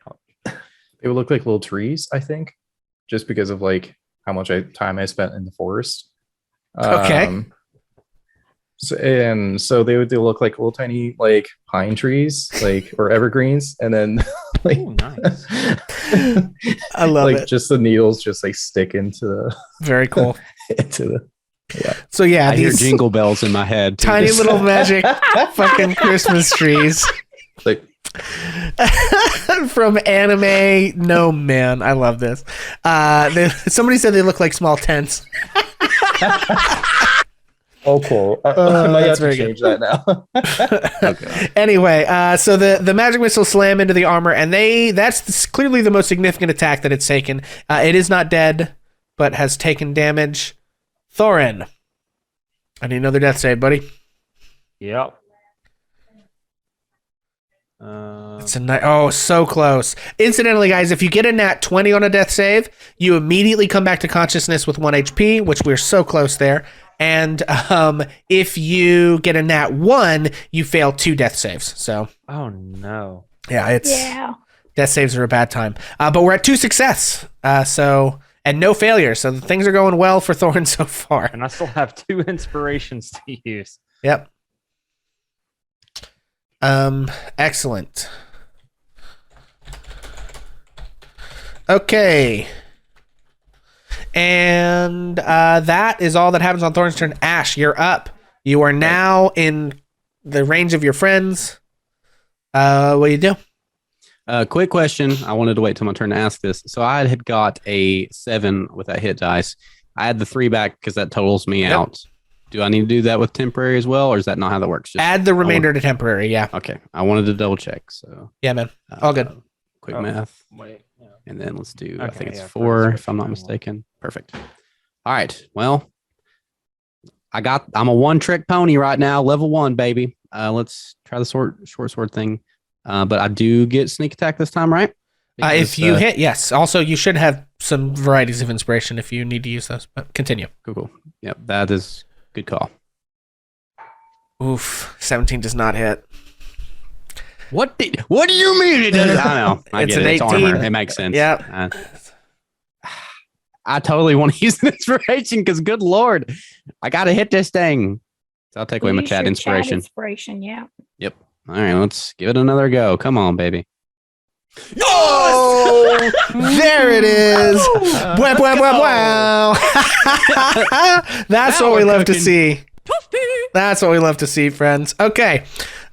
was. they would look like little trees, I think, just because of like how much time I spent in the forest. Okay. So they look like little tiny like pine trees, like or evergreens, and then like Ooh, nice. I love like it. just the needles just like stick into the Very cool. into the So yeah, I hear these jingle bells in my head. too. tiny Just- little magic fucking Christmas trees like from anime. No man, I love this. Somebody said they look like small tents. oh cool. I might that's have very to change that now. Okay. Anyway, so the magic missiles slam into the armor, and that's clearly the most significant attack that it's taken. It is not dead, but has taken damage. Thorin, I need another death save, buddy. Yep. It's a so close. Incidentally, guys, if you get a nat 20 on a death save, you immediately come back to consciousness with 1 HP, which we're so close there. And if you get a nat 1, you fail 2 death saves. So Oh no. yeah, death saves are a bad time. But we're at 2 success. And no failure. So things are going well for Thorin so far. And I still have 2 inspirations to use. Yep. Excellent. Okay. And that is all that happens on Thorin's turn. Ash, you're up. You are now in the range of your friends. What do you do? Quick question. I wanted to wait till my turn to ask this. So I had got a 7 with that hit dice. I had the 3 back because that totals me out. Do I need to do that with temporary as well, or is that not how that works? Just Add the remainder to temporary, yeah. Okay. I wanted to double check. So Yeah, man. All good. Quick math. Wait. Yeah. And then let's do, I Okay, think it's yeah, 4, first if I'm not 51. mistaken. Perfect. All right. Well, I'm a 1-trick pony right now, level 1, baby. Let's try the short sword thing. But I do get sneak attack this time, right? If you hit, yes. Also, you should have some varieties of inspiration if you need to use those. But continue. Cool. Yep, that is good call. Oof, 17 does not hit. What do you mean it does? I know. I It's get an it. It's 18. armor. It makes sense. Yep. I totally want to use an inspiration because, good lord, I got to hit this thing. So I'll take away my Use chat your inspiration. Yeah. Yep. All right, let's give it another go. Come on, baby. Oh, there it is. Wow, wow, wow, wow. That's Now what we we're love to cooking. see. That's what we love to see, friends. Okay.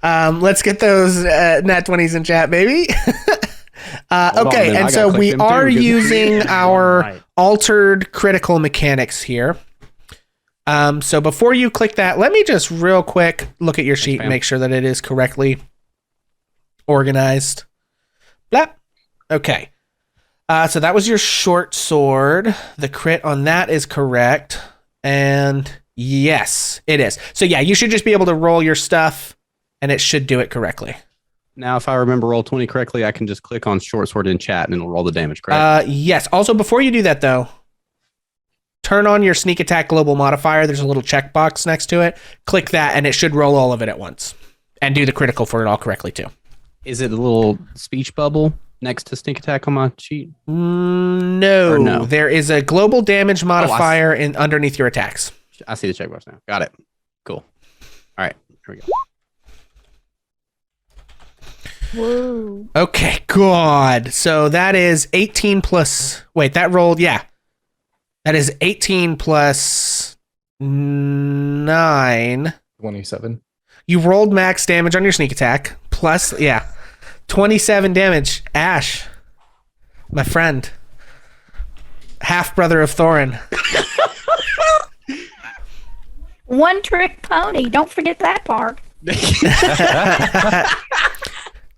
Let's get those nat 20s in chat, baby. Hold on, Okay, then. I and gotta so click we them are too, 'cause- using our Right. altered critical mechanics here. So before you click that, let me just real quick look at your sheet and fam. make sure that it is correctly organized. Blap. Okay. So that was your short sword. The crit on that is correct. And yes, it is. So yeah, you should just be able to roll your stuff, and it should do it correctly. Now, if I remember Roll20 correctly, I can just click on short sword in chat and it'll roll the damage, correct? Yes. Also, before you do that, though, turn on your sneak attack global modifier. There's a little checkbox next to it. Click that, and it should roll all of it at once. And do the critical for it all correctly, too. Is it a little speech bubble next to sneak attack on my sheet? No. Or no? There is a global damage modifier underneath your attacks. I see the checkbox now. Got it. Cool. All right. Here we go. Whoa. Okay, God. So that is 18 plus... Wait, that rolled... Yeah. That is 18 plus 9. 27. You rolled max damage on your sneak attack. Plus, 27 damage. Ash, my friend. Half-brother of Thorin. One trick pony. Don't forget that part.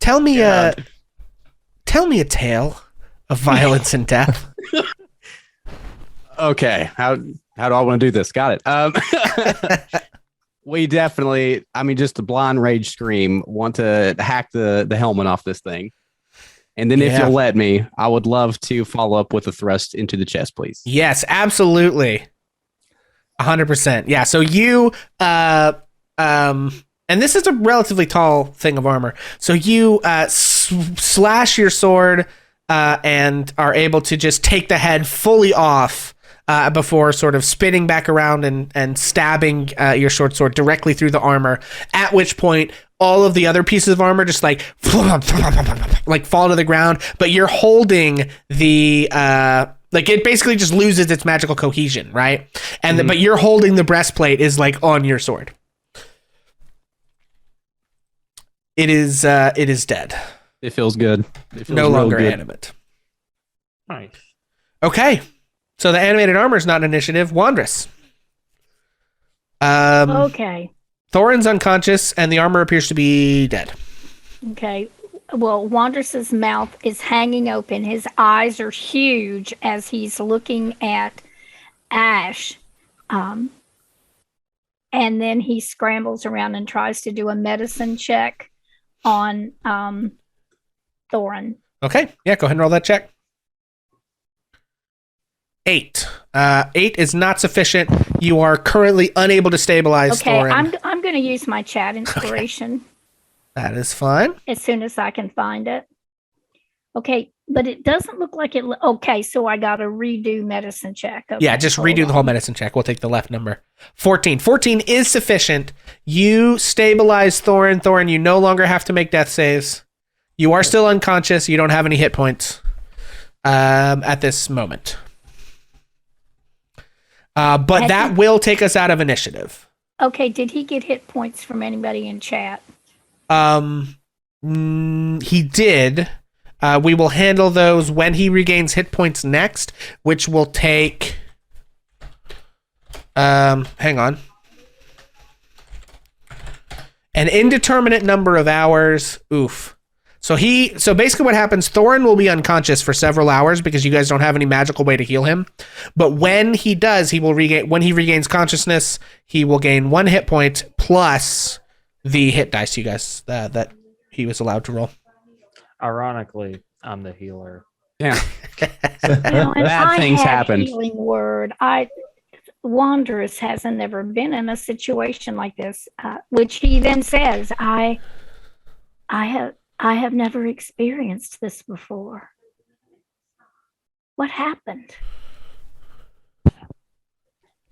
Tell me a tale of violence and death. Okay. How do I want to do this? Got it. We definitely, just a blind rage scream, want to hack the helmet off this thing. And then if you'll let me, I would love to follow up with a thrust into the chest, please. Yes, absolutely. 100%. Yeah, so you and this is a relatively tall thing of armor. So you slash your sword and are able to just take the head fully off before sort of spinning back around and stabbing your short sword directly through the armor, at which point all of the other pieces of armor just like fall to the ground, but you're holding the it basically just loses its magical cohesion, right? And but you're holding the breastplate is like on your sword. It is dead. It feels good. It feels no longer good. animate. Nice. Okay. So the animated armor is not an initiative. Wandress. Okay. Thorin's unconscious, and the armor appears to be dead. Okay. Well, Wandress's mouth is hanging open. His eyes are huge as he's looking at Ash. And then he scrambles around and tries to do a medicine check on Thorin. Okay. Yeah, go ahead and roll that check. 8. 8 is not sufficient. You are currently unable to stabilize Thorin. I'm going to use my chat inspiration. That is fine. As soon as I can find it. Okay, but it doesn't look like it. Okay, so I got to redo medicine check. Okay, yeah, just redo the whole medicine check. We'll take the left number. 14. 14 is sufficient. You stabilize Thorin. Thorin, you no longer have to make death saves. You are still unconscious. You don't have any hit points at this moment. But that will take us out of initiative. Okay, did he get hit points from anybody in chat? He did. We will handle those when he regains hit points next, which will take... hang on. An indeterminate number of hours. Oof. So basically what happens, Thorin will be unconscious for several hours because you guys don't have any magical way to heal him. But when he does, when he regains consciousness, he will gain 1 hit point plus the hit dice you guys that he was allowed to roll. Ironically, I'm the healer. Yeah. Bad things happen. Healing word. Wanderous hasn't never been in a situation like this, which he then says, I have never experienced this before. What happened?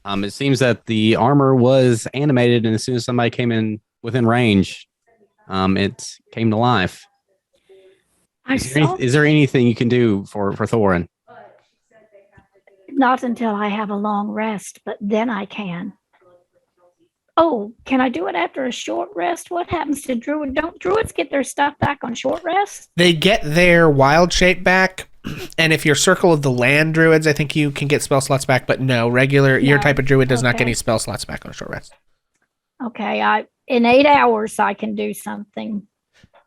It seems that the armor was animated, and as soon as somebody came in within range, it came to life. Is there anything you can do for Thorin? Not until I have a long rest, but then I can. Oh, can I do it after a short rest? What happens to druid? Don't druids get their stuff back on short rest? They get their wild shape back, and if you're Circle of the Land druids, I think you can get spell slots back, but no, your type of druid does not get any spell slots back on a short rest. Okay, in 8 hours I can do something.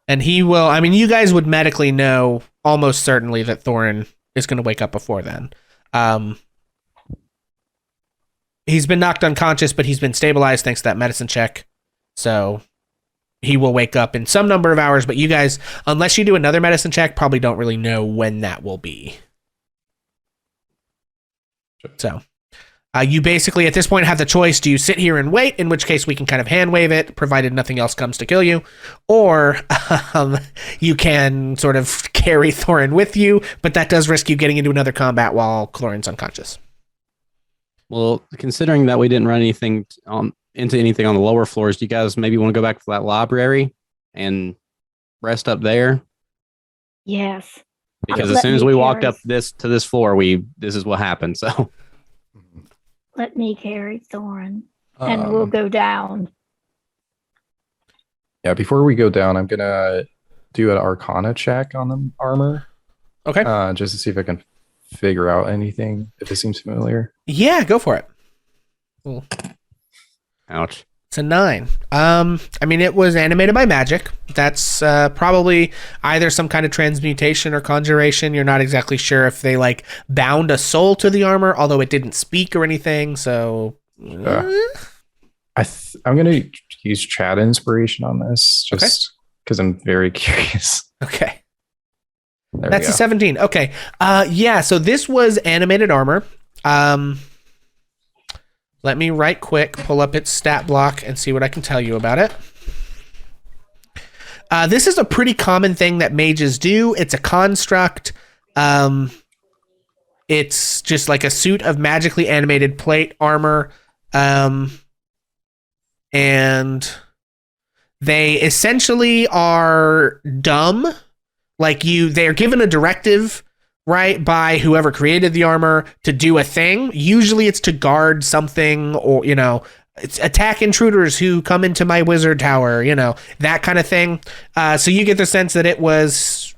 And he will, you guys would medically know almost certainly that Thorin is going to wake up before then. he's been knocked unconscious, but he's been stabilized thanks to that medicine check. So he will wake up in some number of hours, but you guys, unless you do another medicine check, probably don't really know when that will be. So you basically at this point have the choice: do you sit here and wait, in which case we can kind of hand wave it, provided nothing else comes to kill you, or you can sort of carry Thorin with you, but that does risk you getting into another combat while Clorin's unconscious. Well, considering that we didn't run anything into anything on the lower floors, do you guys maybe want to go back to that library and rest up there? Yes. Because as soon as we walked up to this floor, this is what happened. So let me carry Thorin, and we'll go down. Yeah, before we go down, I'm gonna do an Arcana check on the armor. Okay. Just to see if I can figure out anything, if it seems familiar. Yeah, go for it. Cool. Ouch. It's a 9. I mean, it was animated by magic. That's probably either some kind of transmutation or conjuration. You're not exactly sure if they like bound a soul to the armor, although it didn't speak or anything. So I'm gonna use chat inspiration on this, just because I'm very curious. Okay. There That's we go. a 17. Okay. Yeah, so this was animated armor. Let me right quick pull up its stat block and see what I can tell you about it. This is a pretty common thing that mages do. It's a construct. It's just like a suit of magically animated plate armor. And they essentially are dumb. Like they're given a directive, right, by whoever created the armor to do a thing. Usually it's to guard something, or, it's attack intruders who come into my wizard tower, that kind of thing. So you get the sense that it was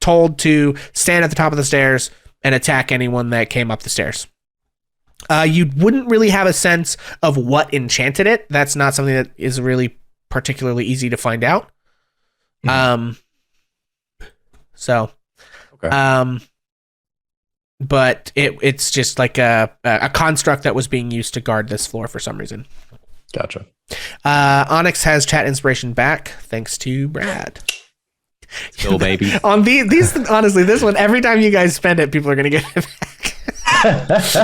told to stand at the top of the stairs and attack anyone that came up the stairs. You wouldn't really have a sense of what enchanted it. That's not something that is really particularly easy to find out. So, Okay. But it's just like a construct that was being used to guard this floor for some reason. Gotcha. Onyx has chat inspiration back, thanks to Brad. Go, baby. On these, honestly, this one, every time you guys spend it, people are going to get it back.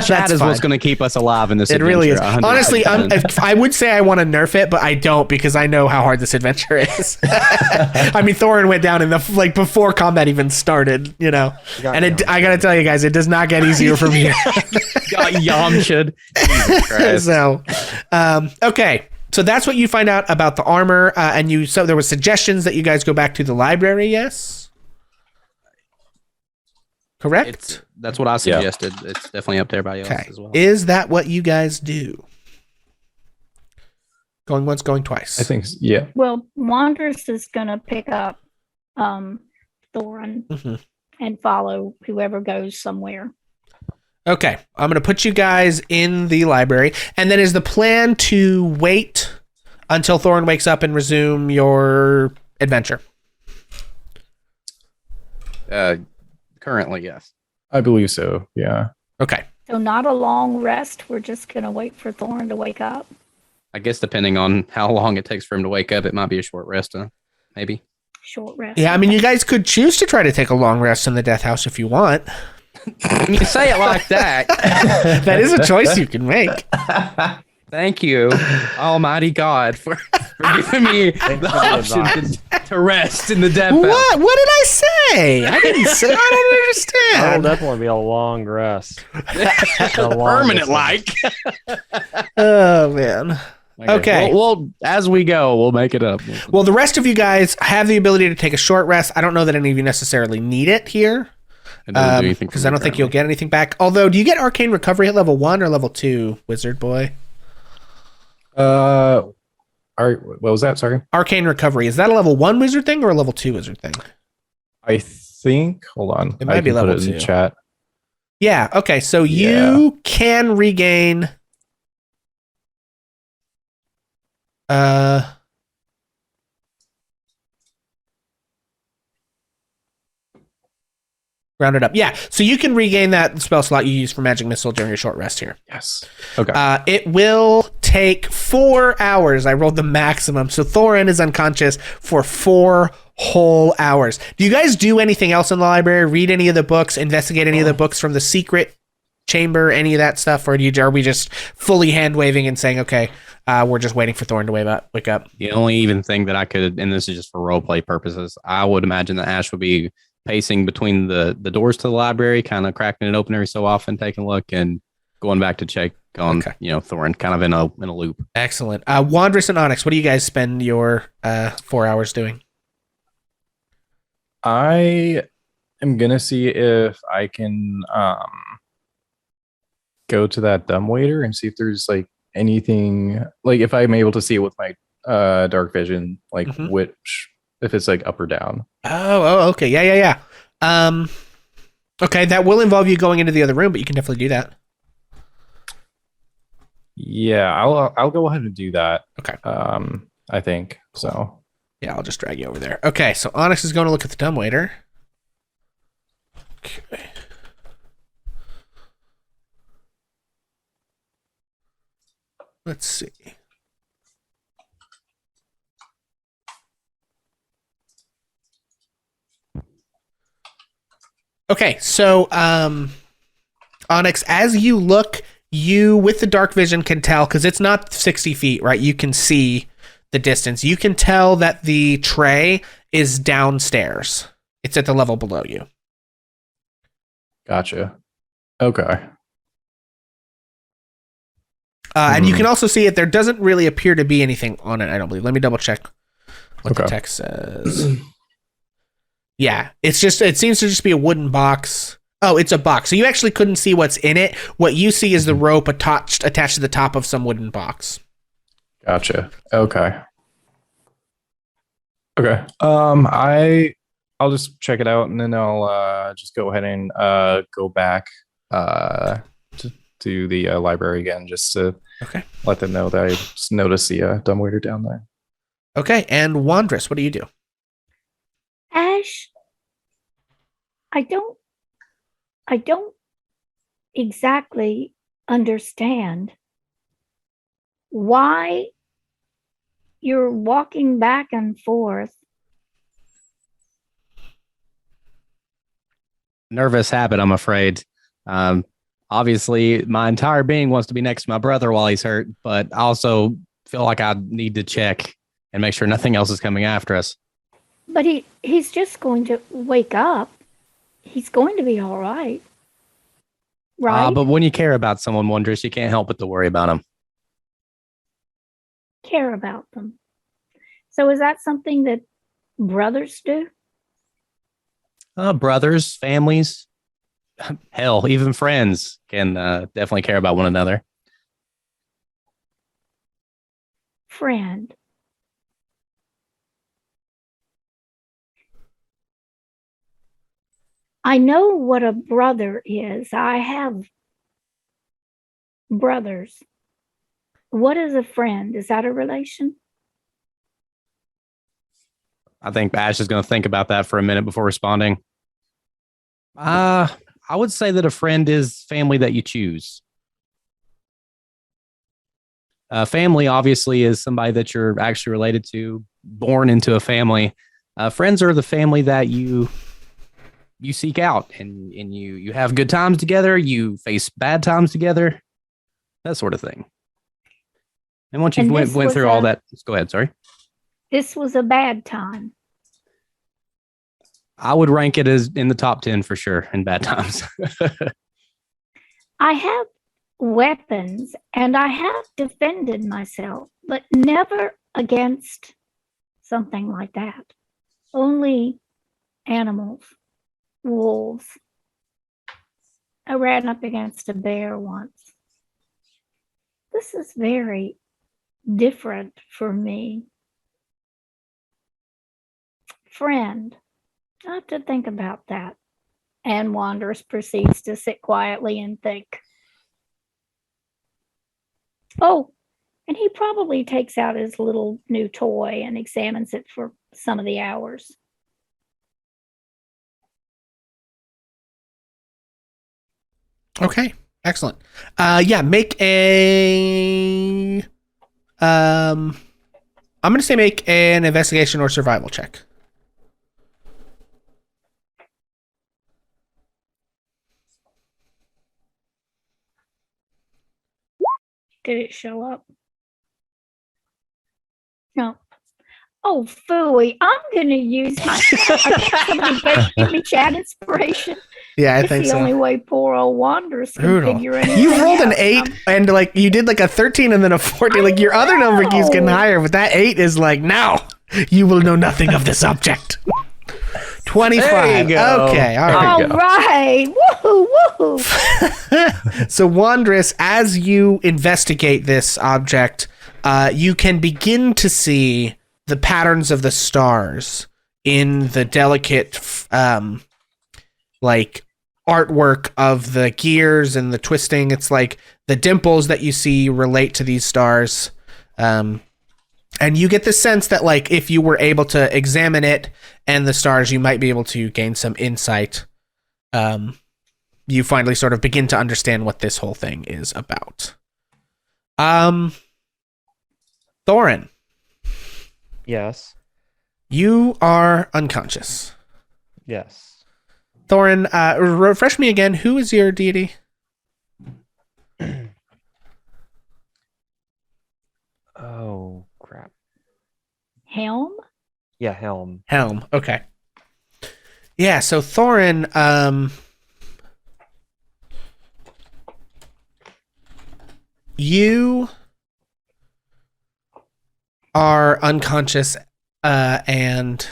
Chat is what's going to keep us alive in this It adventure. really is. 100%. Honestly, I would say I want to nerf it, but I don't, because I know how hard this adventure is. I mean, Thorin went down in before combat even started, and I got to tell you guys, it does not get easier from here. Got Yamsha'd. Jesus Christ. So, okay. So that's what you find out about the armor, so there were suggestions that you guys go back to the library, yes? Correct? That's what I suggested. Yeah. It's definitely up there by y'all as well. Is that what you guys do? Going once, going twice. I think, yeah. Well, Wanderous is going to pick up Thorin and follow whoever goes somewhere. Okay, I'm going to put you guys in the library. And then is the plan to wait until Thorin wakes up and resume your adventure? Currently, yes. I believe so, yeah. Okay. So not a long rest. We're just going to wait for Thorin to wake up. I guess depending on how long it takes for him to wake up, it might be a short rest, maybe. Short rest. Yeah, I mean, you guys could choose to try to take a long rest in the death house if you want. You say it like that. That is a choice you can make. Thank you, Almighty God, for giving me the option to rest in the death house. What did I say? I didn't say. I don't understand. That'll definitely be a long rest. Permanent like. Oh, man. Okay. Well, as we go, we'll make it up. Well, the rest of you guys have the ability to take a short rest. I don't know that any of you necessarily need it here. Because I don't think you'll get anything back. Although, do you get Arcane Recovery at level 1 or level 2, Wizard Boy? All right, what was that? Sorry. Arcane Recovery. Is that a level 1 wizard thing or a level 2 wizard thing? I think. Hold on. It might be level 2. In the chat. Yeah. Okay. So you can regain. Round it up. Yeah. So you can regain that spell slot you used for Magic Missile during your short rest here. Yes. Okay. It will take 4 hours. I rolled the maximum. So Thorin is unconscious for 4 whole hours. Do you guys do anything else in the library? Read any of the books? Investigate any of the books from the secret chamber? Any of that stuff? Or are we just fully hand waving and saying, okay, we're just waiting for Thorin to wake up? The only even thing that I could, and this is just for role play purposes, I would imagine that Ash would be pacing between the doors to the library, kind of cracking it open every so often, taking a look, and going back to check on Thorin, kind of in a loop. Excellent. Wandress and Onyx, what do you guys spend your 4 hours doing? I am gonna see if I can go to that dumbwaiter and see if there's like anything, like if I'm able to see it with my dark vision, like which, if it's like up or down. Oh, okay. Yeah. Okay, that will involve you going into the other room, but you can definitely do that. Yeah, I'll go ahead and do that. Okay. I think so. Yeah, I'll just drag you over there. Okay, so Onyx is going to look at the dumbwaiter. Okay. Let's see. Okay, so Onyx, as you look, you with the dark vision can tell, because it's not 60 feet, right? You can see the distance. You can tell that the tray is downstairs. It's at the level below you. Gotcha. Okay. And you can also see it. There doesn't really appear to be anything on it, I don't believe. Let me double check what the text says. Yeah, it seems to just be a wooden box. Oh, it's a box. So you actually couldn't see what's in it. What you see is the rope attached to the top of some wooden box. Gotcha. Okay. I'll just check it out, and then I'll just go ahead and go back to the library again, just to let them know that I just noticed the dumbwaiter down there. Okay, and Wandress, what do you do? Ash, I don't exactly understand why you're walking back and forth. Nervous habit, I'm afraid. Obviously, my entire being wants to be next to my brother while he's hurt, but I also feel like I need to check and make sure nothing else is coming after us. But he's just going to wake up. He's going to be all right. Right? But when you care about someone, Wondrous, you can't help but to worry about them. Care about them. So is that something that brothers do? Brothers, families, hell, even friends can definitely care about one another. Friend. I know what a brother is. I have brothers. What is a friend? Is that a relation? I think Ash is going to think about that for a minute before responding. I would say that a friend is family that you choose. Family, obviously, is somebody that you're actually related to, born into a family. Friends are the family that you seek out, and you have good times together, you face bad times together, that sort of thing. And once you've went through all that, go ahead, sorry. This was a bad time. I would rank it as in the top 10 for sure in bad times. I have weapons and I have defended myself, but never against something like that. Only animals, wolves. I ran up against a bear once. This is very different for me. Friend, I have to think about that. And Wanderers proceeds to sit quietly and think. Oh, and he probably takes out his little new toy and examines it for some of the hours. Okay, excellent. Yeah, make a. I'm gonna say make an investigation or survival check. Did it show up? No. Oh, phooey. I'm going to use my. I think somebody better give me chat inspiration. Yeah, I It's think the so. only way poor old Wanderers can Brutal. figure anything You rolled an out. 8 and like you did like a 13 and then a 14. Like your other number keeps getting know. higher, but that 8 is like, now you will know nothing of this object. 25. There you go. Okay, all right. All right. Woohoo, woohoo. So Wondrous, as you investigate this object, you can begin to see the patterns of the stars in the delicate like artwork of the gears and the twisting. It's like the dimples that you see relate to these stars. And you get the sense that like if you were able to examine it and the stars, you might be able to gain some insight. You finally sort of begin to understand what this whole thing is about. Thorin, Yes. you are unconscious. Yes. Thorin, refresh me again. Who is your deity? Oh crap. Helm? Yeah, Helm. Helm. Okay. Yeah, so Thorin, you are unconscious, and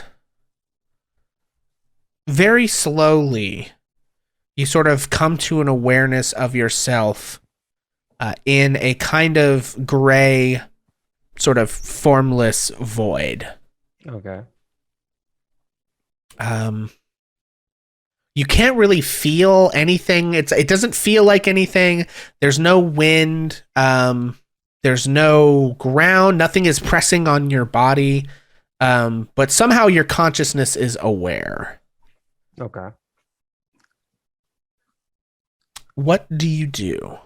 very slowly you sort of come to an awareness of yourself in a kind of gray, sort of formless void. Okay. You can't really feel anything. It doesn't feel like anything. There's no wind. There's no ground. Nothing is pressing on your body. But somehow your consciousness is aware. Okay. What do you do?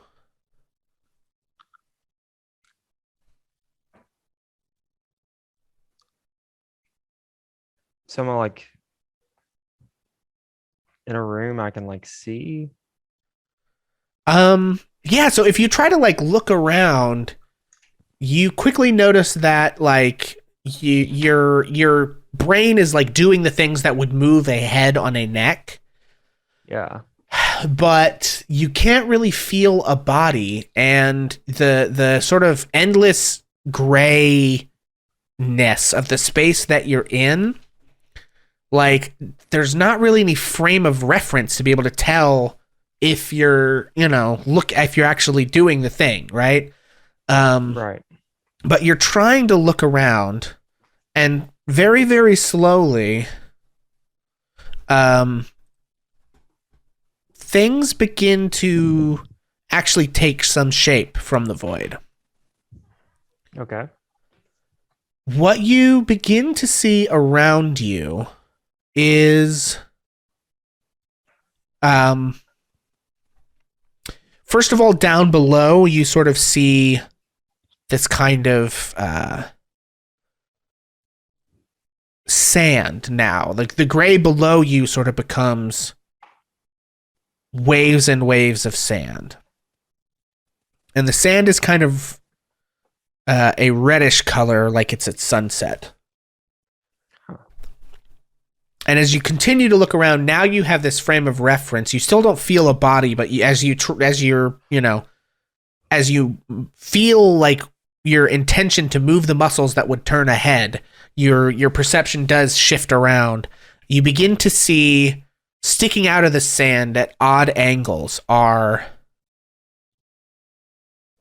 Someone like in a room I can like see. Yeah, so if you try to like look around, you quickly notice that like your brain is like doing the things that would move a head on a neck, Yeah. but you can't really feel a body, and the sort of endless grayness of the space that you're in, like there's not really any frame of reference to be able to tell if you're, if you're actually doing the thing, right? Right. But you're trying to look around, and very, very slowly, things begin to actually take some shape from the void. Okay. What you begin to see around you is, first of all, down below, you sort of see this kind of sand now. Like the gray below you sort of becomes waves and waves of sand. And the sand is kind of a reddish color, like it's at sunset. And as you continue to look around, now you have this frame of reference. You still don't feel a body, but as you feel like your intention to move the muscles that would turn a head, your perception does shift around. You begin to see sticking out of the sand at odd angles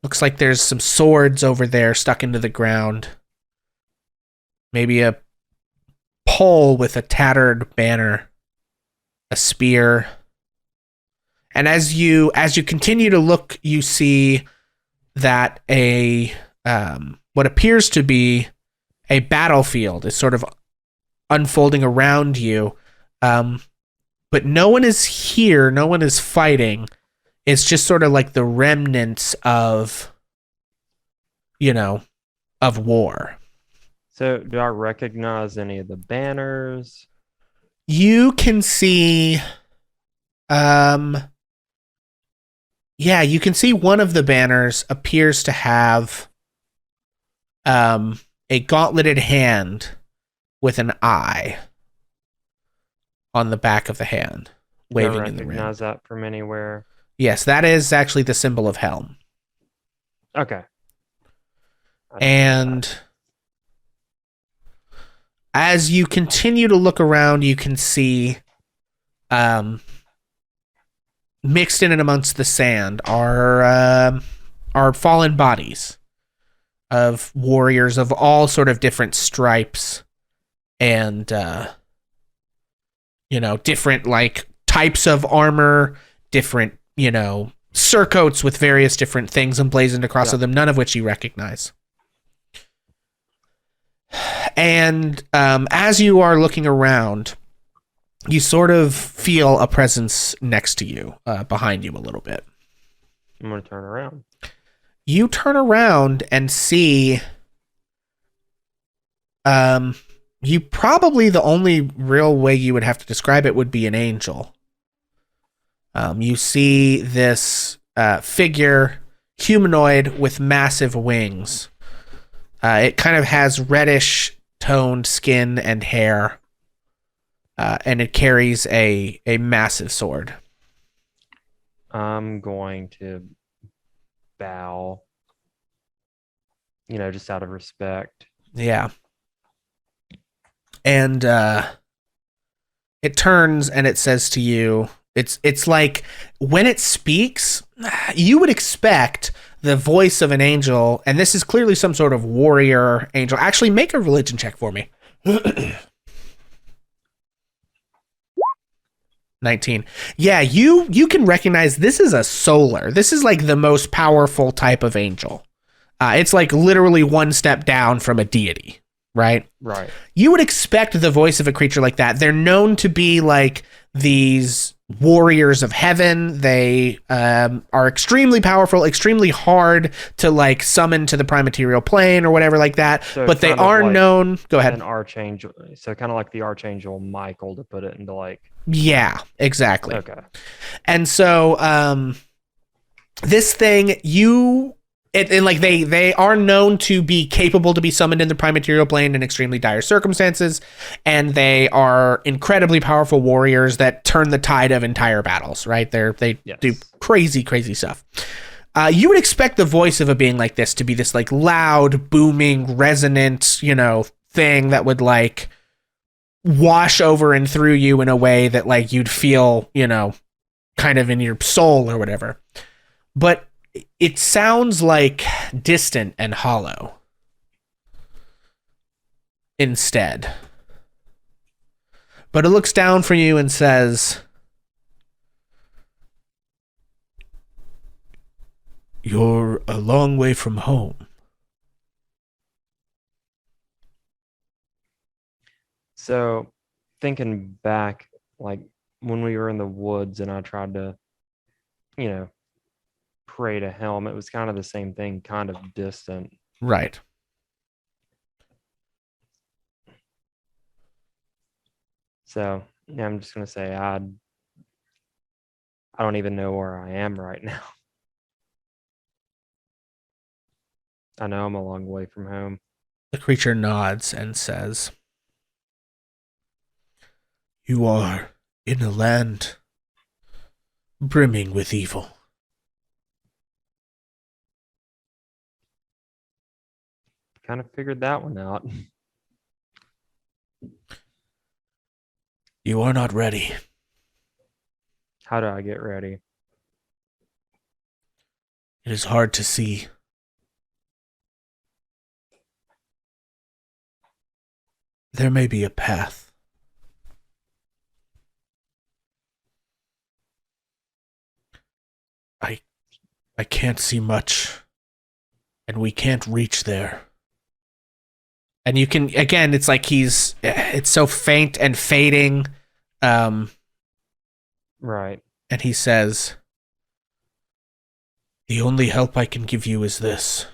looks like there's some swords over there stuck into the ground. Maybe a pole with a tattered banner, a spear. And as you continue to look, you see that what appears to be a battlefield is sort of unfolding around you. But no one is here, no one is fighting. is just sort of like the remnants of, of war. So, do I recognize any of the banners? You can see, you can see one of the banners appears to have, a gauntleted hand with an eye on the back of the hand, waving in the wind. Recognize that from anywhere? Yes, that is actually the symbol of Helm. Okay. And as you continue to look around, you can see, mixed in and amongst the sand are fallen bodies of warriors of all sort of different stripes and different like types of armor, different surcoats with various different things emblazoned across of them, none of which you recognize. And as you are looking around, you sort of feel a presence next to you, behind you a little bit. I'm going to turn around. You turn around and see, you probably, the only real way you would have to describe it would be an angel. You see this figure, humanoid with massive wings. It kind of has reddish toned skin and hair, and it carries a massive sword. I'm going to bow, just out of respect. Yeah. And it turns and it says to you, it's like when it speaks, you would expect the voice of an angel, and this is clearly some sort of warrior angel. Actually, make a religion check for me. 19. Yeah, you can recognize this is a solar. This is like the most powerful type of angel. It's like literally one step down from a deity, right? Right. You would expect the voice of a creature like that. They're known to be like these warriors of heaven. They are extremely powerful, extremely hard to like summon to the prime material plane or whatever like that. So but they kind of are like known. Go ahead. An archangel. So kind of like the archangel Michael, to put it into like. Yeah, exactly. Okay. And so this thing, they are known to be capable to be summoned in the prime material plane in extremely dire circumstances, and they are incredibly powerful warriors that turn the tide of entire battles, right? They do crazy, crazy stuff. You would expect the voice of a being like this to be this like loud, booming, resonant, thing that would like wash over and through you in a way that like you'd feel, kind of in your soul or whatever. But it sounds like distant and hollow instead. But it looks down from you and says, "You're a long way from home." So thinking back, like when we were in the woods and I tried to, pray to Helm, it was kind of the same thing, kind of distant. Right. So yeah, I'm just gonna say I don't even know where I am right now. I know I'm a long way from home. The creature nods and says, "You are in a land brimming with evil." Kind of figured that one out. You are not ready. How do I get ready? It is hard to see. There may be a path. I can't see much, and we can't reach there. And you can, again, it's like it's so faint and fading. Right. And he says, The only help I can give you is this.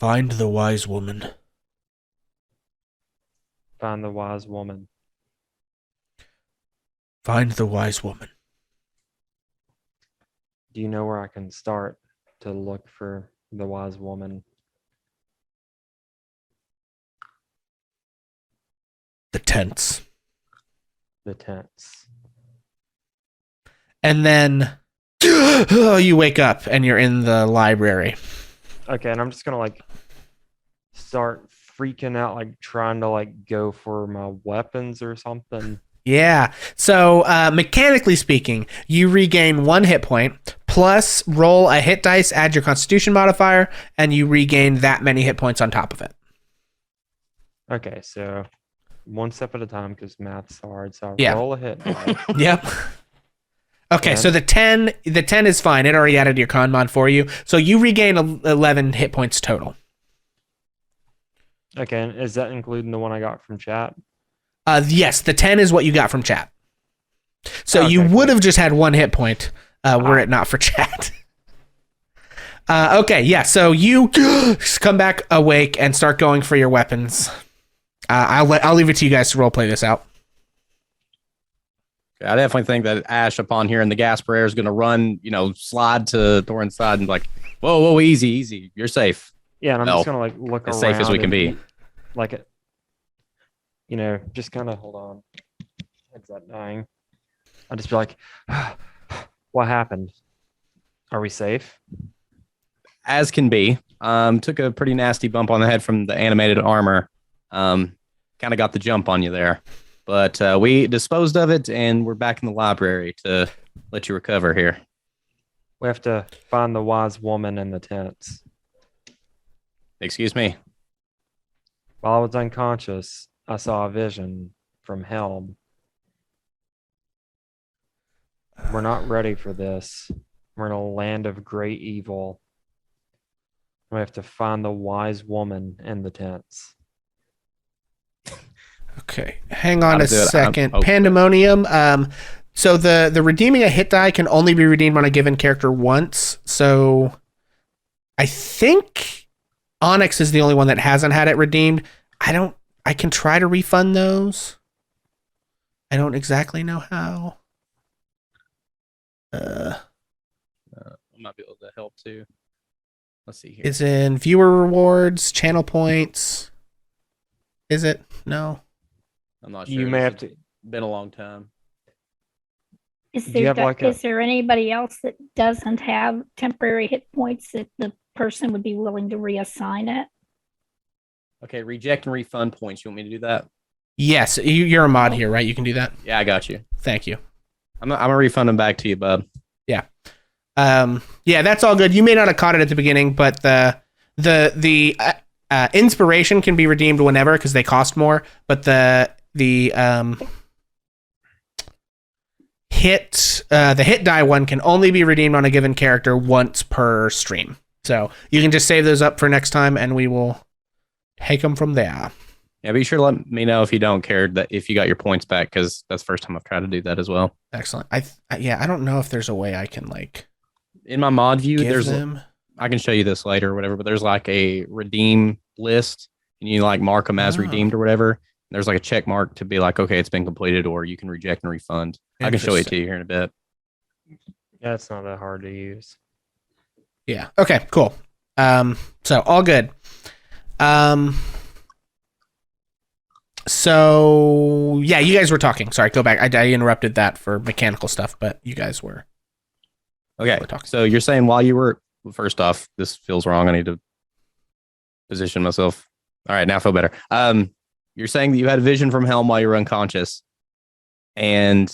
Find the wise woman. Find the wise woman. Find the wise woman. Do you know where I can start to look for the wise woman? The tents. The tents. And then you wake up and you're in the library. Okay, and I'm just gonna like start freaking out, like trying to like go for my weapons or something. Yeah. So mechanically speaking, you regain 1 hit point, plus roll a hit dice, add your constitution modifier, and you regain that many hit points on top of it. Okay, so one step at a time because math's hard. So Yeah. roll a hit die. Yep. Okay, so 10. the 10 is fine. It already added your con mod for you. So you regain 11 hit points total. Okay, and is that including the one I got from chat? Yes, the 10 is what you got from chat. So Okay, you would cool. have just had 1 hit point were it not for chat. Okay, yeah, so you come back awake and start going for your weapons. I'll leave it to you guys to roleplay this out. I definitely think that Ash, upon hearing the gasper air, is going to run, slide to Thorin's side and be like, whoa, easy. You're safe. Yeah, and I'm No. just gonna like look As around safe as we can and, be. Like it, just kind of hold on. Heads that dying. I'll just be like, what happened? Are we safe? As can be. Took a pretty nasty bump on the head from the animated armor. Kind of got the jump on you there. But we disposed of it, and we're back in the library to let you recover here. We have to find the wise woman in the tents. Excuse me. While I was unconscious, I saw a vision from Helm. We're not ready for this. We're in a land of great evil. We have to find the wise woman in the tents. Okay, hang on How to a do it. second. Okay. Pandemonium. So the redeeming a hit die can only be redeemed on a given character once. So I think Onyx is the only one that hasn't had it redeemed. I can try to refund those. I don't exactly know how. I might be able to help too. Let's see here. Is in viewer rewards, channel points. Is it? No. I'm not sure. You may have to. Been a long time. Is Do you there, have like a- is there anybody else that doesn't have temporary hit points that the person would be willing to reassign it? Okay, reject and refund points. You want me to do that? Yes, you're a mod here, right? You can do that. Yeah, I got you. Thank you. I'm gonna refund them back to you, bub. Yeah, that's all good. You may not have caught it at the beginning, but the inspiration can be redeemed whenever because they cost more. But the hit die one can only be redeemed on a given character once per stream. So you can just save those up for next time, and we will take them from there. Yeah, be sure to let me know if you don't care that if you got your points back, because that's the first time I've tried to do that as well. Excellent. I don't know if there's a way I can like In my mod view, give there's them. I can show you this later or whatever, but there's like a redeem list, and you like mark them as Oh. redeemed or whatever. There's like a check mark to be like, okay, it's been completed, or you can reject and refund. I can show it to you here in a bit. Yeah, it's not that hard to use. Yeah. Okay. Cool. So all good. So yeah, you guys were talking. Sorry, go back. I interrupted that for mechanical stuff, but you guys were. Okay, We're talking. so you're saying while you were, first off, this feels wrong. I need to position myself. All right, now I feel better. You're saying that you had a vision from Helm while you were unconscious, and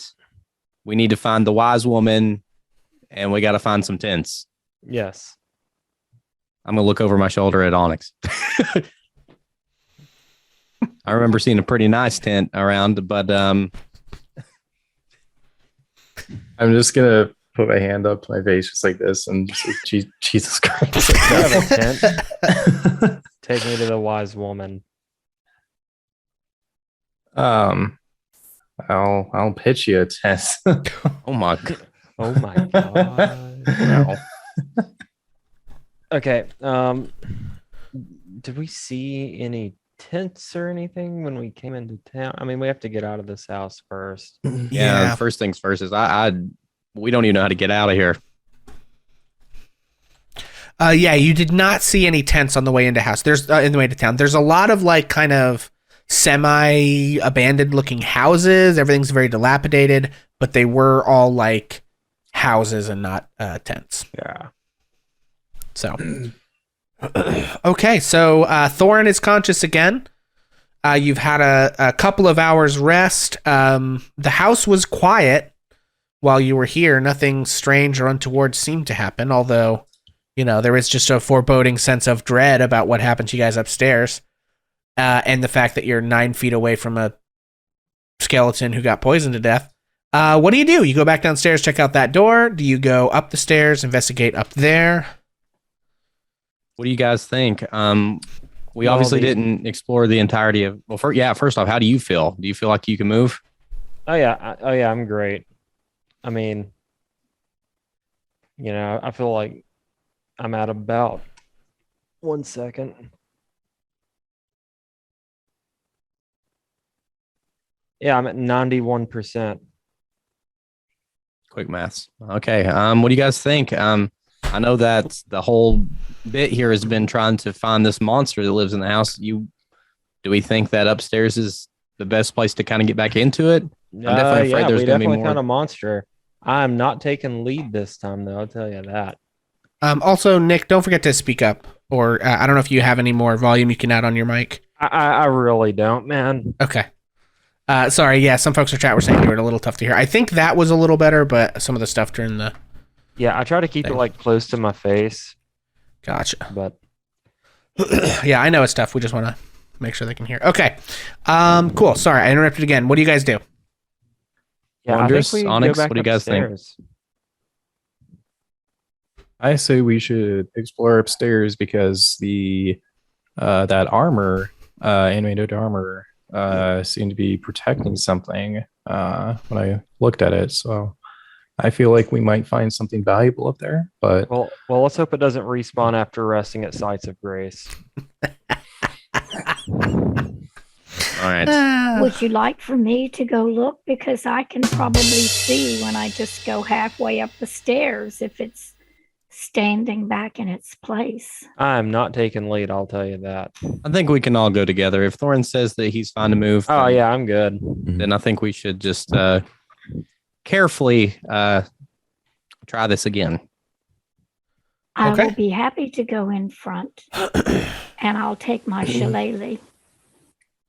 we need to find the wise woman, and we got to find some tents. Yes. I'm gonna look over my shoulder at Onyx. I remember seeing a pretty nice tent around, but I'm just gonna put my hand up to my face just like this and just like, Jesus Christ. You have a tent. Take me to the wise woman. I'll pitch you a tent. oh my god. Oh my god. No. Okay. Did we see any tents or anything when we came into town? I mean, we have to get out of this house first. Yeah. First things first is we don't even know how to get out of here. Yeah, you did not see any tents on the way into house. There's in the way to town. There's a lot of like kind of semi-abandoned looking houses. Everything's very dilapidated, but they were all like houses and not tents. Yeah. So, okay. So Thorin is conscious again. You've had a couple of hours rest. The house was quiet while you were here. Nothing strange or untoward seemed to happen, although, you know, there is just a foreboding sense of dread about what happened to you guys upstairs. And the fact that you're 9 feet away from a skeleton who got poisoned to death. What do? You go back downstairs, check out that door. Do you go up the stairs, investigate up there? What do you guys think? We obviously didn't explore the entirety of. Well, first off, how do you feel? Do you feel like you can move? Oh yeah. I'm great. I mean, you know, I feel like I'm at about 1 second. Yeah, I'm at 91%. Quick maths. Okay. What do you guys think? I know that the whole bit here has been trying to find this monster that lives in the house. Do we think that upstairs is the best place to kind of get back into it? I'm definitely afraid there's going to be more. Found a monster. I'm not taking lead this time, though. I'll tell you that. Also, Nick, don't forget to speak up. Or I don't know if you have any more volume you can add on your mic. I really don't, man. Okay. Sorry. Yeah, some folks in chat were saying you were a little tough to hear. I think that was a little better, but some of the stuff during the. Yeah, I try to keep it like close to my face. Gotcha. But yeah, I know it's tough. We just want to make sure they can hear. Okay. Cool. Sorry, I interrupted again. What do you guys do? Yeah, Wondrous, I think we Onyx, go back what do you guys think? upstairs. I say we should explore upstairs because the that armor, animated armor, seemed to be protecting something when I looked at it. So I feel like we might find something valuable up there. But Well, let's hope it doesn't respawn after resting at sites of grace. All right. Would you like for me to go look? Because I can probably see when I just go halfway up the stairs if it's standing back in its place. I'm not taking lead, I'll tell you that. I think we can all go together. If Thorin says that he's fine to move, Oh, yeah, I'm good. then I think we should just carefully try this again. I Okay. will be happy to go in front, and I'll take my shillelagh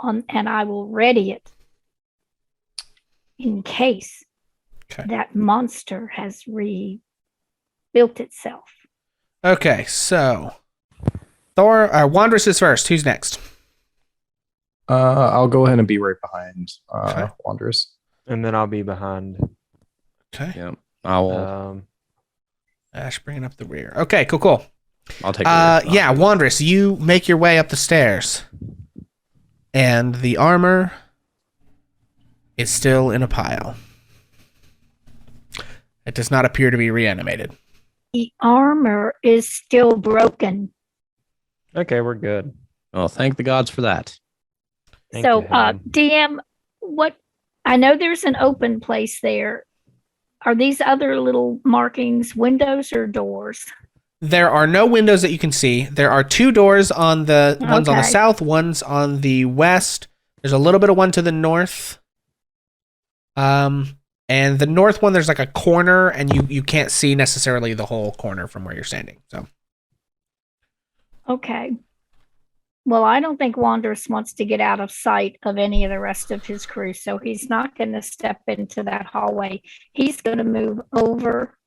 and I will ready it in case Okay. that monster has rebuilt itself. Okay, so Wandrous is first. Who's next? I'll go ahead and be right behind Okay. Wanderers. And then I'll be behind. Okay. Yeah, I will. Ash bringing up the rear. Okay, cool. I'll take. the rear. Yeah, Wandrous, you make your way up the stairs. And the armor is still in a pile. It does not appear to be reanimated. The armor is still broken. Okay, we're good. Well, thank the gods for that. Thank So, you, Helen. DM, what I know there's an open place there. Are these other little markings windows or doors? There are no windows that you can see. There are 2 doors on the one's on the Okay. south, one's on the west. There's a little bit of one to the north. And the north one, there's like a corner, and you can't see necessarily the whole corner from where you're standing. So Okay. Well, I don't think Wanderous wants to get out of sight of any of the rest of his crew, so he's not going to step into that hallway. He's going to move over,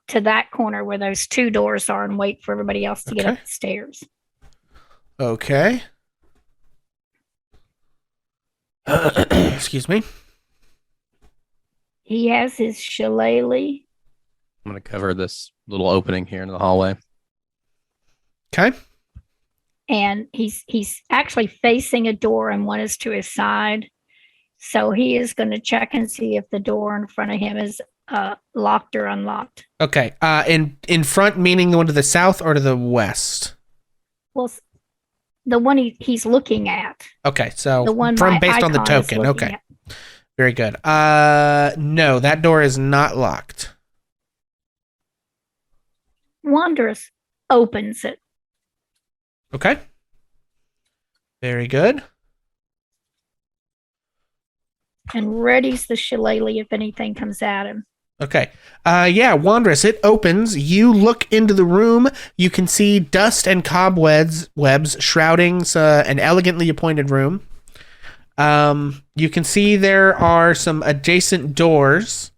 to that corner where those 2 doors are and wait for everybody else to get up Okay. the stairs. okay. Excuse me. He has his shillelagh. I'm going to cover this little opening here in the hallway. Okay. And he's actually facing a door and one is to his side. So he is going to check and see if the door in front of him is locked or unlocked. Okay. In front, meaning the one to the south or to the west? Well, the one he's looking at. Okay, so The one from my based on the icon is token. looking Okay, at. very good. No, that door is not locked. Wanderous opens it. Okay, very good. And readies the shillelagh if anything comes at him. Okay. Yeah, Wondrous, it opens. You look into the room. You can see dust and cobwebs shrouding an elegantly appointed room. You can see there are some adjacent doors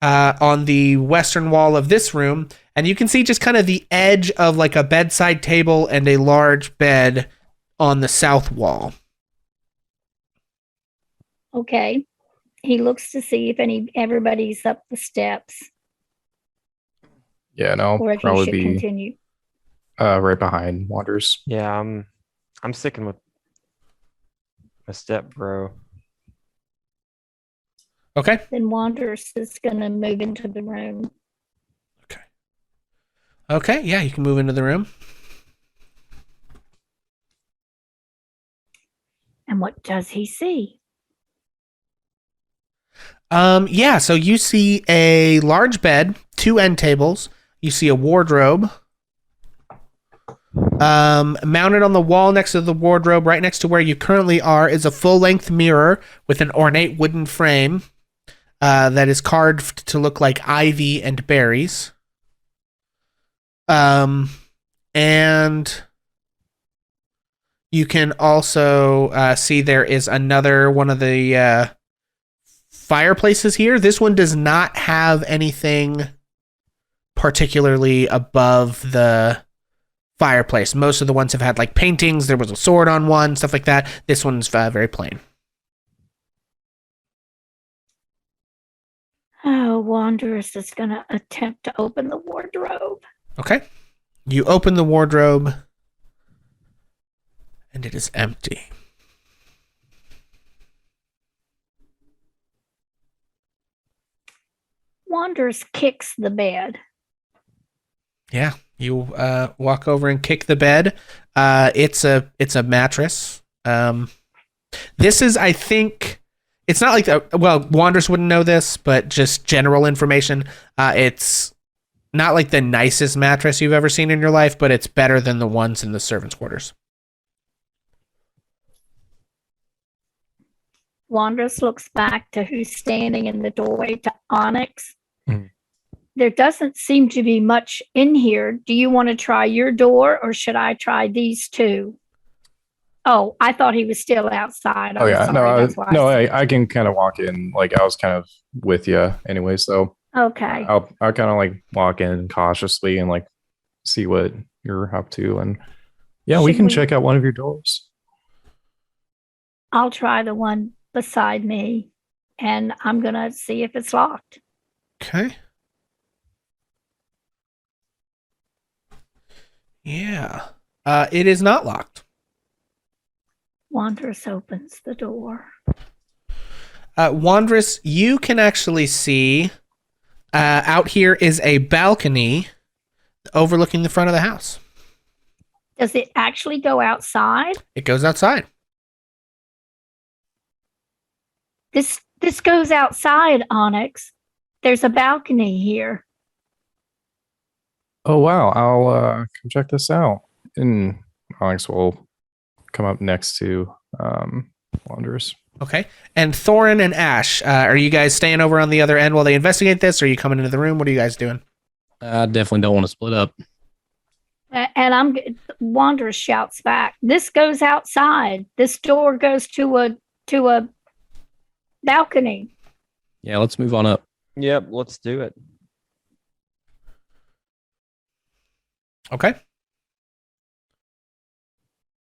on the western wall of this room. And you can see just kind of the edge of like a bedside table and a large bed on the south wall. Okay. He looks to see if everybody's up the steps, Yeah, no, or if he probably should be continue. right behind Wanderers. Yeah, I'm sticking with a step bro. Okay. Then Wanderous is going to move into the room. Okay, yeah, you can move into the room. And what does he see? Yeah, so you see a large bed, 2 end tables. You see a wardrobe. Mounted on the wall next to the wardrobe, right next to where you currently are, is a full-length mirror with an ornate wooden frame that is carved to look like ivy and berries. And you can also see there is another one of the fireplaces here. This one does not have anything particularly above the fireplace. Most of the ones have had like paintings. There was a sword on one, stuff like that. This one's very plain. Oh, Wanderous is going to attempt to open the wardrobe. Okay. You open the wardrobe and it is empty. Wanderous kicks the bed. Yeah, you walk over and kick the bed. It's a mattress. This is, I think, it's not like Wanderers wouldn't know this, but just general information. It's not like the nicest mattress you've ever seen in your life, but it's better than the ones in the servants' quarters. Wanderous looks back to who's standing in the doorway to Onyx. Mhm. There doesn't seem to be much in here. Do you want to try your door or should I try these two? Oh, I thought he was still outside. Oh I'm yeah, sorry, that's why I said- I can kind of walk in. Like I was kind of with you anyway, so Okay. I'll kind of like walk in cautiously and like see what you're up to, and yeah, we Should can we- check out one of your doors. I'll try the one beside me and I'm going to see if it's locked. Okay. Yeah. It is not locked. Wanderous opens the door. Wondrous, you can actually see out here is a balcony overlooking the front of the house. Does it actually go outside? It goes outside. This goes outside, Onyx. There's a balcony here. Oh wow, I'll come check this out. And Alex will come up next to Wanderers. Okay. And Thorin and Ash, are you guys staying over on the other end while they investigate this, or are you coming into the room? What are you guys doing? I definitely don't want to split up. And Wanderous shouts back. This goes outside. This door goes to a balcony. Yeah, let's move on up. Yep, let's do it. Okay.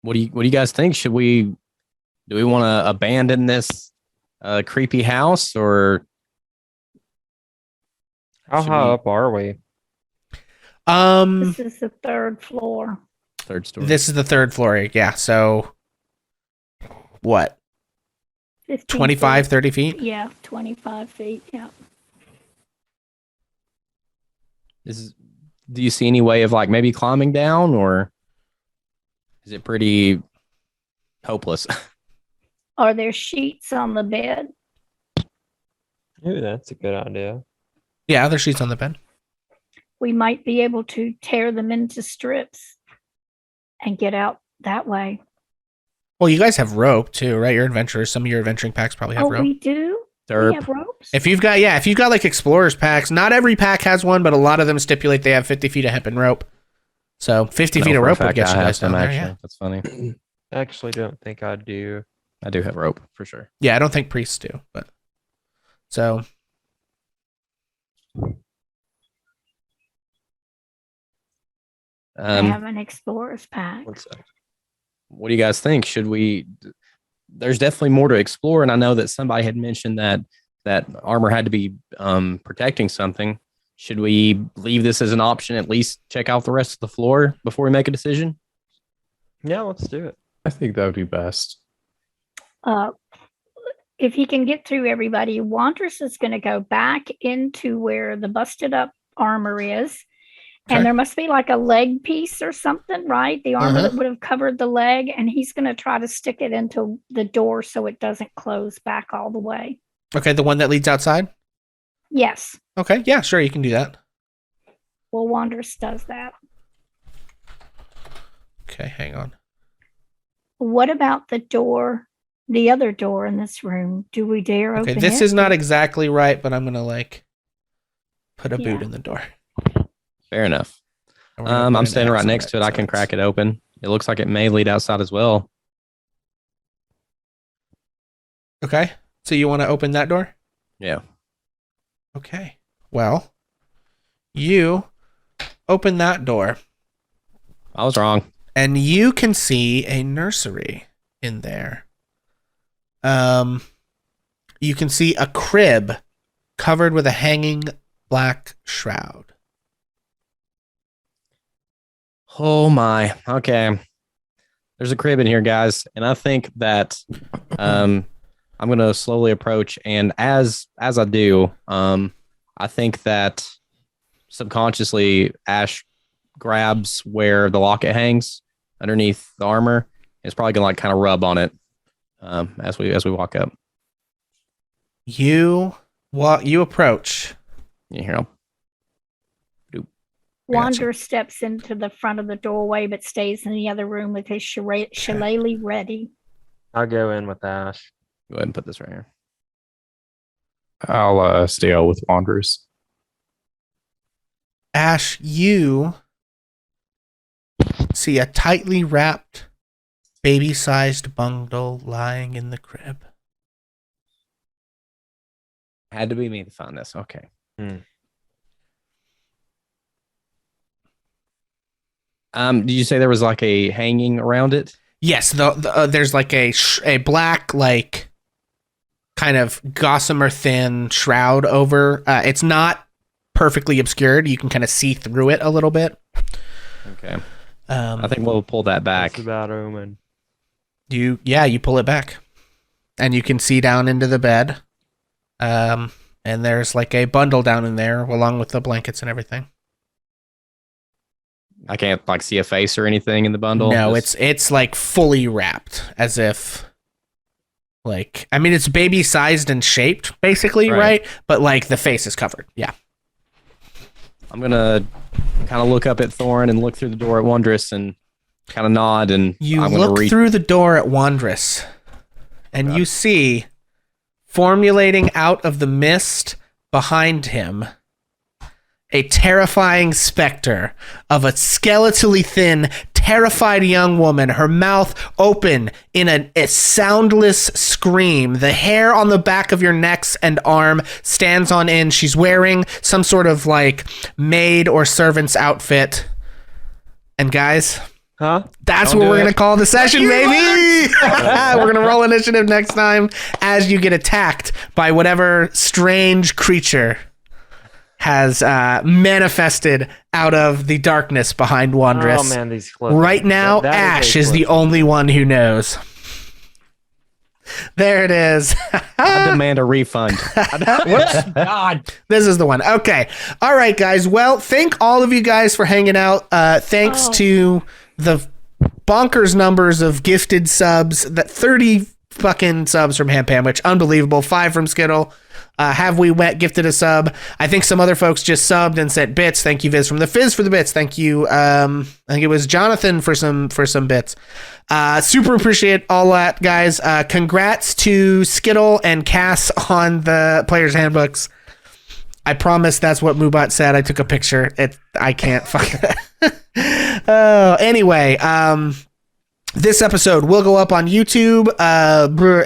What do you guys think? Do we want to abandon this creepy house, or How Should high we- up are we? This is the 3rd floor. third story? This is the 3rd floor. Yeah. So what? 15 25, feet. 30 feet? Yeah, 25 feet. Yeah. Do you see any way of like maybe climbing down, or is it pretty hopeless? Are there sheets on the bed? Ooh, that's a good idea. Yeah, other sheets on the bed. We might be able to tear them into strips and get out that way. Well, you guys have rope too, right? You're adventurers. Some of your adventuring packs probably have rope. We do? Derp. We have ropes? If you've got like explorers packs, not every pack has one, but a lot of them stipulate they have 50 feet of hemp and rope. So 50 feet of rope would get you guys down there. Yeah. That's funny. I actually don't think I do. I do have rope for sure. Yeah, I don't think priests do, but so. I have an explorer's pack. One sec. What do you guys think? There's definitely more to explore, and I know that somebody had mentioned that armor had to be protecting something. Should we leave this as an option, at least check out the rest of the floor before we make a decision? Yeah, let's do it. I think that would be best. If he can get through everybody, Wanderous is going to go back into where the busted up armor is. Okay. And there must be like a leg piece or something, right? The armor that would have covered the leg. And he's going to try to stick it into the door so it doesn't close back all the way. Okay, the one that leads outside? Yes. Okay, yeah, sure, you can do that. Well, Wanderous does that. Okay, hang on. What about the door, the other door in this room? Do we dare open Okay, it? this is not exactly right, but I'm going to like put a boot Yeah. in the door. Fair enough. And we're gonna put I'm an standing right X on next to it. I so can it's- crack it open. It looks like it may lead outside as well. Okay, so you want to open that door? Yeah. Okay. Well, you open that door, I was wrong. and you can see a nursery in there. You can see a crib covered with a hanging black shroud. Oh my. Okay. There's a crib in here, guys, and I think that I'm going to slowly approach, and as I do, I think that subconsciously Ash grabs where the locket hangs underneath the armor. It's probably going to like kind of rub on it as we walk up. You approach. You hear him? Wander steps into the front of the doorway but stays in the other room with his shillelagh ready. I'll go in with Ash. Go ahead and put this right here. I'll stay out with Wanderers. Ash, you see a tightly wrapped, baby-sized bundle lying in the crib. Had to be me to find this. Okay. Did you say there was like a hanging around it? Yes, there's like a black, like, kind of gossamer thin shroud over. It's not perfectly obscured. You can kind of see through it a little bit. Okay. I think we'll pull that back. That's a bad omen. You pull it back, and you can see down into the bed. And there's like a bundle down in there, along with the blankets and everything. I can't like see a face or anything in the bundle. No, it's like fully wrapped, as if, like, I mean, it's baby sized and shaped, basically, right? But like the face is covered. Yeah. I'm gonna kind of look up at Thorin and look through the door at Wondrous and kind of nod, and You I'm look gonna through the door at Wanderous, and you see, formulating out of the mist behind him, a terrifying specter of a skeletally thin, terrified young woman, her mouth open in a soundless scream. The hair on the back of your necks and arm stands on end. She's wearing some sort of like maid or servant's outfit. And guys, Huh? that's Don't what do we're it. going to call the session, baby. We're going to roll initiative next time as you get attacked by whatever strange creature has manifested out of the darkness behind Wanderous. Oh man, these clips. Right now, That Ash a is the clip. only one who knows. There it is. I demand a refund. Whoops, God. This is the one. Okay. All right, guys. Well, thank all of you guys for hanging out. Thanks to the bonkers numbers of gifted subs, that 30 fucking subs from Hampamwich. Unbelievable. 5 from Skittle. Have We Wet gifted a sub. I think some other folks just subbed and sent bits. Thank you, Viz, from the Fizz for the bits. Thank you. I think it was Jonathan for some bits. Super appreciate all that, guys. Congrats to Skittle and Cass on the players' handbooks. I promise that's what Moobot said. I took a picture. I can't fuck it. Anyway, this episode will go up on YouTube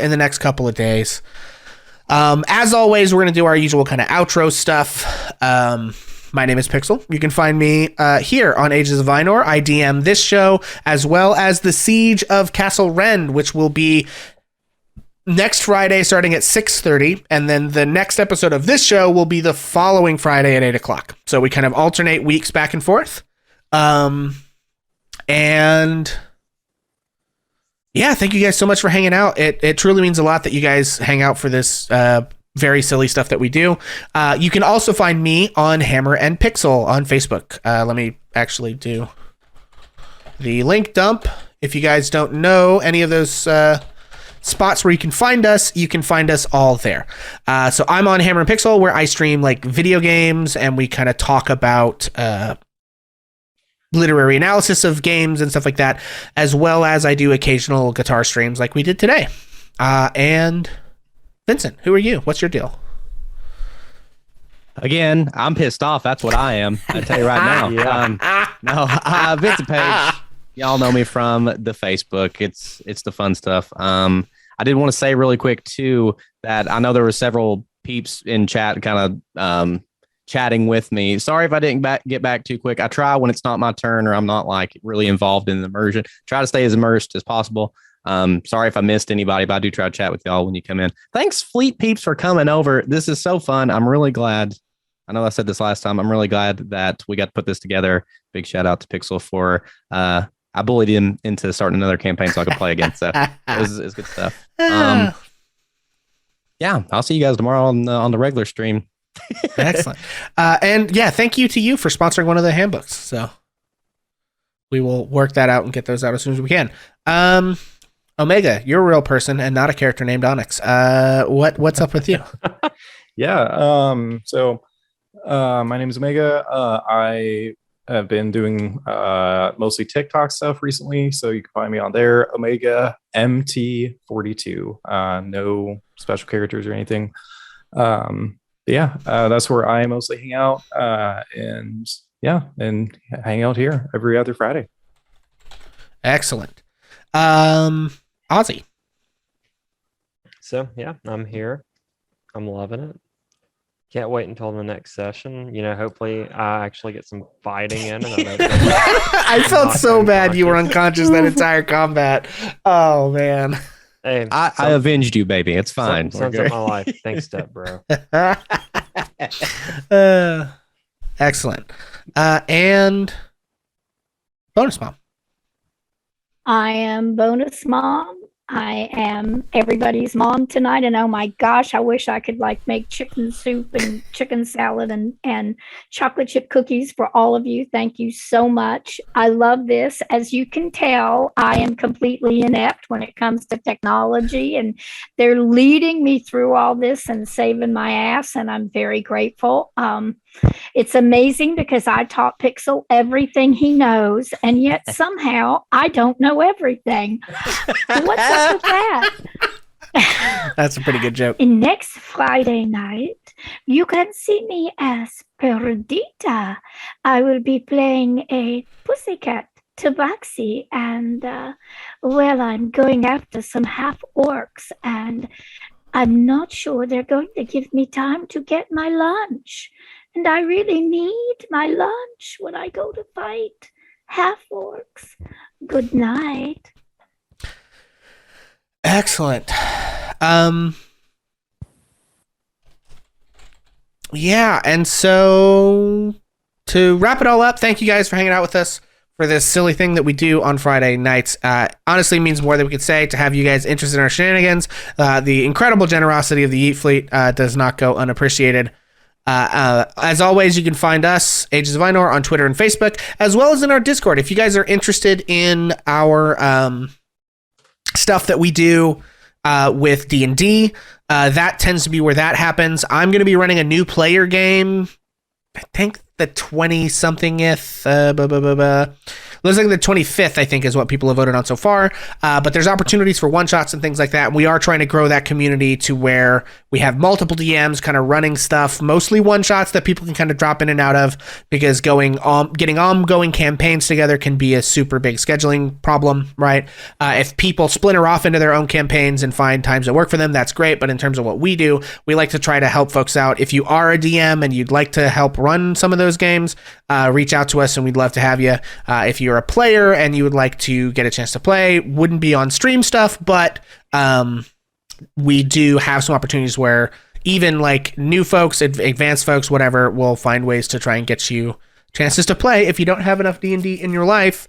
in the next couple of days. As always, we're going to do our usual kind of outro stuff. My name is Pixel. You can find me here on Ages of Ainor. I DM this show, as well as the Siege of Castle Rend, which will be next Friday starting at 6:30. And then the next episode of this show will be the following Friday at 8 o'clock. So we kind of alternate weeks back and forth. And yeah, thank you guys so much for hanging out. It truly means a lot that you guys hang out for this very silly stuff that we do. You can also find me on Hammer and Pixel on Facebook. Let me actually do the link dump. If you guys don't know any of those spots where you can find us all there. So I'm on Hammer and Pixel, where I stream like video games and we kind of talk about literary analysis of games and stuff like that, as well as I do occasional guitar streams like we did today. And Vincent, who are you? What's your deal? Again, I'm pissed off. That's what I am. I tell you right now. Vincent Page. Y'all know me from the Facebook. It's the fun stuff. I did want to say really quick too that I know there were several peeps in chat kind of chatting with me. Sorry if I didn't get back too quick. I try when it's not my turn or I'm not like really involved in the immersion. Try to stay as immersed as possible. Sorry if I missed anybody, but I do try to chat with y'all when you come in. Thanks, Fleet Peeps, for coming over. This is so fun. I'm really glad. I know I said this last time. I'm really glad that we got to put this together. Big shout out to Pixel for I bullied him into starting another campaign so I could play again. So it's good stuff. Yeah, I'll see you guys tomorrow on the regular stream. Excellent. And yeah, thank you to you for sponsoring one of the handbooks. So we will work that out and get those out as soon as we can. Omega, you're a real person and not a character named Onyx. What's up with you? Yeah. So my name is Omega. I have been doing mostly TikTok stuff recently, so you can find me on there. Omega MT42. No special characters or anything. That's where I mostly hang out. And hang out here every other Friday. Excellent. Ozzy. So yeah, I'm here. I'm loving it. Can't wait until the next session. Hopefully I actually get some fighting in. I felt so bad you were unconscious that entire combat. Oh man. Hey, I avenged you, baby. It's fine. Sums up my life. Thanks, step bro. Excellent. And Bonus Mom. I am Bonus Mom. I am everybody's mom tonight, and oh my gosh, I wish I could make chicken soup and chicken salad and chocolate chip cookies for all of you. Thank you so much. I love this. As you can tell, I am completely inept when it comes to technology, and they're leading me through all this and saving my ass, and I'm very grateful. It's amazing because I taught Pixel everything he knows, and yet somehow I don't know everything. What's up with that? That's a pretty good joke. And next Friday night, you can see me as Perdita. I will be playing a pussycat tabaxi, and I'm going after some half orcs, and I'm not sure they're going to give me time to get my lunch. And I really need my lunch when I go to fight half orcs. Good night. Excellent. Yeah, and so to wrap it all up, thank you guys for hanging out with us for this silly thing that we do on Friday nights. Honestly means more than we could say to have you guys interested in our shenanigans. The incredible generosity of the Yeet Fleet does not go unappreciated. As always, you can find us, Ages of Ainor, on Twitter and Facebook, as well as in our Discord. If you guys are interested in our stuff that we do with D&D, that tends to be where that happens. I'm going to be running a new player game, I think the 20-somethingth, looks like the 25th, I think, is what people have voted on so far. But there's opportunities for one-shots and things like that. We are trying to grow that community to where we have multiple DMs kind of running stuff, mostly one-shots that people can kind of drop in and out of, because getting ongoing campaigns together can be a super big scheduling problem, right? If people splinter off into their own campaigns and find times that work for them, that's great. But in terms of what we do, we like to try to help folks out. If you are a DM and you'd like to help run some of those games, reach out to us and we'd love to have you. If you're a player and you would like to get a chance to play, wouldn't be on stream stuff, but we do have some opportunities where even like new folks, advanced folks, whatever, will find ways to try and get you chances to play if you don't have enough D&D in your life.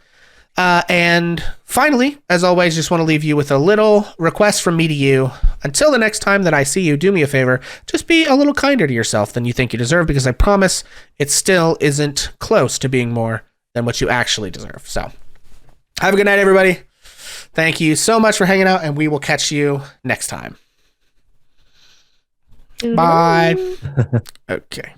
And finally, as always, just want to leave you with a little request from me to you. Until the next time that I see you, do me a favor, just be a little kinder to yourself than you think you deserve, because I promise it still isn't close to being more than what you actually deserve. So have a good night, everybody. Thank you so much for hanging out, and we will catch you next time. Bye. Okay.